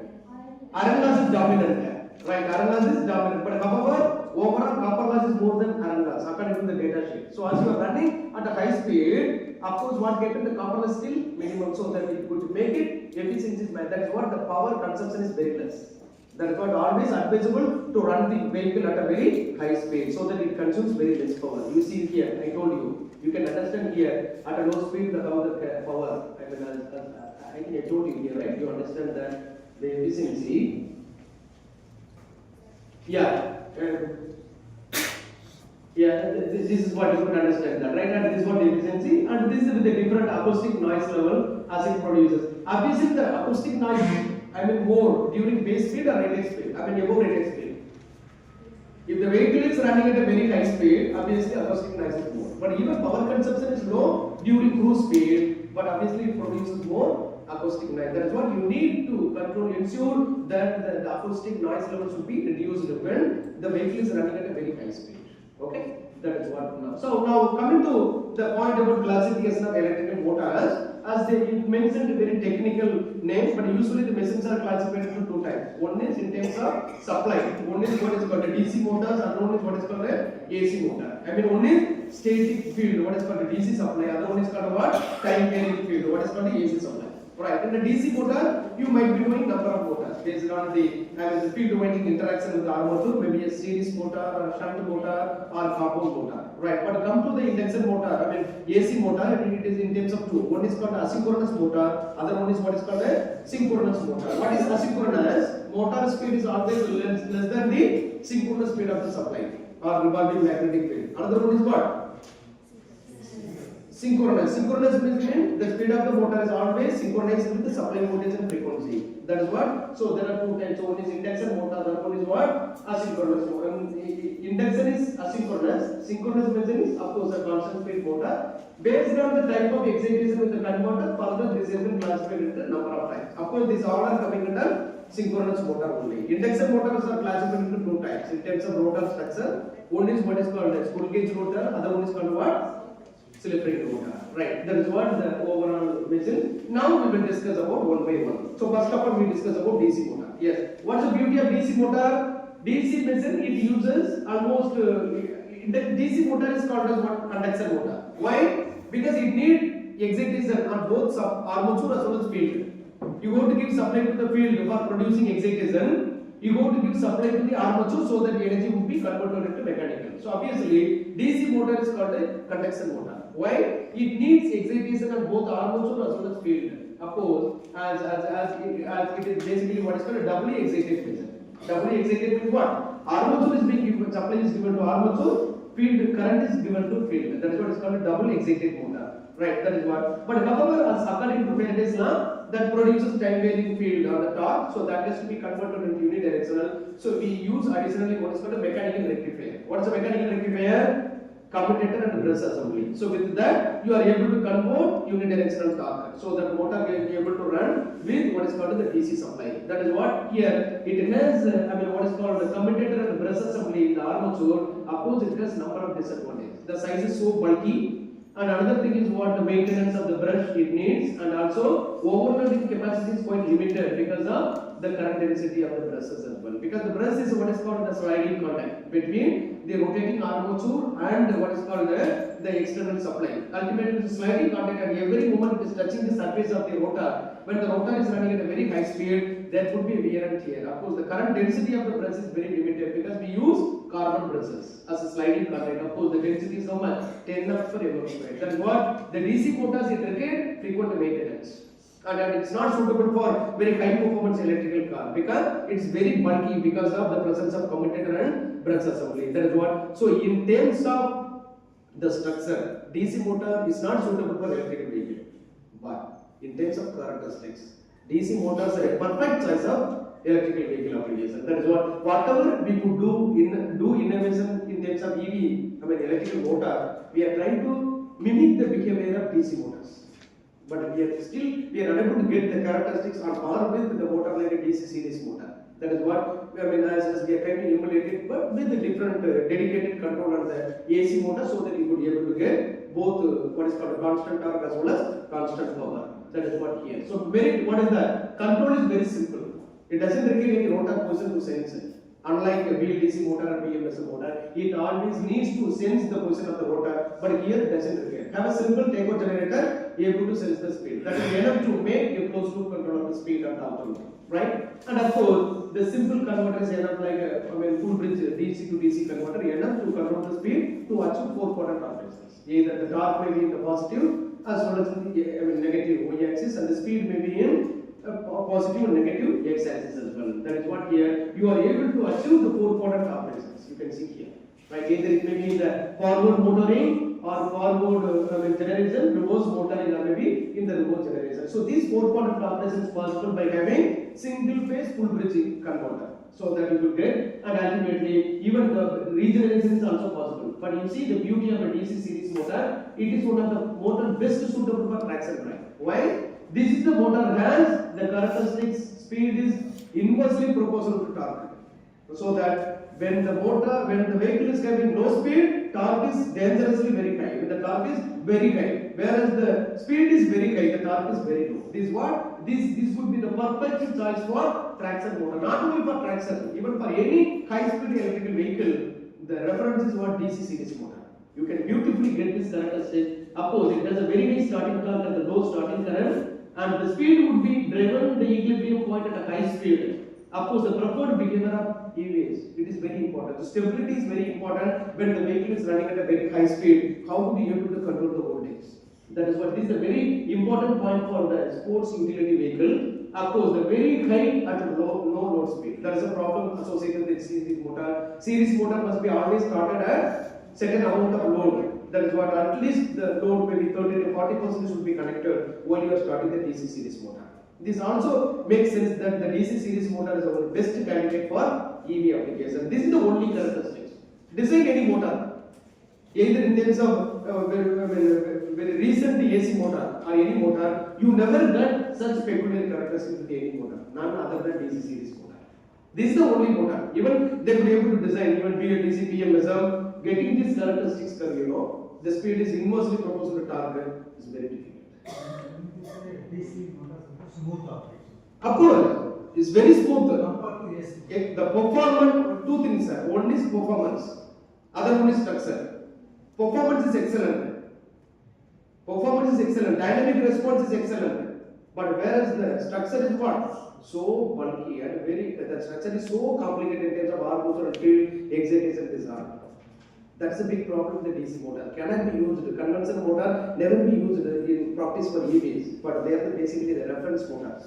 Iron loss is dominant, right? Iron loss is dominant, but however, overall copper loss is more than iron loss according to the data sheet. So as you are running at a high speed, of course, what happens, the copper loss is still minimum, so that it could make it efficiency is met. That is what the power consumption is very less. That is what always advisable to run the vehicle at a very high speed, so that it consumes very less power. You see here, I told you, you can understand here at a low speed how the power. I mean, I think I told you here, right? You understand that. The efficiency, this is what you can understand that, right? And this is what the efficiency, and this is with the different acoustic noise level as it produces. Obviously, the acoustic noise, I mean, more during base speed or rated speed. I mean, above rated speed. If the vehicle is running at a very high speed, obviously acoustic noise is more. But even power consumption is low during cruise speed, but obviously it produces more acoustic noise. That is what you need to control, ensure that the acoustic noise levels will be reduced when the vehicle is running at a very high speed. Okay, that is what now. So now coming to the point about classification of electrical motors, as they mentioned very technical names, but usually the machines are classified into two types. One is in terms of supply. One is what is called a DC motors, and one is what is called a AC motor. I mean, one is static field, what is called a DC supply. Other one is called a what? Time varying field, what is called a AC supply. Right, in the DC motor, you might be doing number of motors based on the field winding interaction with the armature, maybe a series motor or shunt motor or compound motor. Right, but come to the induction motor, I mean AC motor, it is in terms of two. One is called asynchronous motor, other one is what is called a synchronous motor. What is asynchronous? Motor speed is always less than the synchronous speed of the supply or revolving magnetic field. Another one is what? Synchronous. Synchronous means the speed of the motor is always synchronized with the supply voltage and frequency. That is what. So there are two types. So one is induction motor, the other one is what? Asynchronous. Induction is asynchronous. Synchronous means of course a constant speed motor. Based on the type of excitation with the converter, further this has been classified into number of times. Of course, these all are coming under synchronous motor only. Induction motors are classified into two types in terms of rotor structure. One is what is called a squirrel cage rotor. Other one is called what? Slip ring motor. Right, that is what the overall machine. Now we will discuss about one by one. So first of all, we discuss about DC motor. Yes, what's the beauty of DC motor? DC machine, it uses almost the DC motor is called as what? Conduction motor. Why? Because it needs excitation on both armature as well as field. You go to give supply to the field for producing excitation. You go to give supply to the armature so that the energy would be converted into mechanical. So obviously, DC motor is called a conduction motor. Why? It needs excitation on both armature as well as field. Of course, as it is basically what is called a doubly excited machine. Doubly excited means what? Armature is being given, supply is given to armature, field current is given to field. That is what is called a double excited motor. Right, that is what. But however, as according to Faraday's law, that produces time varying field on the torque, so that has to be converted into unidirectional. So we use additionally what is called a mechanical rectifier. What is a mechanical rectifier? Commutator and brush assembly. So with that, you are able to convert unidirectional torque, so that motor will be able to run with what is called the DC supply. That is what here it has. What is called the commutator and brush assembly in the armature. Of course, it has number of disadvantages. The size is so bulky. And another thing is what the maintenance of the brush it needs, and also overloading capacity is quite limited because of the current density of the brushes as well. Because the brush is what is called the sliding contact between the rotating armature and what is called the external supply. Ultimately, the sliding contact at every moment it is touching the surface of the rotor. When the rotor is running at a very high speed, there could be wear and tear. Of course, the current density of the brush is very limited because we use carbon brushes as a sliding contact. Of course, the density is how much? 10 nuts per mm square. That is what the DC motors it require frequent maintenance. And it's not suitable for very high performance electrical car because it's very bulky because of the presence of commutator and brush assembly. That is what. So in terms of the structure, DC motor is not suitable for electrical vehicle. But in terms of characteristics, DC motors are a perfect choice of electrical vehicle application. That is whatever we could do innovation in terms of EV, electrical motor, we are trying to mimic the behavior of DC motors. But we are unable to get the characteristics on par with the motor like a DC series motor. That is what as we are trying to emulate it, but with a different dedicated control on the AC motor, so that you could be able to get both what is called a constant torque as well as constant power. That is what here. So what is that? Control is very simple. It doesn't require any rotor position to sense it. Unlike a wheel DC motor or BMS motor, it always needs to sense the position of the rotor, but here it doesn't require. Have a simple takeoff generator able to sense the speed. That is enough to make a closed loop control of the speed of the automobile, right? And of course, the simple converter is enough, like a full bridge DC to DC converter, enough to control the speed to achieve 4 quadrant operations. Either the torque may be in the positive as well as in the negative y-axis, and the speed may be in positive and negative x-axis as well. That is what here you are able to achieve the 4 quadrant operations. You can see here, right? Either it may be in the forward motoring or forward generation, reverse motoring, or maybe in the reverse generation. So these 4 quadrant operations possible by having single phase full bridge converter. So that you will get, and ultimately even the regeneration is also possible. But you see the beauty of a DC series motor, it is one of the motor best suitable for traction drive. Why? This is the motor has the characteristics speed is inversely proportional to torque. So that when the vehicle is having low speed, torque is dangerously very high. When the torque is very high, whereas the speed is very high, the torque is very low. This would be the perfect choice for traction motor. Not only for traction, even for any high speed electrical vehicle, the reference is what DC series motor. You can beautifully get this characteristic. Of course, it has a very high starting torque and the low starting current, and the speed would be driven the equilibrium point at a high speed. Of course, the preferred behavior of EVs, it is very important. The stability is very important when the vehicle is running at a very high speed. How to be able to control the voltage? That is what is a very important point for the sports utility vehicle. Of course, the very high at no load speed. There is a problem associated with series motor. Series motor must be always started at certain amount of load. That is what at least the load maybe 30 to 40% should be connected while you are starting the DC series motor. This also makes sense that the DC series motor is our best candidate for EV application. This is the only characteristic. Design any motor, either in terms of very recent AC motor or any motor, you never get such peculiar characteristics with any motor, none other than DC series motor. This is the only motor. Even they could be able to design even DC PMSM, getting these characteristics, the speed is inversely proportional to torque is very difficult. DC motor smooth operation. Of course, it's very smooth. Compared to AC. The performance, two things, sir. One is performance, other one is structure. Performance is excellent. Dynamic response is excellent. But whereas the structure is what? So bulky and the structure is so complicated in terms of armature and field, excitation, disarm. That's a big problem with the DC motor. Cannot be used. Conventional motor never be used in practice for EVs, but they are basically the reference motors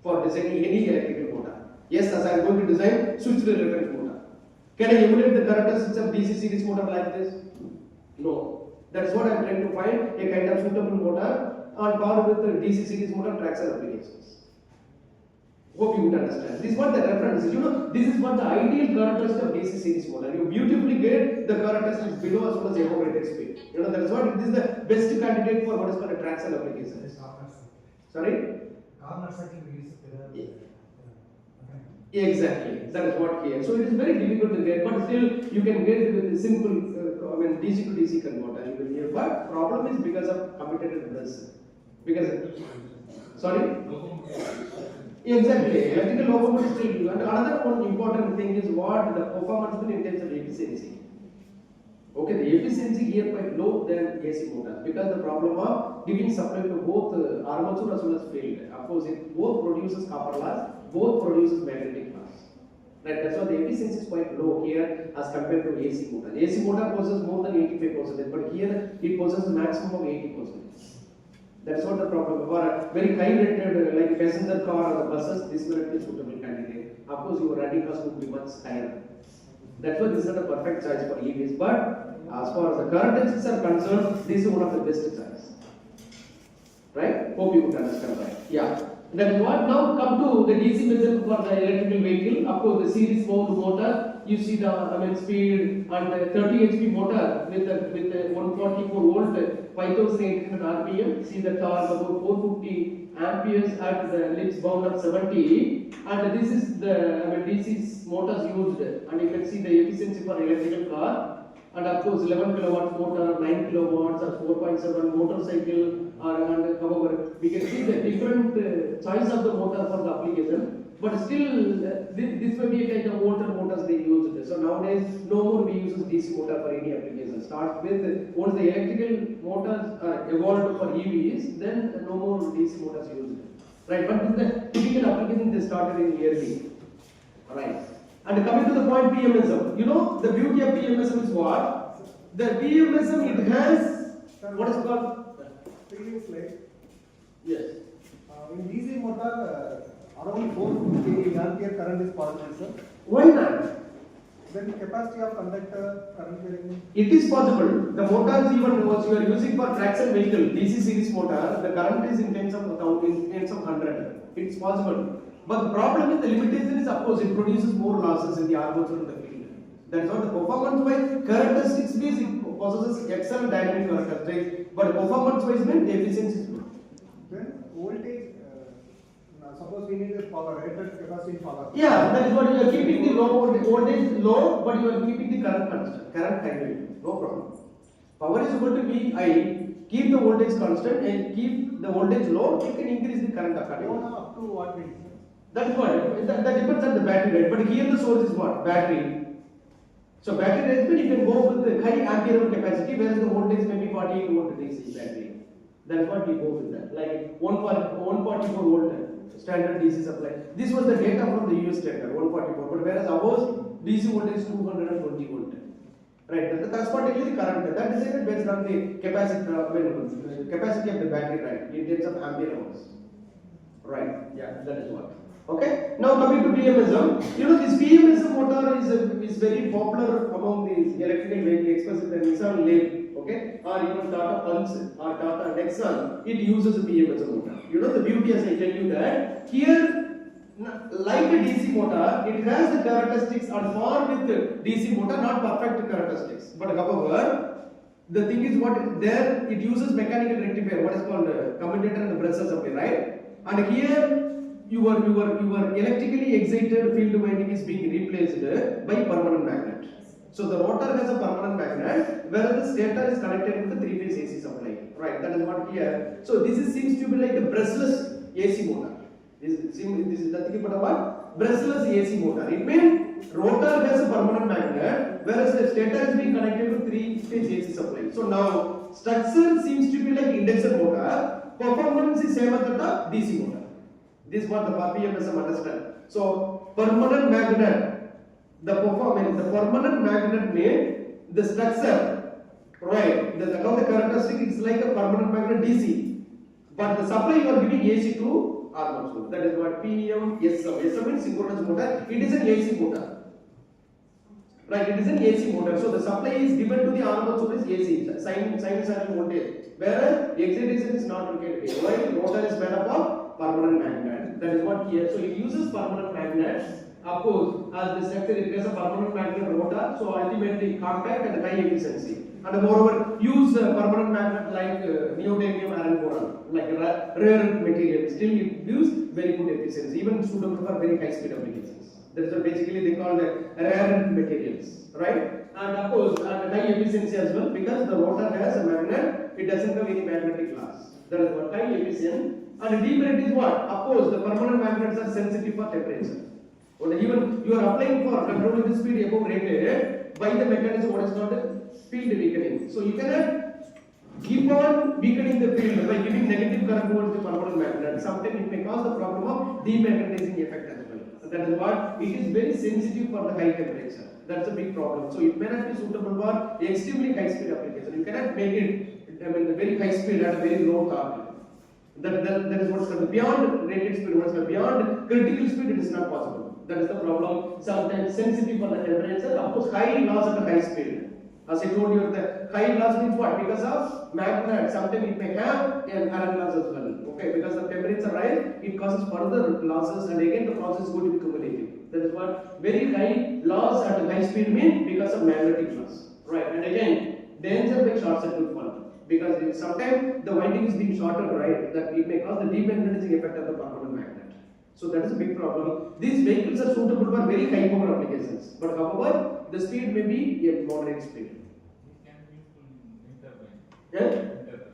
for designing any electrical motor. Yes, as I am going to design switched reference motor. Can I emulate the characteristics of DC series motor like this? No. That's what I am trying to find, a kind of suitable motor on par with the DC series motor traction applications. Hope you would understand. This is what the reference is. This is what the ideal characteristic of DC series motor. You beautifully get the characteristics below as well as above rated speed. That is what this is the best candidate for what is called a traction application. Sorry? Corner circle is Exactly. That is what here. So it is very difficult to get, but still you can get it with a simple DC to DC converter. You will hear. But problem is because of commutated bus. Sorry? Exactly. Electrical locomotive still do. And another one important thing is what the performance in terms of efficiency. Okay, the efficiency here quite low than AC motors because the problem of giving supply to both armature as well as field. Of course, it both produces copper loss, both produces magnetic loss. Right, that's why the efficiency is quite low here as compared to AC motor. AC motor possesses more than 85%, but here it possesses maximum of 80%. That's what the problem. For a very high rated like passenger car or the buses, this will be a suitable candidate. Of course, your running cost would be much higher. That's why this is not a perfect choice for EVs. But as far as the characteristics are concerned, this is one of the best choice. Right? Hope you would understand that. Yeah. That is what. Now come to the DC method for the electrical vehicle. Of course, the series mode motor. You see the speed and the 30 HP motor with the 144 volt, 5800 RPM. See the torque about 450 amperes at the ellipse bound of 70. And this is the DC motors used. And you can see the efficiency for electrical car. And of course 11 kilowatts motor, 9 kilowatts or 4.7 motorcycle and however we can see the different choice of the motor for the application, but still this may be a kind of older motors they used. So nowadays no more we use DC motor for any application. Start with once the electrical motors are evolved for EVs, then no more DC motors used. Right, but in the typical application they started in early. Right. And coming to the point PMSM, you know the beauty of PMSM is what? The PMSM it has what is called? Previous slide. Yes. In DC motor, around 450 ampere current is possible, sir. Why not? Then capacity of conductor current bearing. It is possible. The motors even what you are using for traction vehicle, DC series motor, the current is in tens of 100. It's possible. But the problem is the limitation is of course it produces more losses in the armature and the field. That is what the performance wise characteristics means it possesses excellent dynamic characteristics, but performance wise means the efficiency is good. Then voltage, suppose we need a power, rated capacity in power. Yeah, that is what you are keeping the voltage low, but you are keeping the current constant, current high, no problem. Power is equal to VI, keep the voltage constant and keep the voltage low, you can increase the current accordingly. Up to what means? That is what, that depends on the battery rate, but here the source is what? Battery. So battery rate, you can go with the high ampere capacity, whereas the voltage may be 48 volt DC battery. That is what we go with that, like 144 volt standard DC supply. This was the data from the US standard, 144, but whereas ours DC voltage is 220 volt. Right, that's what the current. That is decided based on the capacity of the battery, right, in terms of ampere hours. Right, yeah, that is what. Okay, now coming to PMSM, you know this PMSM motor is very popular among the electrical vehicle, especially the Nissan Leaf, okay, or even Tata Pulse or Tata Nexon, it uses a PMSM motor. You know the beauty, as I tell you that here, like a DC motor, it has the characteristics on par with the DC motor, not perfect characteristics, but however, the thing is what there it uses mechanical rectifier, what is called commutator and the brushless supply, right? And here your electrically excited field winding is being replaced by permanent magnet. So the rotor has a permanent magnet, whereas the stator is connected with the three-phase AC supply. Right, that is what here. So this seems to be like a brushless AC motor. This is nothing but a what? Brushless AC motor. It means rotor has a permanent magnet, whereas the stator is being connected with three-phase AC supply. So now structure seems to be like induction motor. Performance is same as that of DC motor. This is what the PMSM understand. So permanent magnet, the permanent magnet means the structure, right? The characteristic is like a permanent magnet DC, but the supply you are giving AC to armature. That is what PMSM. SM means synchronous motor. It is an AC motor, right? It is an AC motor. So the supply is given to the armature is AC, sinusoidal voltage, whereas excitation is not located here. Why? Rotor is made up of permanent magnet. That is what here. So it uses permanent magnets. Of course, as the structure it has a permanent magnet rotor. So ultimately compact and high efficiency. And moreover, use permanent magnet like neodymium iron boron, like rare earth material. Still, it gives very good efficiency, even suitable for very high speed applications. That's what basically they call the rare earth materials, right? And of course, and high efficiency as well, because the rotor has a magnet. It doesn't have any magnetic loss. That is what high efficient. And demerit is what? Of course, the permanent magnets are sensitive for temperature. Or even you are applying for controlling the speed above rated by the mechanism what is called field weakening. So you cannot keep on weakening the field by giving negative current towards the permanent magnet. Sometimes it may cause the problem of demagnetizing effect as well. So that is what it is very sensitive for the high temperature. That's a big problem. So it may not be suitable for extremely high speed application. You cannot make it the very high speed at a very low torque. That is what is called beyond rated speed. What is called beyond critical speed, it is not possible. That is the problem. Sometimes sensitive for the temperature. Of course, high loss at a high speed. As I told you, the high loss means what? Because of magnet, sometimes it may have a current loss as well. Okay, because the temperature rise, it causes further losses, and again the process is going to be cumulative. That is what very high loss at high speed mean because of magnetic loss. Right, and again, danger by short circuit fault. Because sometimes the winding is being shorted, right? That it may cause the demagnetizing effect of the permanent magnet. So that is a big problem. These vehicles are suitable for very high power applications, but however, the speed may be a moderate speed. Yeah,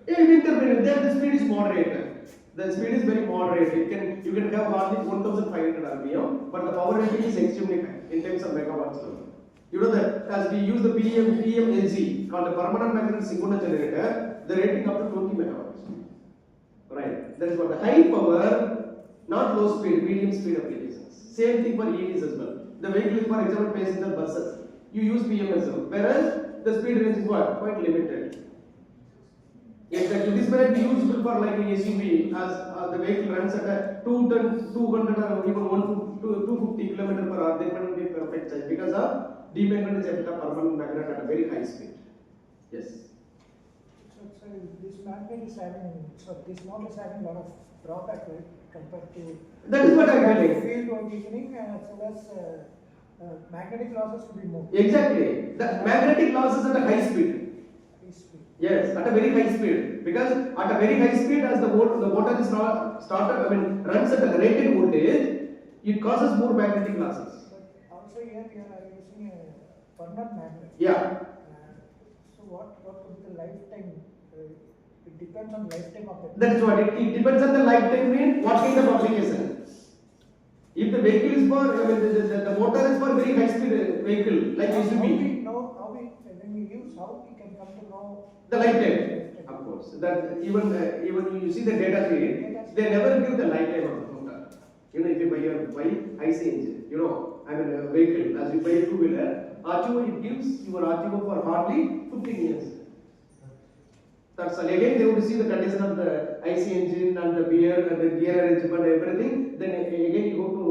wind turbine. Then the speed is moderate. The speed is very moderate. You can have hardly 1,500 RPM, but the power rating is extremely high in terms of megawatts. You know that as we use the PMLG called the permanent magnet synchronous generator, the rating up to 20 megawatts. Right. That is what the high power, not low speed, medium speed applications. Same thing for EVs as well. The vehicle is, for example, passenger buses. You use PMSM, whereas the speed range is what? Quite limited. Exactly. This may be useful for like an SUV as the vehicle runs at a 200 or even 250 km per hour. They might be a perfect size because of demagnetization of permanent magnet at a very high speed. Yes. So this magnet is having, so this model is having a lot of drawback, right, compared to. That is what I am telling. Field awakening as well as magnetic losses to be more. Exactly. The magnetic losses at a high speed. High speed. Yes, at a very high speed. Because at a very high speed, as the motor is runs at a rated voltage, it causes more magnetic losses. But also here we are using a permanent magnet. Yeah. So what could be the lifetime? It depends on lifetime of the. That is what it depends on the lifetime mean what kind of application. If the vehicle is for, the motor is for very high speed vehicle like How SUV. we know, when we use, how we can come to know The lifetime, of course. That even you see the data sheet, they never give the lifetime of the motor. You know, if you buy IC engine, a vehicle, as you buy a two-wheeler, RTO, it gives your RTO for hardly 15 years. That's all. Again, they would see the condition of the IC engine and the gear arrangement, everything. Then again, you go to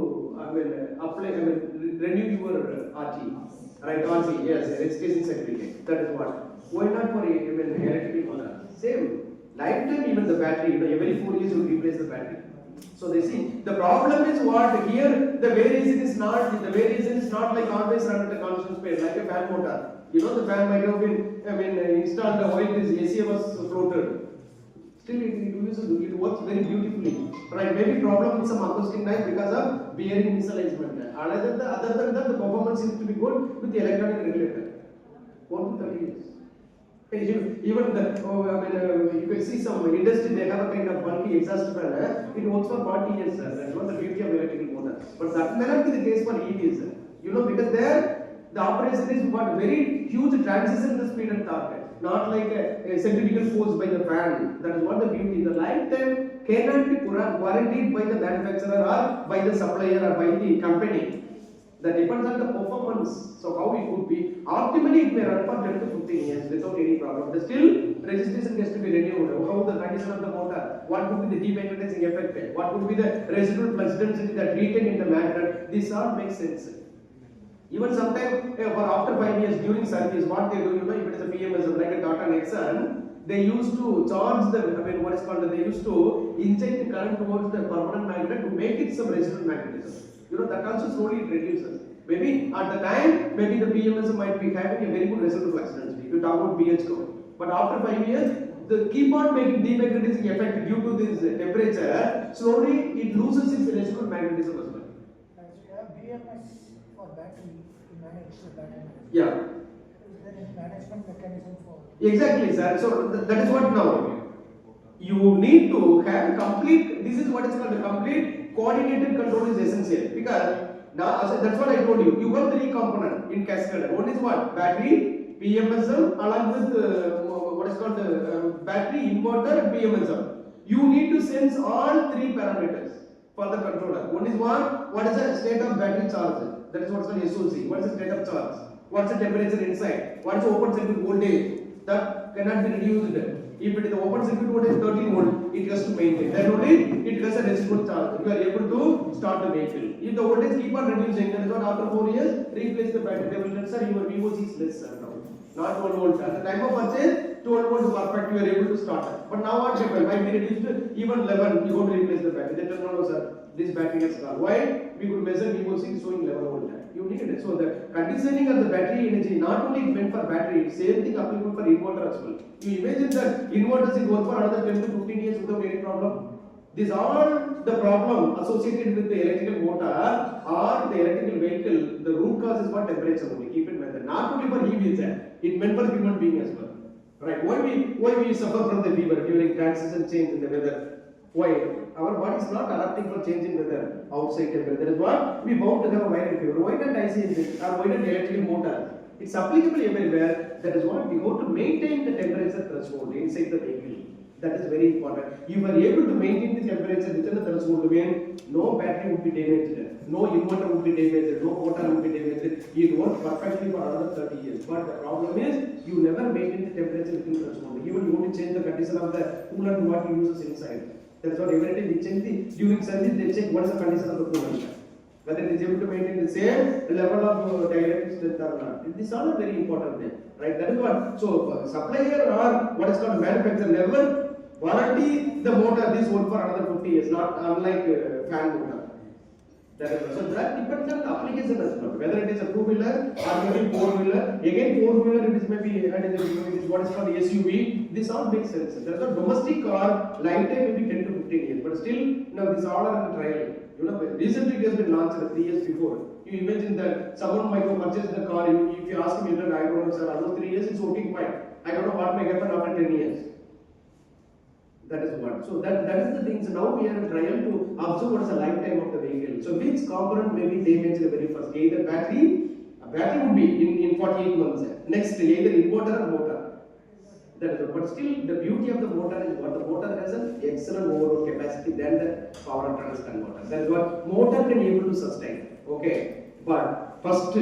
renew your RT, right? RT, yes, registration certificate. That is what. Why not for electrical motor? Same. Lifetime, even the battery, every 4 years you replace the battery. So they see, the problem is what here, the variation is not like always run at a constant speed, like a fan motor. The fan might have been, installed while this AC was floated. Still it works very beautifully. Right, maybe problem with some acoustic noise because of bearing misalignment. Other than that, the performance seems to be good with the electronic regulator. 1 to 30 years. Even you can see some industry, they have a kind of bulky exhaust fan. It works for 40 years, sir. That's what the beauty of electrical motor. But that may not be the case for EVs, because there the operation is what very huge transition in the speed and torque, not like a centrifugal force by the fan. That is what the beauty. The lifetime cannot be guaranteed by the manufacturer or by the supplier or by the company. That depends on the performance. So how it could be. Optimally, it may run for 10 to 15 years without any problem. But still, registration has to be renewed. How the condition of the motor, what could be the demagnetizing effect, what would be the residual flux density that retained in the magnet. This all makes sense. Even sometimes, for after 5 years during service, what they do, if it is a PMS like a Tata Nexon, they used to charge they used to inject current towards the permanent magnet to make it some residual magnetism. That also slowly it reduces. Maybe at the time, maybe the PMS might be having a very good residual flux density. If you talk about BH code. But after 5 years, the keep on making demagnetizing effect due to this temperature, slowly it loses its residual magnetism as well. And so you have BMS for battery to manage the battery. Yeah. Is there any management mechanism for? Exactly, sir. So that is what now. You need to have complete, this is what is called a complete coordinated control is essential. Because now, that's what I told you. You have 3 components in cascade. One is what? Battery, PMSM, along with what is called the battery, inverter, and PMSM. You need to sense all 3 parameters for the controller. One is what is the state of battery charge? That is what is called SOC. What is the state of charge? What is the temperature inside? What is the open circuit voltage? That cannot be reduced. If it is the open circuit voltage 13 volt, it has to maintain. Then only it has a residual charge. You are able to start the vehicle. If the voltage keep on reducing, then after 4 years, replace the battery. They will tell, sir, your VOC is less, sir. not 12 volt. At the time of purchase, 12 volt perfect, you are able to start it. But now what happened? Might be reduced to even 11, you want to replace the battery. They tell no, sir, this battery has gone. Why? We could measure VO6 showing 11 volt. You need it. So the conditioning of the battery energy not only meant for battery, same thing applicable for inverter as well. You imagine that inverters will work for another 10 to 15 years without any problem. These are the problem associated with the electrical motor or the electrical vehicle. The root cause is for temperature only. Keep in mind that not only for EVs, it meant for human being as well. Right? Why we suffer from the fever during transition change in the weather? Why? Our body is not adapting for change in weather, outside temperature. That is what we bound to have a viral fever. Why not IC engine or why not electrical motor? It's applicable everywhere. That is what we go to maintain the temperature threshold inside the vehicle. That is very important. If you are able to maintain the temperature within the threshold, then no battery would be damaged, no inverter would be damaged, no motor would be damaged. It works perfectly for another 30 years. But the problem is, you never maintain the temperature within the threshold. Even you want to change the condition of the coolant what you use inside. That's what every time we change during service they check what is the condition of the coolant. Whether it is able to maintain the same level of dielectric strength or not. These are very important things, right? That is what. So supplier or what is called manufacturer never warranty the motor. This work for another 50 years, not unlike fan motor. That is so that depends on the application as well. Whether it is a two-wheeler or maybe four-wheeler. Again, four-wheeler it is maybe it is what is called SUV. This all makes sense. There is a domestic car lifetime maybe 10 to 15 years, but still these all are in the trial. Recently it has been launched 3 years before. You imagine that someone might have purchased the car. If you ask him, I don't know, sir, almost 3 years it's working fine. I don't know what may happen after 10 years. That is what. So that is the thing. So now we are in trial to observe what is the lifetime of the vehicle. So which component may be damaged very first? Either battery, a battery would be in 48 months. Next, either inverter or motor. That is what. But still, the beauty of the motor is what the motor has an excellent overload capacity than the power transfer converter. That is what motor can able to sustain. Okay. But first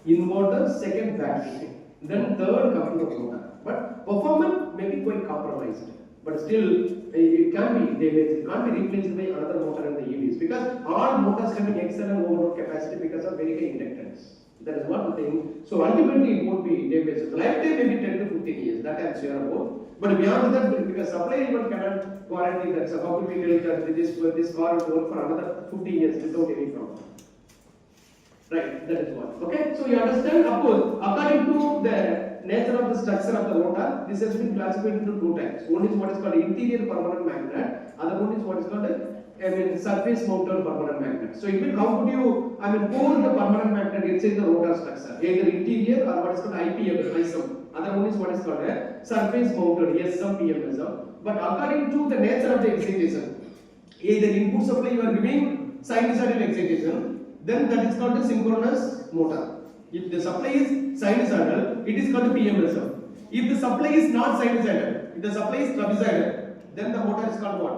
inverter, second battery, then third coming the motor. But performance may be quite compromised. But still, it can be damaged. It can't be replaced by another motor in the EVs because all motors having excellent overload capacity because of very high inductance. That is one thing. So ultimately, it won't be damaged. Lifetime maybe 10 to 15 years. That I am sure about. But beyond that, because supplier even cannot guarantee that. So how could we tell that this car will work for another 50 years without any problem? Right. That is what. Okay. So you understand. Of course, according to the nature of the structure of the motor, this has been classified into two types. One is what is called interior permanent magnet, other one is what is called surface mounted permanent magnet. So how could you pour the permanent magnet inside the rotor structure, either interior or what is called ISM. Other one is what is called surface mounted SM, PMSM. But according to the nature of the excitation, either input supply you are giving sinusoidal excitation, then that is called a synchronous motor. If the supply is sinusoidal, it is called a PMSM. If the supply is not sinusoidal, if the supply is trapezoidal, then the motor is called what?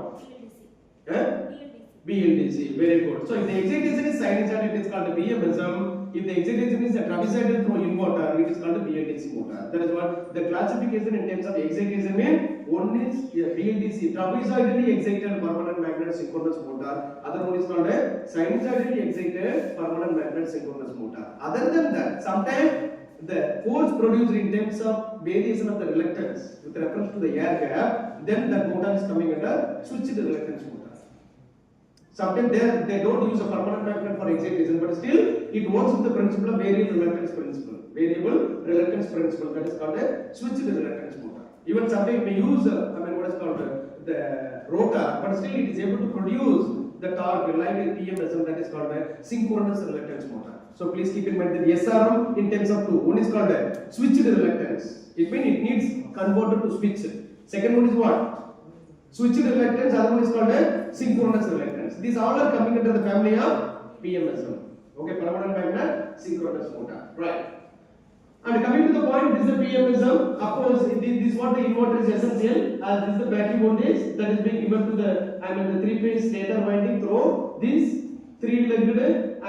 BLDC. Very good. So if the excitation is sinusoidal, it is called a PMSM. If the excitation is a trapezoidal through inverter, it is called a BLDC motor. That is what the classification in terms of excitation means. One is BLDC, trapezoidally excited permanent magnet synchronous motor. Other one is called a sinusoidally excited permanent magnet synchronous motor. Other than that, sometimes the force produced in terms of variation of the reluctance with reference to the air gap, then the motor is coming under switched reluctance motor. Sometimes they don't use a permanent magnet for excitation, but still it works with the principle of variable reluctance principle. Variable reluctance principle, that is called a switched reluctance motor. Even sometimes you may use what is called the rotor, but still it is able to produce the torque like a PMSM, that is called a synchronous reluctance motor. So please keep in mind that SRM in terms of two. One is called a switched reluctance. It means it needs converter to switch. Second one is what? Switched reluctance. Other one is called a synchronous reluctance. These all are coming under the family of PMSM. Okay, permanent magnet synchronous motor. Right. And coming to the point, this is the PMSM. Of course, this is what the inverter is essential. As this is the battery voltage that is being given to the the three-phase stator winding through this three-legged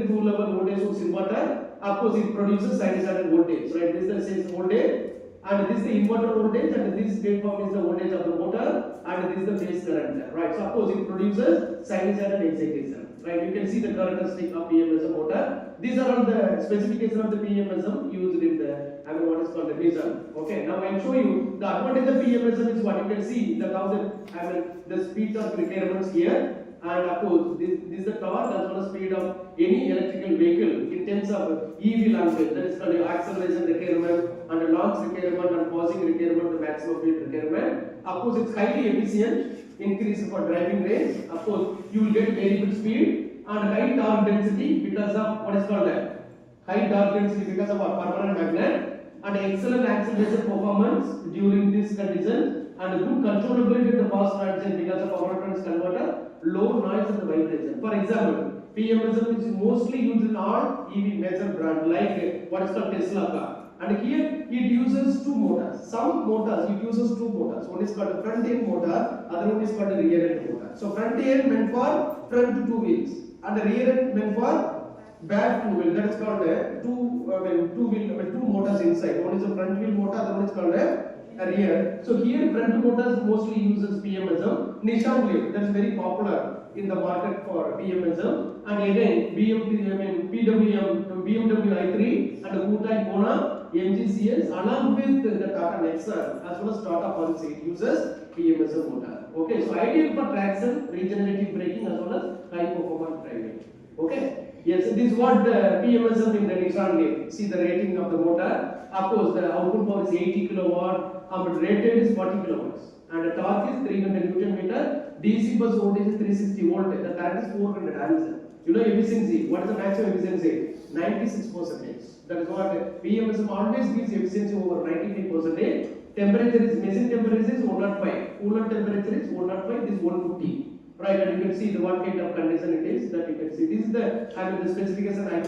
two-level voltage source inverter. Of course, it produces sinusoidal voltage. Right. This is the same voltage, and this is the inverter voltage, and this waveform is the voltage of the motor, and this is the phase current. Right. So, of course, it produces sinusoidal excitation. Right. You can see the characteristic of PMSM motor. These are all the specifications of the PMSM used in the, what is called the Nissan. Okay, now I will show you the advantage of PMSM is what you can see the the speed of requirements here. And of course, this is the torque as well as speed of any electrical vehicle in terms of EV language. That is called the acceleration requirement and the launch requirement and pausing requirement, the maximum speed requirement. Of course, it's highly efficient, increase for driving range. Of course, you will get very good speed and high torque density because of what is called that high torque density because of our permanent magnet, and excellent acceleration performance during this condition, and good controllability of the fast transition because of power trans converter, low noise and vibration. For example, PMSM is mostly used in all EV major brand like what is called Tesla car. And here it uses two motors. Some motors it uses two motors. One is called a front end motor, other one is called a rear end motor. So front end meant for front two wheels, and the rear end meant for back two wheel. That is called a two motors inside. One is a front wheel motor, other one is called a rear. So here front motors mostly uses PMSM. Nissan Leaf, that is very popular in the market for PMSM. And again BMW i3 and Hyundai Kona, MGCS along with the Tata Nexon as well as Tata Pulse, it uses PMSM motor. Okay, so ideal for traction, regenerative braking as well as high performance driving. Okay. Yes, this is what the PMSM in the Nissan Leaf. See the rating of the motor. Of course, the output power is 80 kilowatt, but rated is 40 kilowatts, and the torque is 300 Newton meter. DC bus voltage is 360 volt. The current is 400 amps. You know efficiency. What is the maximum efficiency? 96%. That is what PMSM always gives efficiency over 95%. Temperature is machine temperature is 105. Coolant temperature is 105. This is 150. Right, and you can see the what kind of condition it is that you can see. This is the specification I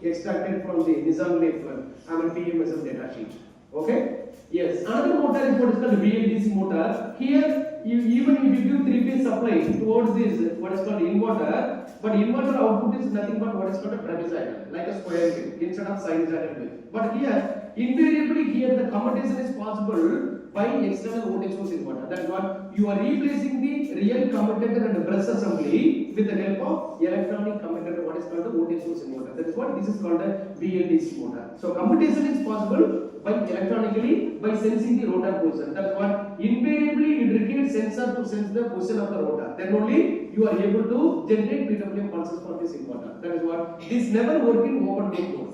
extracted from the Nissan Leaf PMSM data sheet. Okay. Yes. Another motor is what is called VLDC motor. Here, even if you give three-phase supply towards this what is called inverter, but inverter output is nothing but what is called a trapezoidal, like a square wave instead of sinusoidal wave. But here, invariably here the commutation is possible by external voltage source inverter. That is what you are replacing the real commutator and the brush assembly with the help of electronic commutator, what is called the voltage source inverter. That is what this is called a VLDC motor. So commutation is possible by electronically by sensing the rotor position. That is what invariably it requires sensor to sense the position of the rotor. Then only you are able to generate PWM pulses for this inverter. That is what this never work in open loop mode.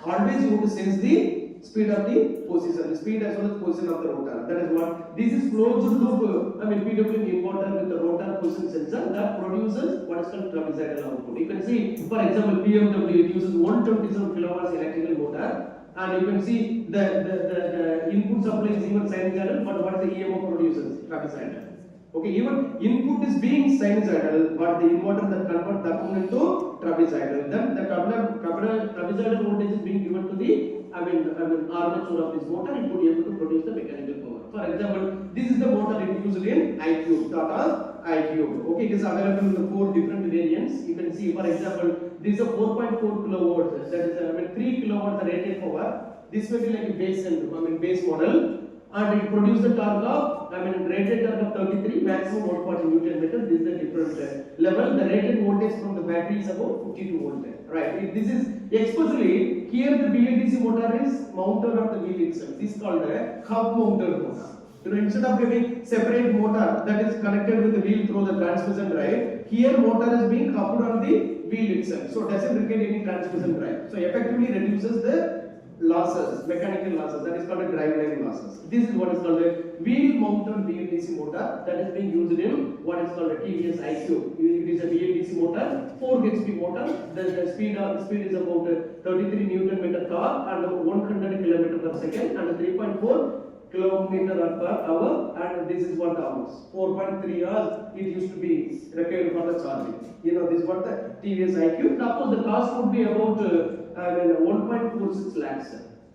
Always you have to sense the speed of the position, the speed as well as position of the rotor. That is what this is closed loop. PWM inverter with the rotor position sensor that produces what is called trapezoidal output. You can see, for example, BMW it uses 127 kilowatts electrical motor, and you can see the input supply is even sinusoidal, but what is the EMF produces? Trapezoidal. Okay, even input is being sinusoidal, but the inverter that converts that one into trapezoidal. Then the trapezoidal voltage is being given to the armature of this motor. It would be able to produce the mechanical power. For example, this is the motor it used in iQube, Tata iQube. Okay, it is available in the 4 different variants. You can see, for example, this is a 4.4 kilowatts. That is 3 kilowatts rated power. This may be like a base model. And it produces the torque of, rated torque of 33, maximum 140 Newton meter. This is the different level. The rated voltage from the battery is about 52 volt. Right. This is especially here the BLDC motor is mounted on the wheel itself. This is called a hub mounted motor. You know, instead of having separate motor that is connected with the wheel through the transmission drive, here motor is being coupled on the wheel itself. So it doesn't require any transmission drive. So effectively reduces the losses, mechanical losses, that is called a driveline losses. This is what is called a wheel mounted VLDC motor that is being used in what is called a TVS iQube. It is a VLDC motor, 4 HP motor. The speed is about 33 Newton meter torque and 100 km per second and 3.4 kilometer per hour, and this is what hours. 4.3 hours it used to be required for the charging. You know, this is what the TVS iQube. Of course, the cost would be about 1.46 lakhs.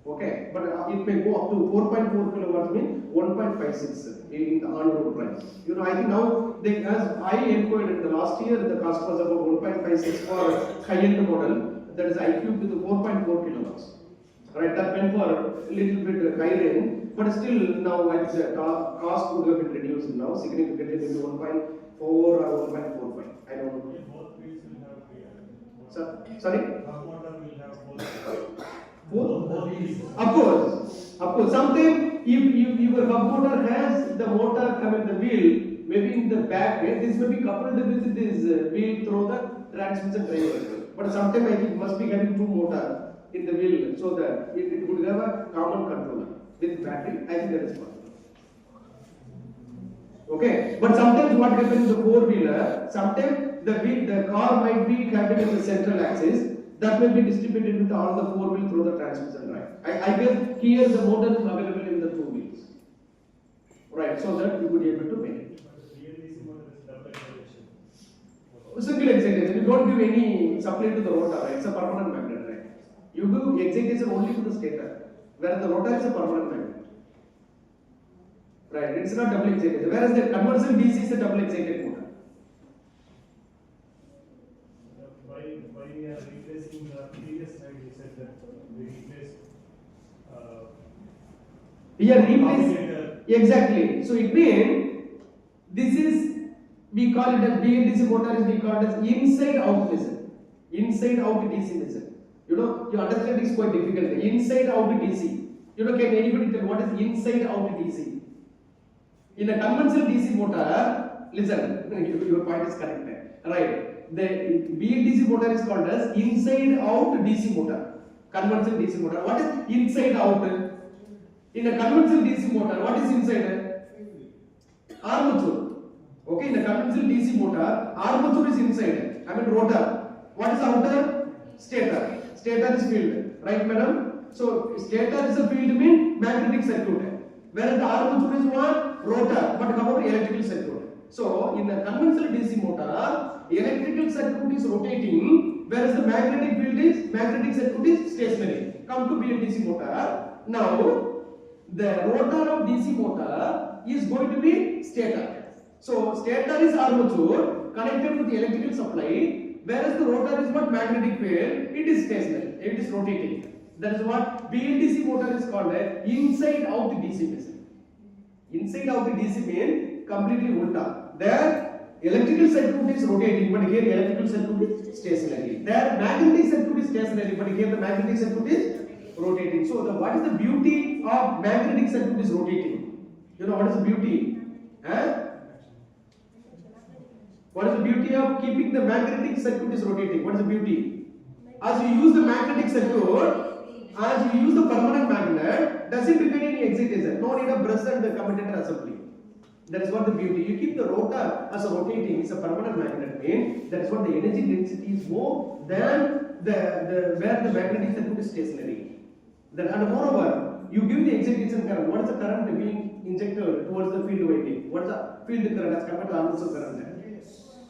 Okay, but it may go up to 4.4 kilowatts, mean 1.56 in the on-road price. You know, I think now as I inquired in the last year, the cost was about 1.56 for high-end model. That is iQube with 4.4 kilowatts. Right, that went for a little bit high range, but still now the cost would have been reduced now significantly to 1.4 or 1.45. I don't know. Sorry? Hub motor will have Four wheels. Of course. Sometimes if your hub motor has the motor coming the wheel, maybe in the back, this may be coupled with this wheel through the transmission drive. But sometimes I think it must be having two motor in the wheel so that it would have a common controller with battery. I think that is possible. Okay, but sometimes what happens in the four-wheeler, sometimes the car might be having in the central axis that may be distributed with all the four wheels through the transmission drive. I guess here the motor is available in the two wheels, right? So that you would be able to make it. DAC motor is double excitation. Single excitation. You don't give any supply to the rotor, right? It's a permanent magnet, right? You do excitation only to the stator, whereas the rotor is a permanent magnet. Right, it's not double excited. Whereas the conversion DC is a double excited motor. Why we are replacing the previous slide? You said that we replaced. Here replace Commutator. exactly. So it means this is we call it as BLDC motor is we call it as inside out machine. Inside out DC machine. You know, you understand is quite difficult. Inside out DC. You know, can anybody tell what is inside out DC? In a conventional DC motor, listen, your point is correct, right? The BLDC motor is called as inside out DC motor, conventional DC motor. What is inside out? In a conventional DC motor, what is inside? Armature. Okay, in a conventional DC motor, armature is inside. I mean rotor. What is outer? Stator. Stator is field, right, madam? So stator is a field mean magnetic circuit. Whereas the armature is what? Rotor, but how about electrical circuit? So, in a conventional DC motor, electrical circuit is rotating, whereas the magnetic circuit is stationary. Come to BLDC motor. Now, the rotor of DC motor is going to be stator. So, stator is armature connected to the electrical supply, whereas the rotor is what? Magnetic field. It is stationary. It is rotating. That is what BLDC motor is called as inside out DC machine. Inside out DC means completely ulta. There electrical circuit is rotating, but here electrical circuit is stationary. There magnetic circuit is stationary, but here the magnetic circuit is rotating. So what is the beauty of magnetic circuit is rotating? You know what is the beauty? What is the beauty of keeping the magnetic circuit is rotating? What is the beauty? As you use the magnetic circuit, as you use the permanent magnet, doesn't require any excitation. No need of brush and the commutator assembly. That is what the beauty. You keep the rotor as a rotating, it's a permanent magnet mean. That is what the energy density is more than the where the magnetic circuit is stationary. That and moreover, you give the excitation current. What is the current being injected towards the field winding? What is the field current as compared to armature current?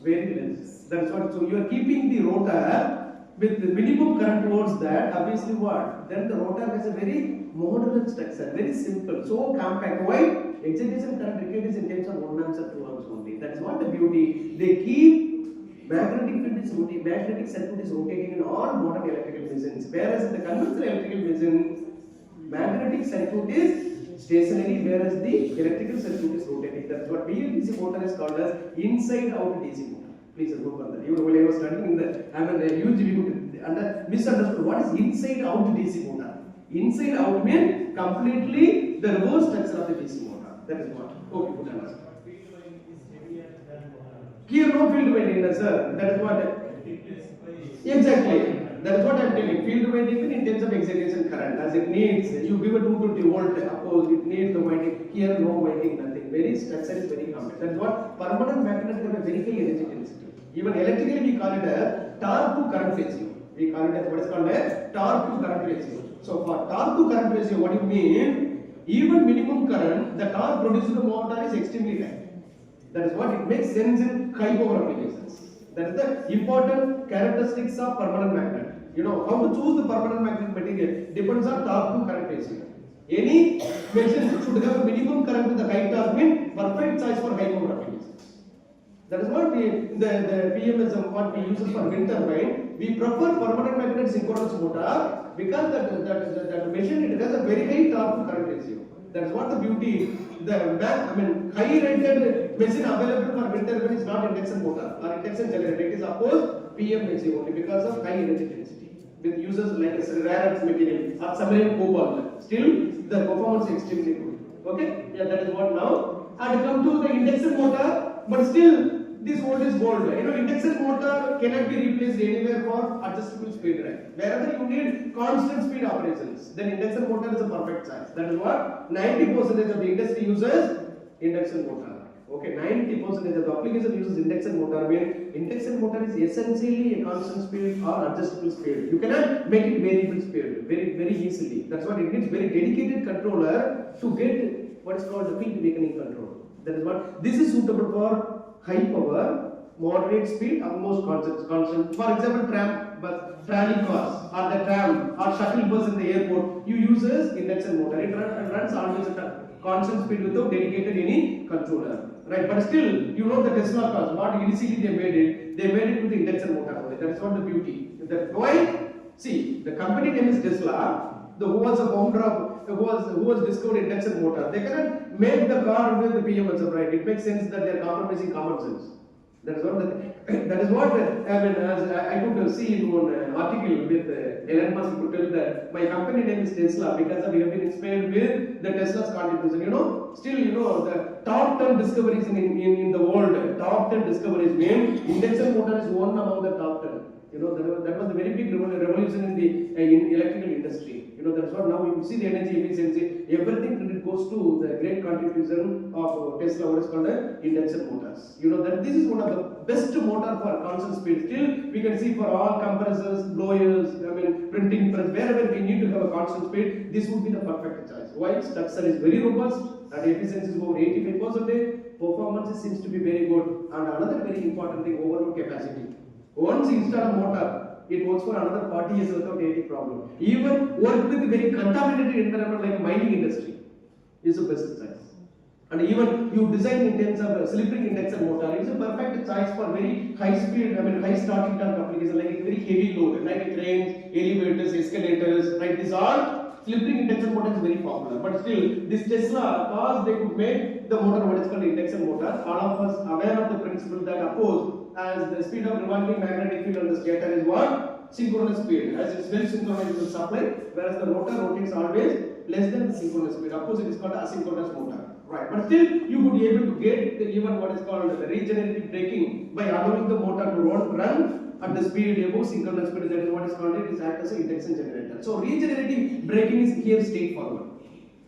Very less. That is what. So you are keeping the rotor with the minimum current towards that, obviously what? Then the rotor has a very modular structure, very simple, so compact. Why? Excitation current required is in terms of 1 amps or 2 amps only. That is what the beauty. They keep magnetic field is rotating, magnetic circuit is rotating in all modern electrical machines. Whereas in the conventional electrical machine, magnetic circuit is stationary, whereas the electrical circuit is rotating. That is what BLDC motor is called as inside out DC motor. Please go further. Even when I was studying in the, I mean, huge misunderstood what is inside out DC motor. Inside out means completely the reverse structure of the DC motor. That is what. Okay, good answer. Here no field winding, sir. That is what. Exactly. That is what I am telling. Field winding in terms of excitation current, as it needs. You give a 220 volt oppose, it needs the winding. Here no winding, nothing. Very structure is very compact. That is what permanent magnet have a very high energy density. Even electrically we call it a torque to current ratio. We call it as what is called a torque to current ratio. So for torque to current ratio, what do you mean? Even minimum current, the torque produced in the motor is extremely high. That is what it makes sense in high power applications. That is the important characteristics of permanent magnet. You know how to choose the permanent magnet material depends on torque to current ratio. Any machine should have a minimum current with the high torque mean perfect choice for high power applications. That is what the PMS what we use for wind turbine. We prefer permanent magnet synchronous motor because that machine it has a very high torque to current ratio. That is what the beauty. high rated machine available for wind turbine is not induction motor or induction generator. It is of course PMHC only because of high energy density with uses like a rare earth material or submarine cobalt. Still, the performance is extremely good. Okay, yeah, that is what now. And come to the induction motor, but still this voltage gold. Induction motor cannot be replaced anywhere for adjustable speed drive. Wherever you need constant speed operations, then induction motor is a perfect choice. That is what 90% of the industry uses induction motor. Okay, 90% of the application uses induction motor. Induction motor is essentially a constant speed or adjustable speed. You cannot make it variable speed very easily. That's what it needs very dedicated controller to get what is called the field weakening control. That is what this is suitable for high power, moderate speed, almost constant. For example, tram, but trolley cars or the tram or shuttle bus in the airport, you uses induction motor. It runs always at a constant speed without dedicated any controller. Right, but still, the Tesla cars, what initially they made it with the induction motor only. That is not the beauty. That's why, see, the company name is Tesla, who was a founder of, who was discovered induction motor. They cannot make the car with the PMS, right? It makes sense that they are compromising common sense. That is what as I could see in one article with Elon Musk could tell that my company name is Tesla because we have been inspired with the Tesla's contribution. Still, the top 10 discoveries in the world, top 10 discoveries mean induction motor is one among the top 10. That was a very big revolution in the in electrical industry. That's what now you see the energy efficiency, everything credit goes to the great contribution of Tesla, what is called induction motors. That this is one of the best motor for constant speed. Still, we can see for all compressors, blowers, printing press, wherever we need to have a constant speed, this would be the perfect choice. Why? Structure is very robust and efficiency is over 85%. Performance seems to be very good. And another very important thing, overload capacity. Once you install a motor, it works for another 40 years without any problem. Even work with very contaminated environment like mining industry is the best choice. And even you design in terms of a slip-ring induction motor, it is a perfect choice for very high speed, high starting torque application, like a very heavy load, like cranes, elevators, escalators, right? These all slip-ring induction motor is very popular. But still, this Tesla cars, they could make the motor what is called induction motor. All of us aware of the principle that oppose as the speed of revolving magnetic field on the stator is what? Synchronous speed. As it's well synchronized with supply, whereas the rotor rotates always less than the synchronous speed. Of course, it is called asynchronous motor. Right. But still, you would be able to get even what is called the regenerative braking by allowing the motor to run at the speed above synchronous speed. That is what is called it is act as an induction generator. So regenerative braking is here straightforward.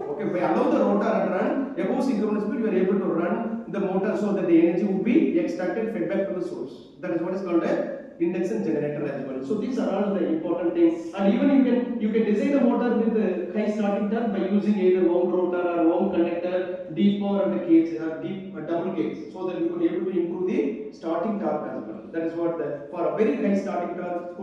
Okay, by allow the rotor to run above synchronous speed, you are able to run the motor so that the energy will be extracted, fed back to the source. That is what is called a induction generator as well. So these are all the important things. And even you can design a motor with a high starting torque by using either wound rotor or wound conductor, deep power and a cage or deep double cage, so that you could be able to improve the starting torque as well. That is what for a very high starting torque,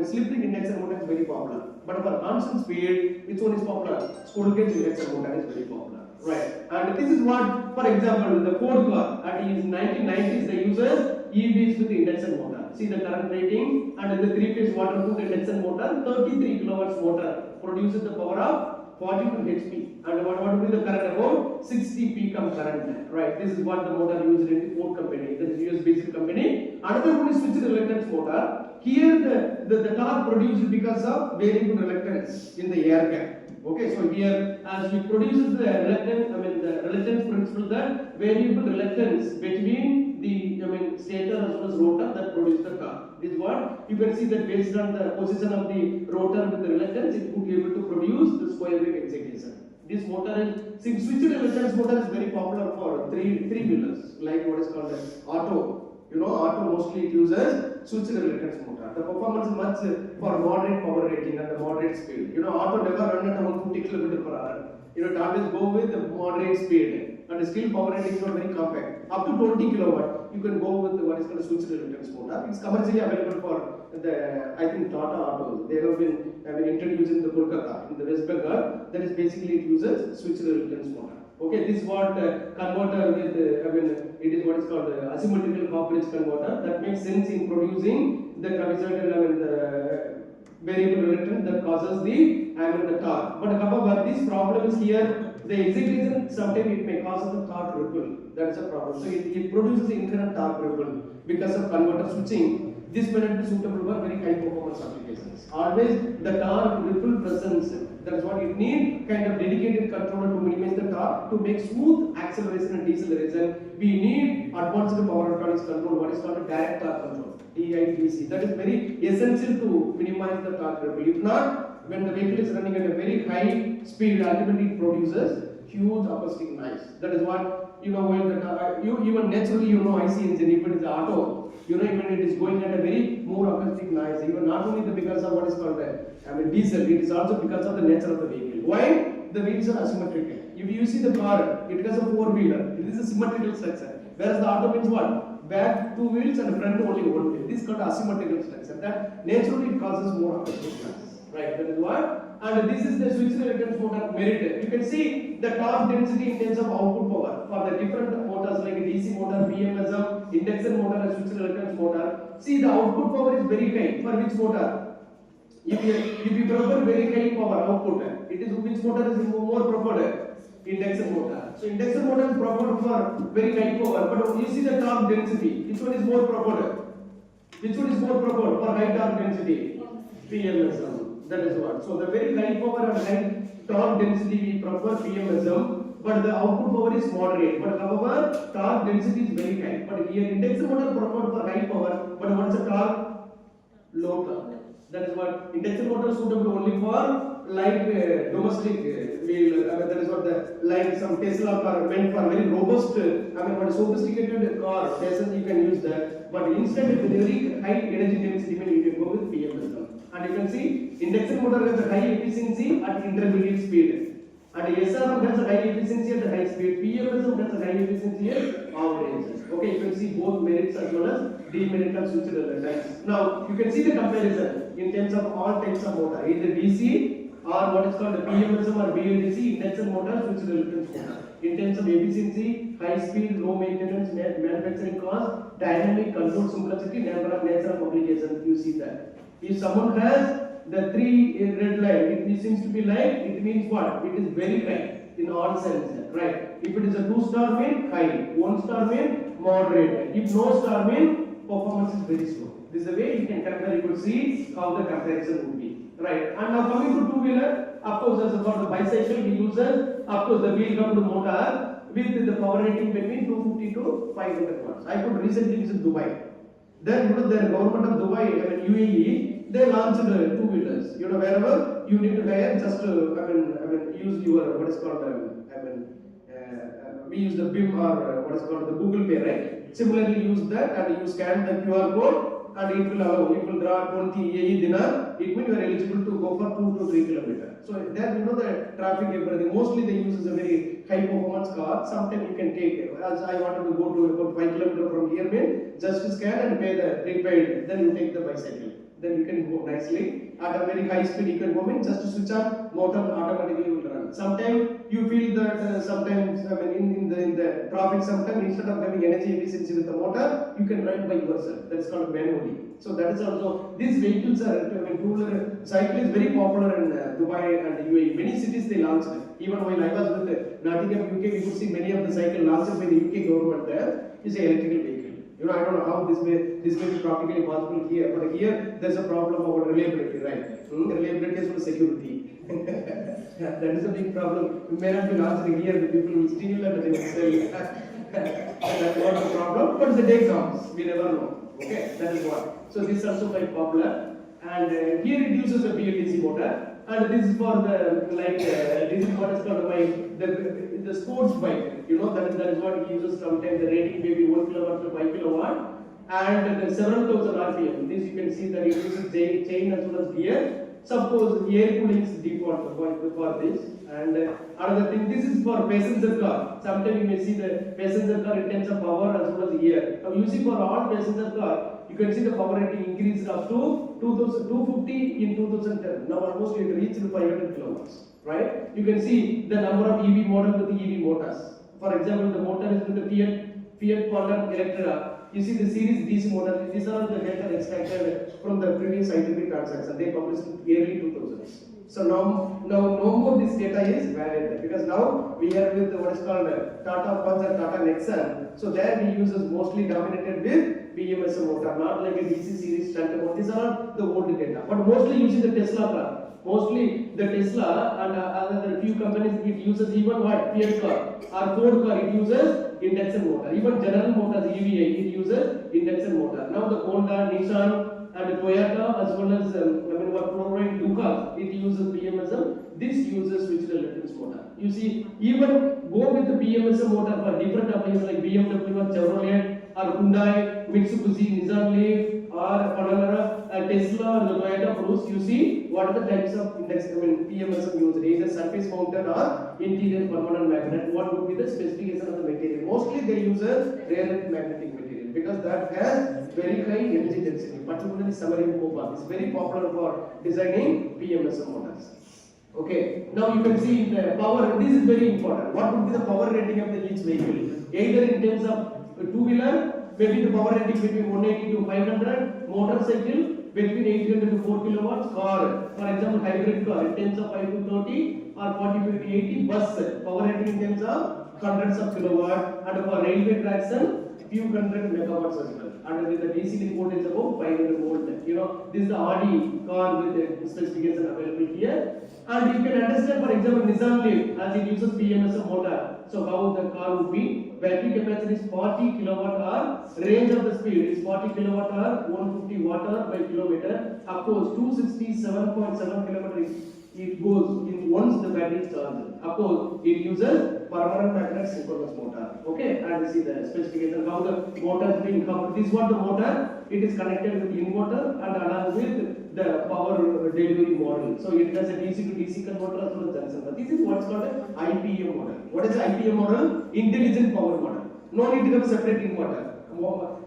slip-ring induction motor is very popular. But for constant speed, which one is popular? Squirrel cage induction motor is very popular. Right. And this is what, for example, the Ford car at is 1990s they uses EVs with induction motor. See the current rating, and in the 3-phase water-cooled induction motor, 33 kilowatts motor produces the power of 42 HP. And what will be the current about 60 peak of current. Right. This is what the motor used in the Ford company. That is US-based company. Another one is switched reluctance motor. Here the torque produced because of variable reluctance in the air gap. Okay, so here as we produce the reluctance, the reluctance principle, that variable reluctance between the stator as well as rotor that produces the torque. This is what you can see that based on the position of the rotor with the reluctance, it could be able to produce the square wave excitation. This motor is, switched reluctance motor is very popular for three-wheelers, like what is called as auto. Auto mostly it uses switched reluctance motor. The performance is much for moderate power rating and the moderate speed. Auto never run at 150 km/h. It always go with the moderate speed, and still power rating is not very compact. Up to 20 kilowatt, you can go with what is called a switched reluctance motor. It's commercially available for the, I think, Tata autos. They have been introduced in the Kolkata, in the West Bengal. That is basically it uses switched reluctance motor. Okay, this is what converter with, it is what is called asymmetrical Hawkins converter. That makes sense in producing the trapezoidal, the variable reluctance that causes the torque. But however, this problem is here the excitation sometimes it may cause the torque ripple. That's a problem. So it produces infinite torque ripple because of converter switching. This may not be suitable for very high performance applications. Always the torque ripple presence. That's what it needs, kind of dedicated controller to minimize the torque, to make smooth acceleration and deceleration. We need advanced power electronics control, what is called a direct torque control, DAY-6. That is very essential to minimize the torque ripple. If not, when the vehicle is running at a very high speed, ultimately it produces huge acoustic noise. That is what, when you even naturally, IC engine, if it is auto, even it is going at a very more acoustic noise, even not only because of what is called diesel, it is also because of the nature of the vehicle. Why? The wheels are asymmetrical. If you see the car, it has a four-wheeler, it is a symmetrical structure. Whereas the auto means what? Back two wheels and front only one wheel. This is called asymmetrical structure. That naturally causes more acoustic noise. Right, that is what. And this is the switched reluctance motor merit. You can see the torque density in terms of output power for the different motors like DC motor, PMSM, induction motor, and switched reluctance motor. See, the output power is very high for which motor? If you prefer very high power output, it is which motor is more preferred? Induction motor. So induction motor is preferred for very high power. But you see the torque density, which one is more preferred? Which one is more preferred for high torque density? PMSM. That is what. So the very high power and high torque density we prefer PMSM, but the output power is moderate. But however, torque density is very high. But here induction motor preferred for high power, but what's the torque? Low torque. That is what induction motor is suitable only for light domestic wheel. That is what the like some Tesla car meant for very robust. For a sophisticated car, Tesla you can use that. But instead, with very high energy density, you can go with PMSM. And you can see induction motor has a high efficiency at intermediate speed, and SRM has a high efficiency at high speed. PMSM has a high efficiency at average. Okay, you can see both merits as well as demerit of switched reluctance. Now you can see the comparison in terms of all types of motor, either DC or what is called the PMSM or BLDC, induction motor, switched reluctance motor. In terms of efficiency, high speed, low maintenance, manufacturing cost, dynamic control simplicity, nature of application. You see that. If someone has the three red line, it seems to be light, it means what? It is very high in all senses, right? If it is a 2-star mean, high. 1-star mean, moderate. If no star mean, performance is very slow. This is the way you can compare, you could see how the comparison would be, right? And now coming to two-wheeler, of course, as for the bicycle, we use of course, the wheel-coupled motor with the power rating between 250 to 500 watts. I could recently visit Dubai. Then, the government of Dubai, UAE, they launched two-wheelers. Wherever you need to hire, just use your what is called we use the BIM or what is called the Google Pay, right? Similarly, use that and you scan the QR code and it will allow. It will draw 20 AE dinar. It means you are eligible to go for 2 to 3 kilometers. So there, the traffic, everything. Mostly they use a very high performance car. Sometimes you can take it. As I wanted to go to about 5 kilometers from here, just scan and pay the prepaid. Then you take the bicycle. Then you can go nicely at a very high speed. You can go in, just switch on motor, automatically will run. Sometimes you feel that sometimes in the traffic, sometimes instead of having energy efficiency with the motor, you can ride by yourself. That is called manually. So that is also, these vehicles are two-wheeler cycle is very popular in Dubai and UAE. Many cities they launched it. Even while I was with Nottingham, UK, we could see many of the cycle launched by the UK government. There is an electrical vehicle. I don't know how this may be practically possible here, but here there's a problem about reliability, right? Reliability is for security. That is a big problem. It may not be launched here, the people will steal and they will sell. That's not a problem, but the day comes, we never know. Okay, that is what. So this is also quite popular. And here it uses a BLDC motor. And this is for the this is what is called the sports bike. That is what it uses. Sometimes the rating may be 1 kilowatt to 5 kilowatt, and the several thousand RPM. This you can see that it uses chain as well as gear. Suppose air cooling is default for this. And another thing, this is for passenger car. Sometimes you may see the passenger car in terms of power as well as gear. Now you see for all passenger car, you can see the power rating increased up to 250 in 2010. Now almost it reached 500 kilowatts, right? You can see the number of EV models with the EV motors. For example, the motor is with the Fiat Fiat Conduct Electra. You see the series DC motor, these are all the data extracted from the previous ITP transaction. They published in early 2000s. So now no more this data is valid because now we are with what is called Tata Punch and Tata Nexon. So there we users mostly dominated with BMS motor, not like a DC series shunt motor. These are the old data, but mostly using the Tesla car. Mostly the Tesla and other few companies it uses even what Fiat car or Ford car it uses induction motor. Even General Motors EVA it uses induction motor. Now the Honda, Nissan and Toyota as well as what providing two cars it uses BMSM. This uses switched reluctance motor. You see even go with the BMSM motor for different applications like BMW or Chevrolet or Hyundai, Mitsubishi, Nissan Leaf or Tesla or the Toyota Cruise. You see what are the types of PMSM used, either surface mounted or interior permanent magnet. What would be the specification of the material? Mostly they use a rare earth magnetic material because that has very high energy density, particularly samarium cobalt. It's very popular for designing PMSM motors. Okay, now you can see the power. This is very important. What would be the power rating of each vehicle? Either in terms of two-wheeler, maybe the power rating between 180 to 500, motorcycle between 800 to 4 kilowatts, car, for example, hybrid car in terms of 5 to 30 or 40 to 80, bus power rating in terms of hundreds of kilowatt, and for railway traction, few hundred megawatts as well. And with the DC voltage above 500 volt. You know, this is the Audi car with the specification available here. And you can understand, for example, Nissan Leaf as it uses PMSM motor. So how the car would be? Battery capacity is 40 kilowatt hour. Range of the speed is 40 kilowatt hour, 150 watt hour by kilometer. Of course, 267.7 kilometers. It goes in once the battery is charged. Of course, it uses permanent magnet synchronous motor. Okay, and see the specification how the motor is being coupled. This is what the motor. It is connected with the inverter and along with the power delivery model. So it has a DC to DC converter as well as junction. This is what's called an IPM model. What is the IPM model? Intelligent power model. No need to have a separate inverter.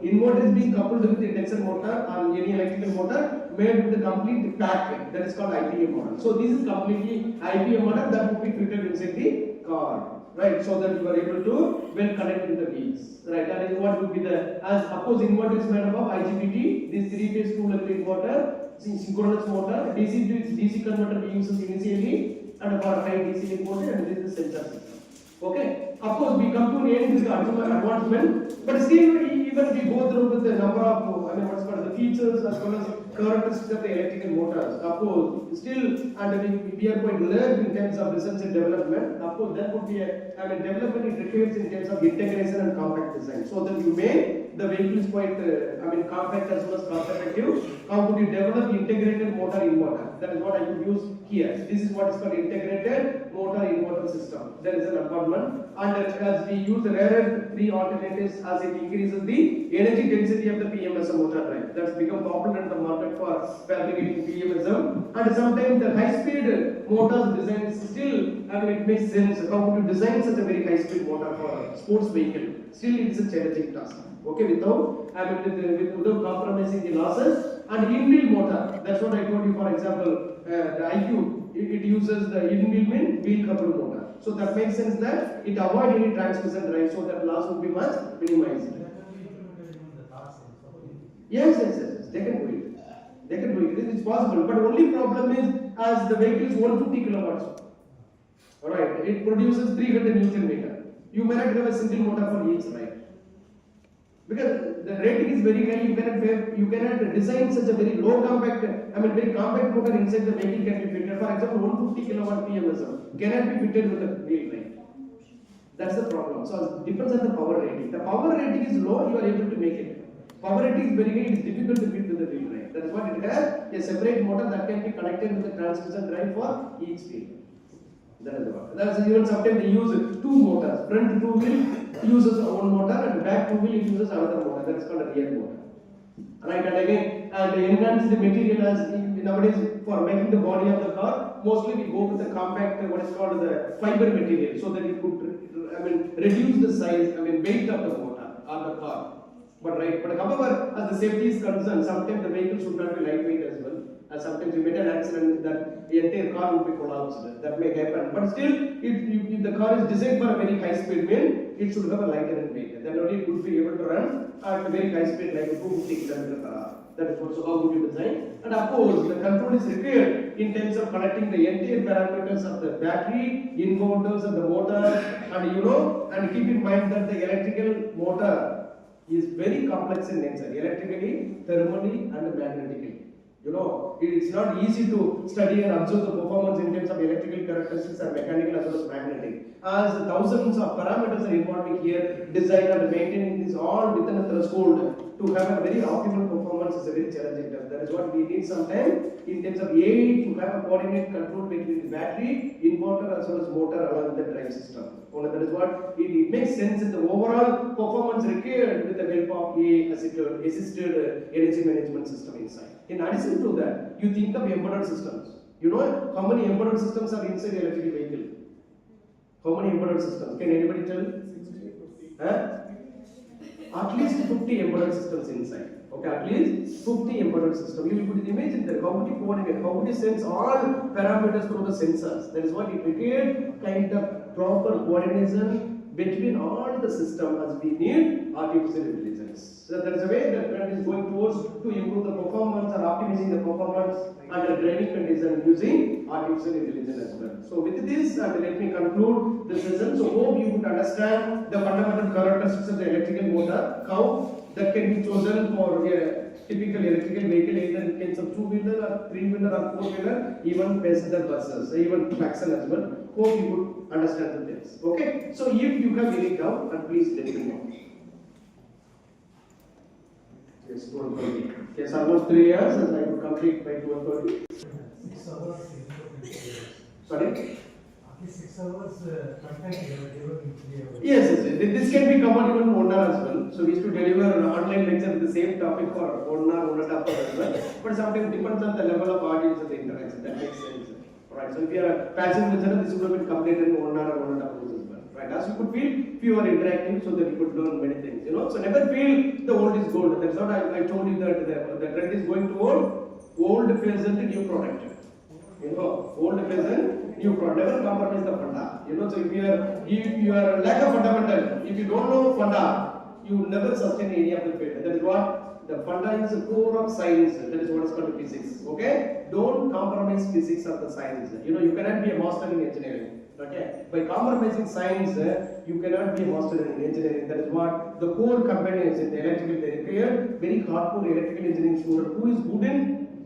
Inverter is being coupled with the induction motor or any electrical motor made with the complete pack. That is called IPM model. So this is completely IPM model that would be fitted inside the car, right? So that you are able to well connect with the wheels, right? That is what would be the, as suppose inverter is made up of IGBT, this three-phase two-level inverter, synchronous motor, DC to DC converter we use initially, and for high DC inverter, and this is sensor system. Okay, of course we come to an end with the advancement, but still even we go through with the number of what's called the features as well as characteristics of the electrical motors. Of course, still we are quite learned in terms of research and development. Of course, that would be a development it requires in terms of integration and compact design, so that you make the vehicle is quite compact as well as cost effective. How could you develop integrated motor inverter? That is what I could use here. This is what is called integrated motor inverter system. There is an apartment, and as we use the rare three alternatives as it increases the energy density of the PMSM motor drive. That's become popular in the market for fabricating PMSM. And sometimes the high-speed motors design is still, it makes sense. How could you design such a very high-speed motor for a sports vehicle? Still, it is a challenging task. Okay, without compromising the losses. And inbuilt motor, that's what I told you. For example, the IQ, it uses the inbuilt wheel coupled motor. So that makes sense that it avoid any transmission drive, so that loss would be much minimized. Yes, they can do it. They can do it. It's possible, but only problem is as the vehicle is 150 kilowatts. Alright, it produces 300 Newton meter. You may not have a single motor for each, right? Because the rating is very high, you cannot design such a very low compact, very compact motor inside the vehicle can be fitted. For example, 150 kilowatt PMSM cannot be fitted with a wheel, right? That's the problem. So it depends on the power rating. The power rating is low, you are able to make it. Power rating is very high, it is difficult to fit with the wheel, right? That is what it has a separate motor that can be connected with the transmission drive for each wheel. That is the one. That's even sometimes they use two motors. Front two wheel uses one motor and back two wheel uses another motor. That is called a rear motor. Right, and again, they enhance the material as nowadays for making the body of the car. Mostly we go with the compact, what is called the fiber material, so that it could reduce the size, weight of the motor or the car. But however, as the safety is concerned, sometimes the vehicle should not be lightweight as well. And sometimes you get an accident that the entire car will be collapsed. That may happen. But still, if the car is designed for a very high speed, it should have a lighter in weight. Then only it would be able to run at a very high speed like 250 km/h. That is also how would you design. And of course, the control is required in terms of connecting the entire parameters of the battery, inverters and the motor, and keep in mind that the electrical motor is very complex in nature, electrically, thermally and magnetically. It's not easy to study and observe the performance in terms of electrical characteristics and mechanical as well as magnetic. As thousands of parameters are involved here, design and maintaining this all within a threshold to have a very optimal performance is a very challenging task. That is what we need sometime in terms of AI to have a coordinate control between the battery, inverter as well as motor along with the drive system. That is what it makes sense in the overall performance required with the help of AI assisted energy management system inside. In addition to that, you think of embedded systems. You know how many embedded systems are inside the electric vehicle? How many embedded systems? Can anybody tell? At least 50 embedded systems inside. Okay, at least 50 embedded systems. You could imagine that how would you coordinate, how would you sense all parameters through the sensors? That is what it required kind of proper coordination between all the systems as we need artificial intelligence. So there is a way that trend is going towards to improve the performance or optimizing the performance under driving condition using artificial intelligence as well. So with this, let me conclude the session. So hope you could understand the fundamental characteristics of the electrical motor, how that can be chosen for a typical electrical vehicle, either in case of two-wheeler or three-wheeler or four-wheeler, even passenger buses, even traction as well. Hope you could understand the things. Okay. So if you have any doubt, and please let me know. Yes, 12:30. Yes, almost 3 years, and I will complete by 12:30. 6 hours. Sorry? At least 6 hours content given in 3 hours. Yes, this can be covered even 1 hour as well. So we used to deliver an online lecture with the same topic for 1 hour, 1.5 hours as well. But sometimes it depends on the level of audience and the interaction. That makes sense. Right. So if you are a passive listener, this would have been completed in 1 hour or 1.5 hours as well. Right. As you could feel, if you are interactive, so that you could learn many things. So never feel the old is gold. That's what I told you that the trend is going toward old present new product. Old present new product. Never compromise the funda. So if you are lack of fundamental, if you don't know funda, you will never sustain any of the field. That is what the funda is the core of science. That is what is called physics. Okay? Don't compromise physics of the science. You cannot be a master in engineering. Okay? By compromising science, you cannot be a master in engineering. That is what the core companies in the electrical they require very hardcore electrical engineering student who is good in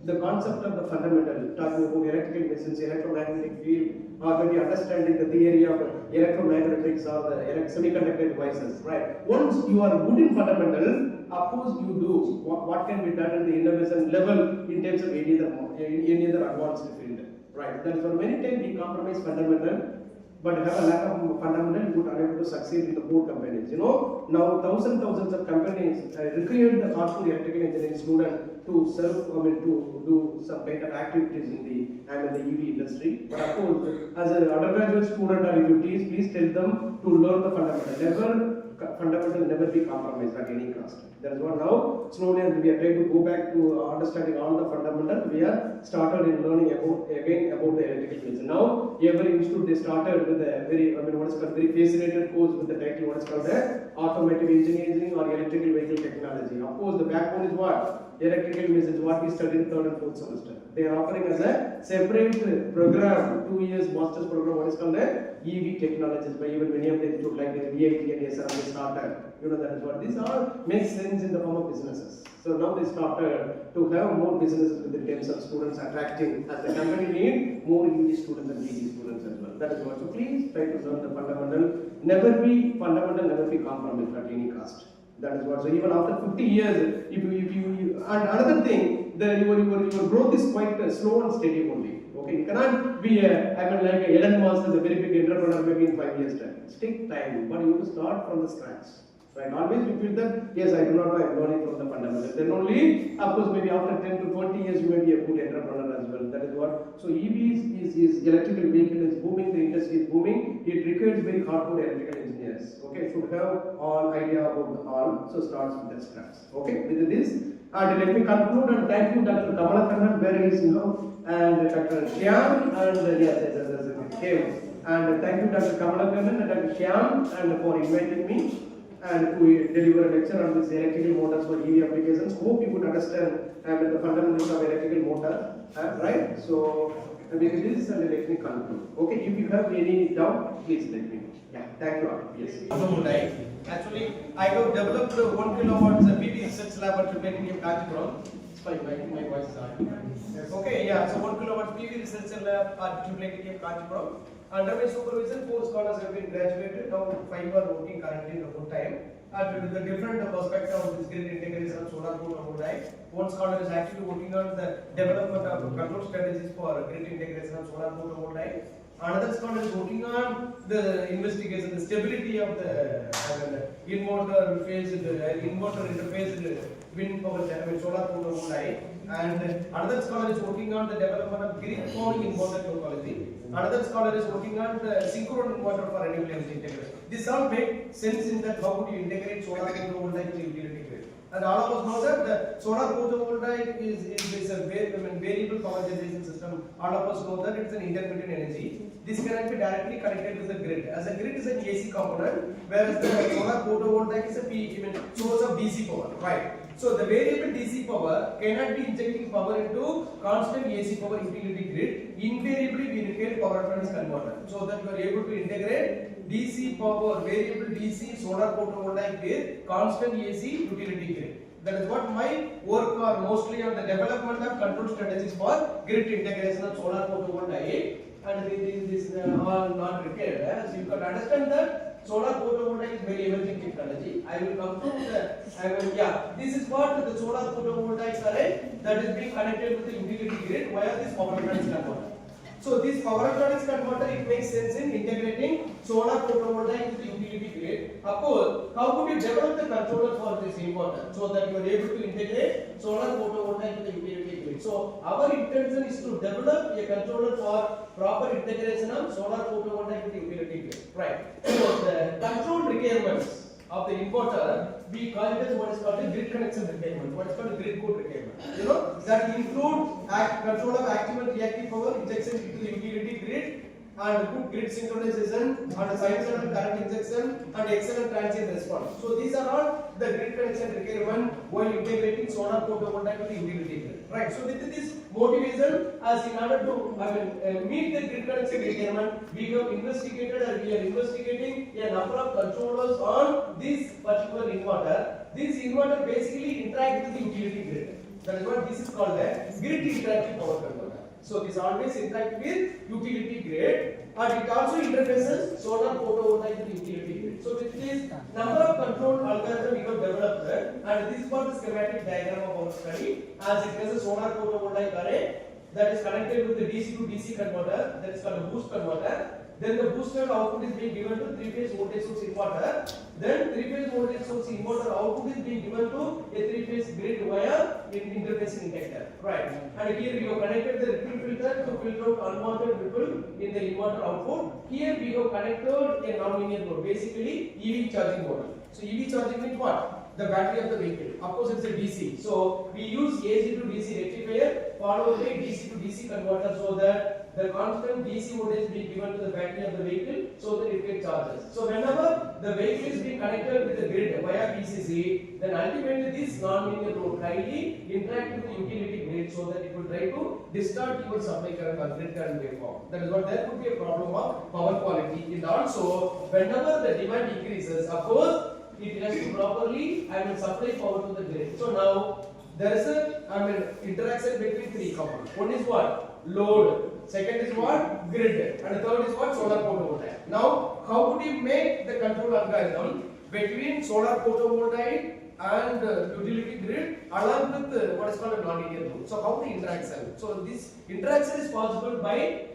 the concept of the fundamental, talking about electrical machines, electromagnetic field, or maybe understanding the theory of electromagnetics or the semiconductor devices, right? Once you are good in fundamental, of course you do what can be done at the innovation level in terms of any other advanced field, right? That is why many times we compromise fundamental, but have a lack of fundamental, you would unable to succeed in the core companies. Now thousands of companies require the hardcore electrical engineering student to to do some kind of activities in the EV industry. But of course, as an undergraduate student or if you teach, please tell them to learn the fundamental. Fundamental never be compromised at any cost. That is what now slowly as we are trying to go back to understanding all the fundamentals. We are started in learning about the electrical fields. Now every institute they started with a very fascinated course with the title what is called the automotive engineering or electrical vehicle technology. Of course, the backbone is what? Electrical machines, what we studied in 3rd and 4th semester. They are offering as a separate program, 2 years master's program, what is called the EV technologies by even many of the institute like the AICTE and SRM they started. That is what these all makes sense in the form of businesses. So now they started to have more businesses with the terms of students attracting as the company need more EV students and EV students as well. That is what. So please try to learn the fundamental. Never be fundamental, never be compromised at any cost. That is what. So even after 50 years, if you and another thing, your growth is quite slow and steady only. Okay, you cannot be like Elon Musk is a very big entrepreneur maybe in 5 years time. It takes time, but you have to start from the scratch. Right? Always you feel that yes, I do not know, I am learning from the fundamentals. Then only, of course, maybe after 10 to 20 years, you may be a good entrepreneur as well. That is what. So EVs is electrical vehicle is booming, the industry is booming. It requires very hardcore electrical engineers. Okay, should have all idea about the all. So starts with the scratch. Okay, with this. And let me conclude and thank you, Dr. Kamala Kannan, where he is now, and Dr. Shyam, and yes, And thank you Dr. Kamalakandan and Dr. Shyam and for inviting me and to deliver a lecture on this electrical motors for EV applications. Hope you could understand the fundamentals of electrical motor, right? So this and let me conclude. Okay, if you have any doubt, please let me know. Yeah, thank you all. Yes. Actually, I have developed 1 kilowatts PV research lab at Trinity Kanchipuram. It's fine, my voice is on. Okay, yeah, so 1 kilowatt PV research lab at Trinity Kanchipuram. Under my supervision, 4 scholars have been graduated. Now 5 are working currently in the full time. And with the different perspective of this grid integration of solar photovoltaic, one scholar is actually working on the development of control strategies for grid integration of solar photovoltaic. Another scholar is working on the investigation, the stability of the inverter phase, inverter interface wind power generation, solar photovoltaic. And another scholar is working on the development of grid forming inverter topology. Another scholar is working on the synchronous inverter for renewable energy integration. This all make sense in that how would you integrate solar photovoltaic to utility grid. And all of us know that the solar photovoltaic is a variable power generation system. All of us know that it's an intermittent energy. This cannot be directly connected to the grid. As a grid is an AC component, whereas the solar photovoltaic is a source of DC power, right? So the variable DC power cannot be injecting power into constant AC power utility grid. Invariably, we require power electronics converter, so that you are able to integrate DC power, variable DC solar photovoltaic with constant AC utility grid. That is what my work are mostly on the development of control strategies for grid integration of solar photovoltaic. And this is all not required. So you can understand that solar photovoltaic is very emerging technology. I will come to the, this is what the solar photovoltaic array that is being connected with the utility grid via this power electronics converter. So this power electronics converter, it makes sense in integrating solar photovoltaic with the utility grid. Of course, how could you develop the controller for this inverter so that you are able to integrate solar photovoltaic with the utility grid? So our intention is to develop a controller for proper integration of solar photovoltaic with the utility grid. Right. So the control requirements of the inverter, we call it as what is called a grid connection requirement, what is called a grid code requirement. You know, that include control of active and reactive power injection into the utility grid, and good grid synchronization, and sinusoidal current injection, and excellent transient response. So these are all the grid connection requirement while integrating solar photovoltaic with the utility grid. Right. So with this motivation, as in order to meet the grid connection requirement, we have investigated and we are investigating a number of controllers on this particular inverter. This inverter basically interacts with the utility grid. That is what this is called a grid interactive power controller. So this always interacts with utility grid, and it also interfaces solar photovoltaic with utility grid. So with this number of control algorithm we have developed, and this is what the schematic diagram of our study, as it has a solar photovoltaic array that is connected with the DC to DC converter, that is called a boost converter. Then the boosted output is being given to 3-phase voltage source inverter. Then 3-phase voltage source inverter output is being given to a 3-phase grid via interfacing inductor. Right. And here we have connected the ripple filter to filter out unwanted ripple in the inverter output. Here we have connected a non-linear load, basically EV charging module. So EV charging means what? The battery of the vehicle. Of course, it's a DC. So we use AC to DC rectifier followed by DC to DC converter, so that the constant DC voltage being given to the battery of the vehicle so that it gets charges. So whenever the vehicle is being connected with the grid via VCC, then ultimately this non-linear load highly interact with the utility grid so that it will try to distort your supply current or grid current waveform. That is what there could be a problem of power quality. And also, whenever the demand increases, of course, it has to properly supply power to the grid. So now there is a interaction between three components. One is what? Load. Second is what? Grid. And the third is what? Solar photovoltaic. Now, how would you make the control algorithm between solar photovoltaic and utility grid along with what is called a non-linear load? So how the interaction? So this interaction is possible by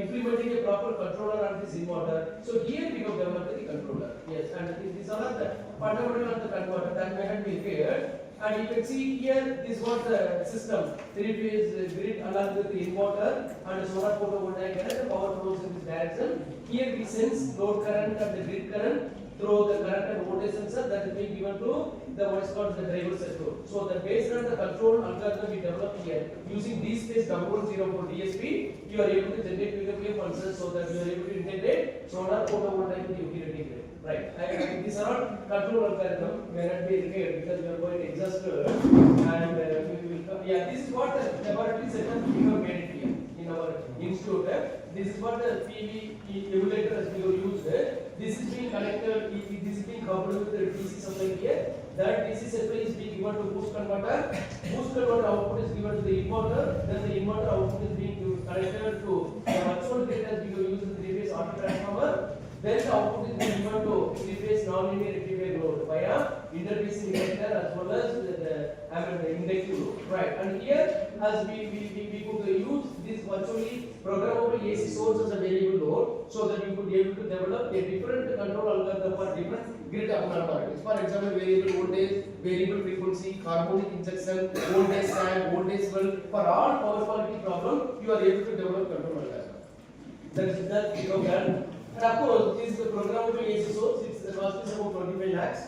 implementing a proper controller on this inverter. So here we have developed the controller. Yes, and these are the fundamental of the converter that may have been cleared. And you can see here, this was the system, 3-phase grid along with the inverter and solar photovoltaic and the power flows in this direction. Here we sense load current and the grid current. through the current and voltage sensor that is being given to the what is called the driver circuit. So the based on the control algorithm we developed here using D-space 1104 DSP, you are able to generate PWM pulses so that you are able to integrate solar photovoltaic with utility grid. Right. These are all control algorithm may not be required because we are going to exhaust and we will come. Yeah, this is what the laboratory setup we have made it here in our institute. This is what the PV emulator has been used. This is being connected. This is being coupled with the DC supply here. That DC supply is being given to boost converter. Boost converter output is given to the inverter. Then the inverter output is being connected to the virtual grid has been used in the three-phase auto transformer. Then the output is being given to three-phase non-linear rectifier load via interfacing reactor as well as the inductive load. Right. And here, as we could use this virtually programmable AC source as a variable load, so that you could be able to develop a different control algorithm for different grid abnormalities. For example, variable voltage, variable frequency, harmonic injection, voltage sand, voltage well. For all power quality problem, you are able to develop control algorithm. That we have done. And of course, this is the programmable AC source. Its cost is about 25 lakhs.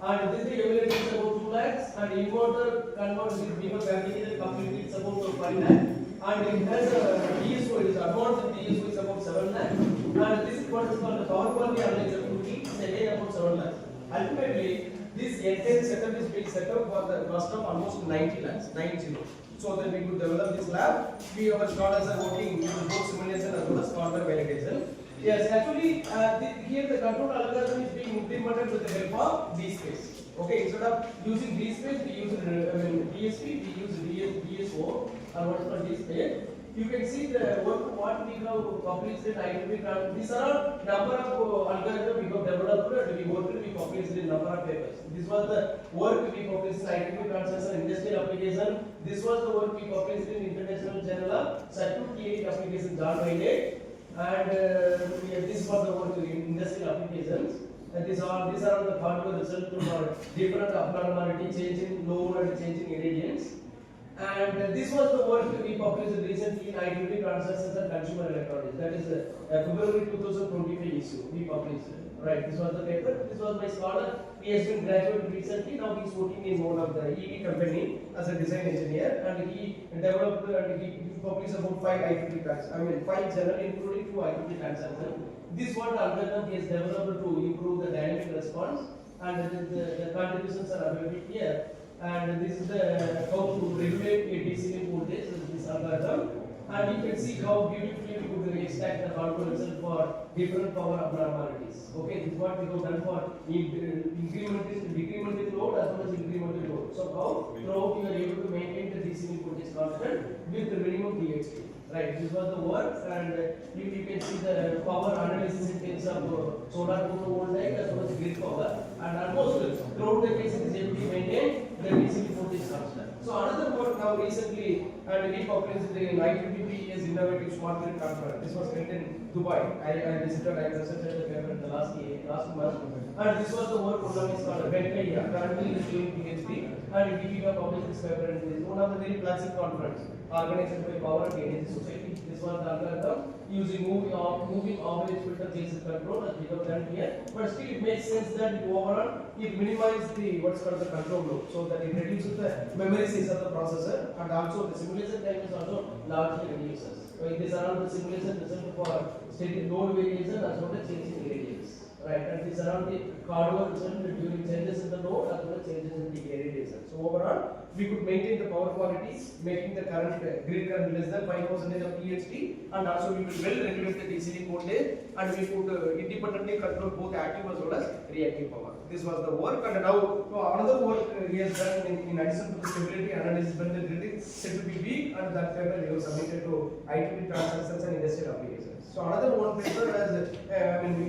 And this the emulator is about 2 lakhs. And inverter converts this bigger fabricated completely it's about 5 lakhs. And it has a DSO, it is advanced DSO is about 7 lakhs. And this is what is called the power quality analyzer 2D, it's again about 7 lakhs. Ultimately, this entire setup is being set up for the cost of almost 90 lakhs, 90. So that we could develop this lab. Our scholars are working with both simulation as well as hardware validation. Yes, actually, here the control algorithm is being implemented with the help of D-space. Okay, instead of using D-space, we use DSP, we use DSO, or what is called D-space. You can see the work what we have published in IEEE. These are all number of algorithms we have developed and we worked we published in number of papers. This was the work we published in IEEE Transaction Industrial Application. This was the work we published in International Journal of Circuit Theory Application, John Wiley. And this was the work in industrial applications. And these are the hardware results for different abnormality, change in load and change in irradiance. And this was the work we published recently in IEEE Transactions and Consumer Electronics. That is February 2025 issue we published. Right, this was the paper. This was my scholar. He has been graduated recently. Now he is working in one of the EV company as a design engineer, and he developed and he published about 5 IEEE tracks. 5 journal, including 2 IEEE transactions. This one algorithm he has developed to improve the dynamic response, and the contributions are available here. And this is the how to regulate a DC voltage. This algorithm. And you can see how beautifully we could extract the hardware result for different power abnormalities. Okay, this is what we have done for decremental load as well as incremental load. So how throughout you are able to maintain the DC voltage constant with the minimum DHT. Right, this was the work, and you can see the power analysis in terms of solar photovoltaic as well as grid power, and almost throughout the case it is able to maintain the DC voltage constant. So another work now recently, and we published in IEEE is innovative smart grid controller. This was held in Dubai. I visited, I presented the paper in the last month. And this was the work one of is called Benkaya, currently is doing PhD, and we have published this paper in this one of the very flagship conference organized by Power and Energy Society. This was the algorithm using moving average filter basis control as we have done here. But still it makes sense that overall it minimizes the what's called the control load, so that it reduces the memory size of the processor, and also the simulation time is also largely reduces. So these are all the simulation result for steady load variation as well as change in irradiance. Right, and these are all the hardware result during changes in the load as well as changes in the irradiation. So overall, we could maintain the power quality, making the current grid current less than 5% of THT, and also we will well regulate the DC voltage, and we could independently control both active as well as reactive power. This was the work, and now another work he has done in addition to the stability analysis when the grid is said to be weak, and that paper he was submitted to IEEE Transactions and Industrial Applications. So another one paper has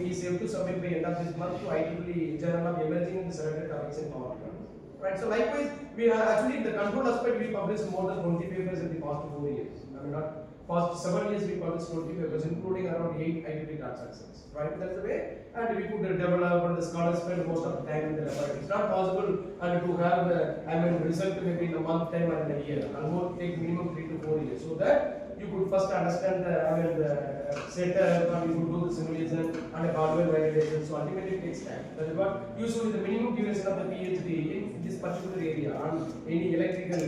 he is able to submit by end of this month to IEEE Journal of Emerging and Selected Topics in Power Electronics. Right. So likewise, we are actually in the control aspect we published more than 20 papers in the past 4 years. Not past 7 years we published 20 papers, including around 8 IEEE transactions. Right. That's the way, and we could develop, and the scholars spend most of the time in the laboratory. It's not possible and to have result maybe in a month time or in a year. Almost take minimum 3 to 4 years. So that you could first understand the setup, and you could do the simulation and the hardware validation. So ultimately it takes time. That is what usually the minimum duration of the PhD in this particular area on any electrical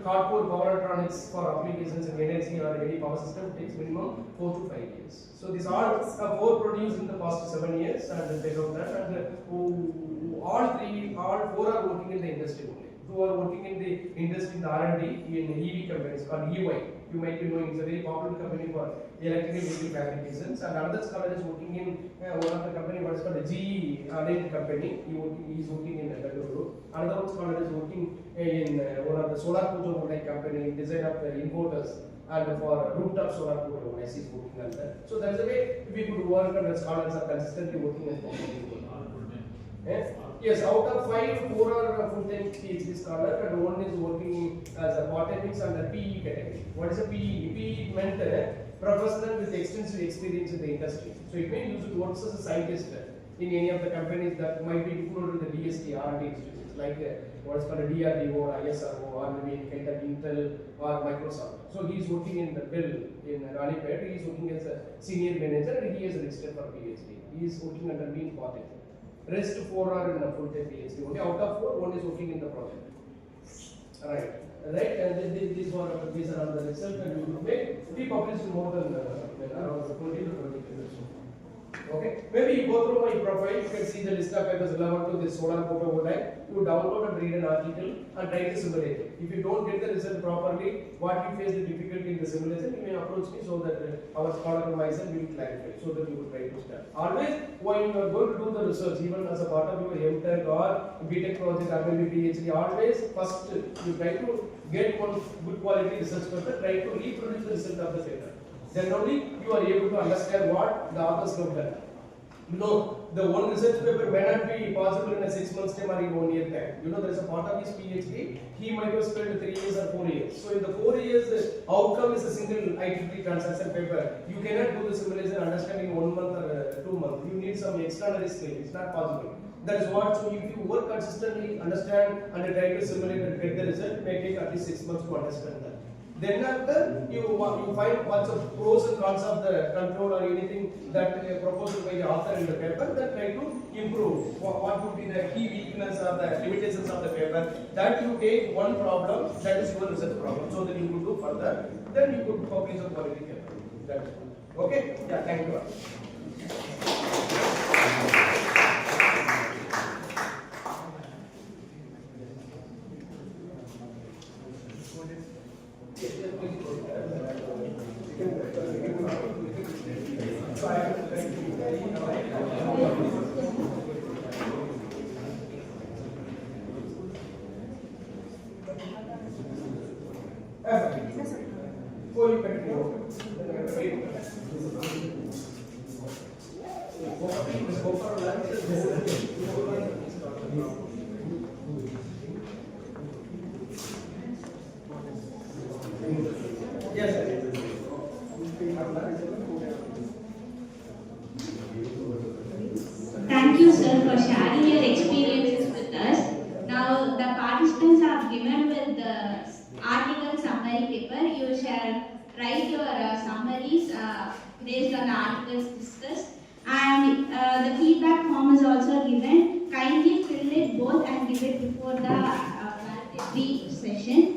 hardcore power electronics for applications in energy or any power system takes minimum 4 to 5 years. So these are 4 produced in the past 7 years, and based on that, and all 4 are working in the industry only. 2 are working in the industry, the R&D in EV companies called EY. You might be knowing it's a very popular company for electrical vehicle fabrications. And another scholar is working in one of the company what is called a GE linked company. He is working in Bengaluru. Another one scholar is working in one of the solar photovoltaic company, design of the inverters and for rooftop solar photovoltaics is working on that. So that's the way we could work, and the scholars are consistently working and working. Yes, out of 5, 4 are full-time PhD scholar and 1 is working as a botanics and a PE category. What is a PE? PE meant professional with extensive experience in the industry. So it may use it works as a scientist in any of the companies that might be included in the DST R&D institutions like what is called a DRDO or ISRO or maybe in kind of Intel or Microsoft. So he is working in the Bell in Ranipet. He is working as a senior manager and he is registered for PhD. He is working under me in Fortin. Rest 4 are in a full-time PhD. Only out of 4, 1 is working in the project. Right, and these are on the result, and we will be published more than around 20 to 30 papers. Okay, maybe you go through my profile, you can see the list of papers relevant to this solar photovoltaic. You download and read an article and try to simulate it. If you don't get the result properly, what you face the difficulty in the simulation, you may approach me so that our scholar and myself will clarify, so that you will try to start. Always, when you are going to do the research, even as a part of your MTech or BTech project or maybe PhD, always first you try to get one good quality research paper, try to reproduce the result of the paper. Then only you are able to understand what the authors have done. The one research paper may not be possible in a 6 months time or in 1 year time. There is a part of his PhD, he might have spent 3 years or 4 years. So in the 4 years, the outcome is a single IEEE transaction paper. You cannot do the simulation understanding in 1 month or 2 months. You need some extraordinary skill. It's not possible. That is what, so if you work consistently, understand and try to simulate and get the result, it may take at least 6 months to understand that. Then after you find what's the pros and cons of the control or anything that proposed by the author in the paper, then try to improve. What would be the key weakness or the limitations of the paper? That you take one problem, that is your research problem, so that you could do further. Then you could publish a quality paper. That's okay. Yeah. Thank you. Thank you, sir, for sharing your experiences with us. Now, the participants are given with the article summary paper. You shall write your summaries based on the articles discussed. And the feedback form is also given. Kindly fill it both and give it before the validatory session.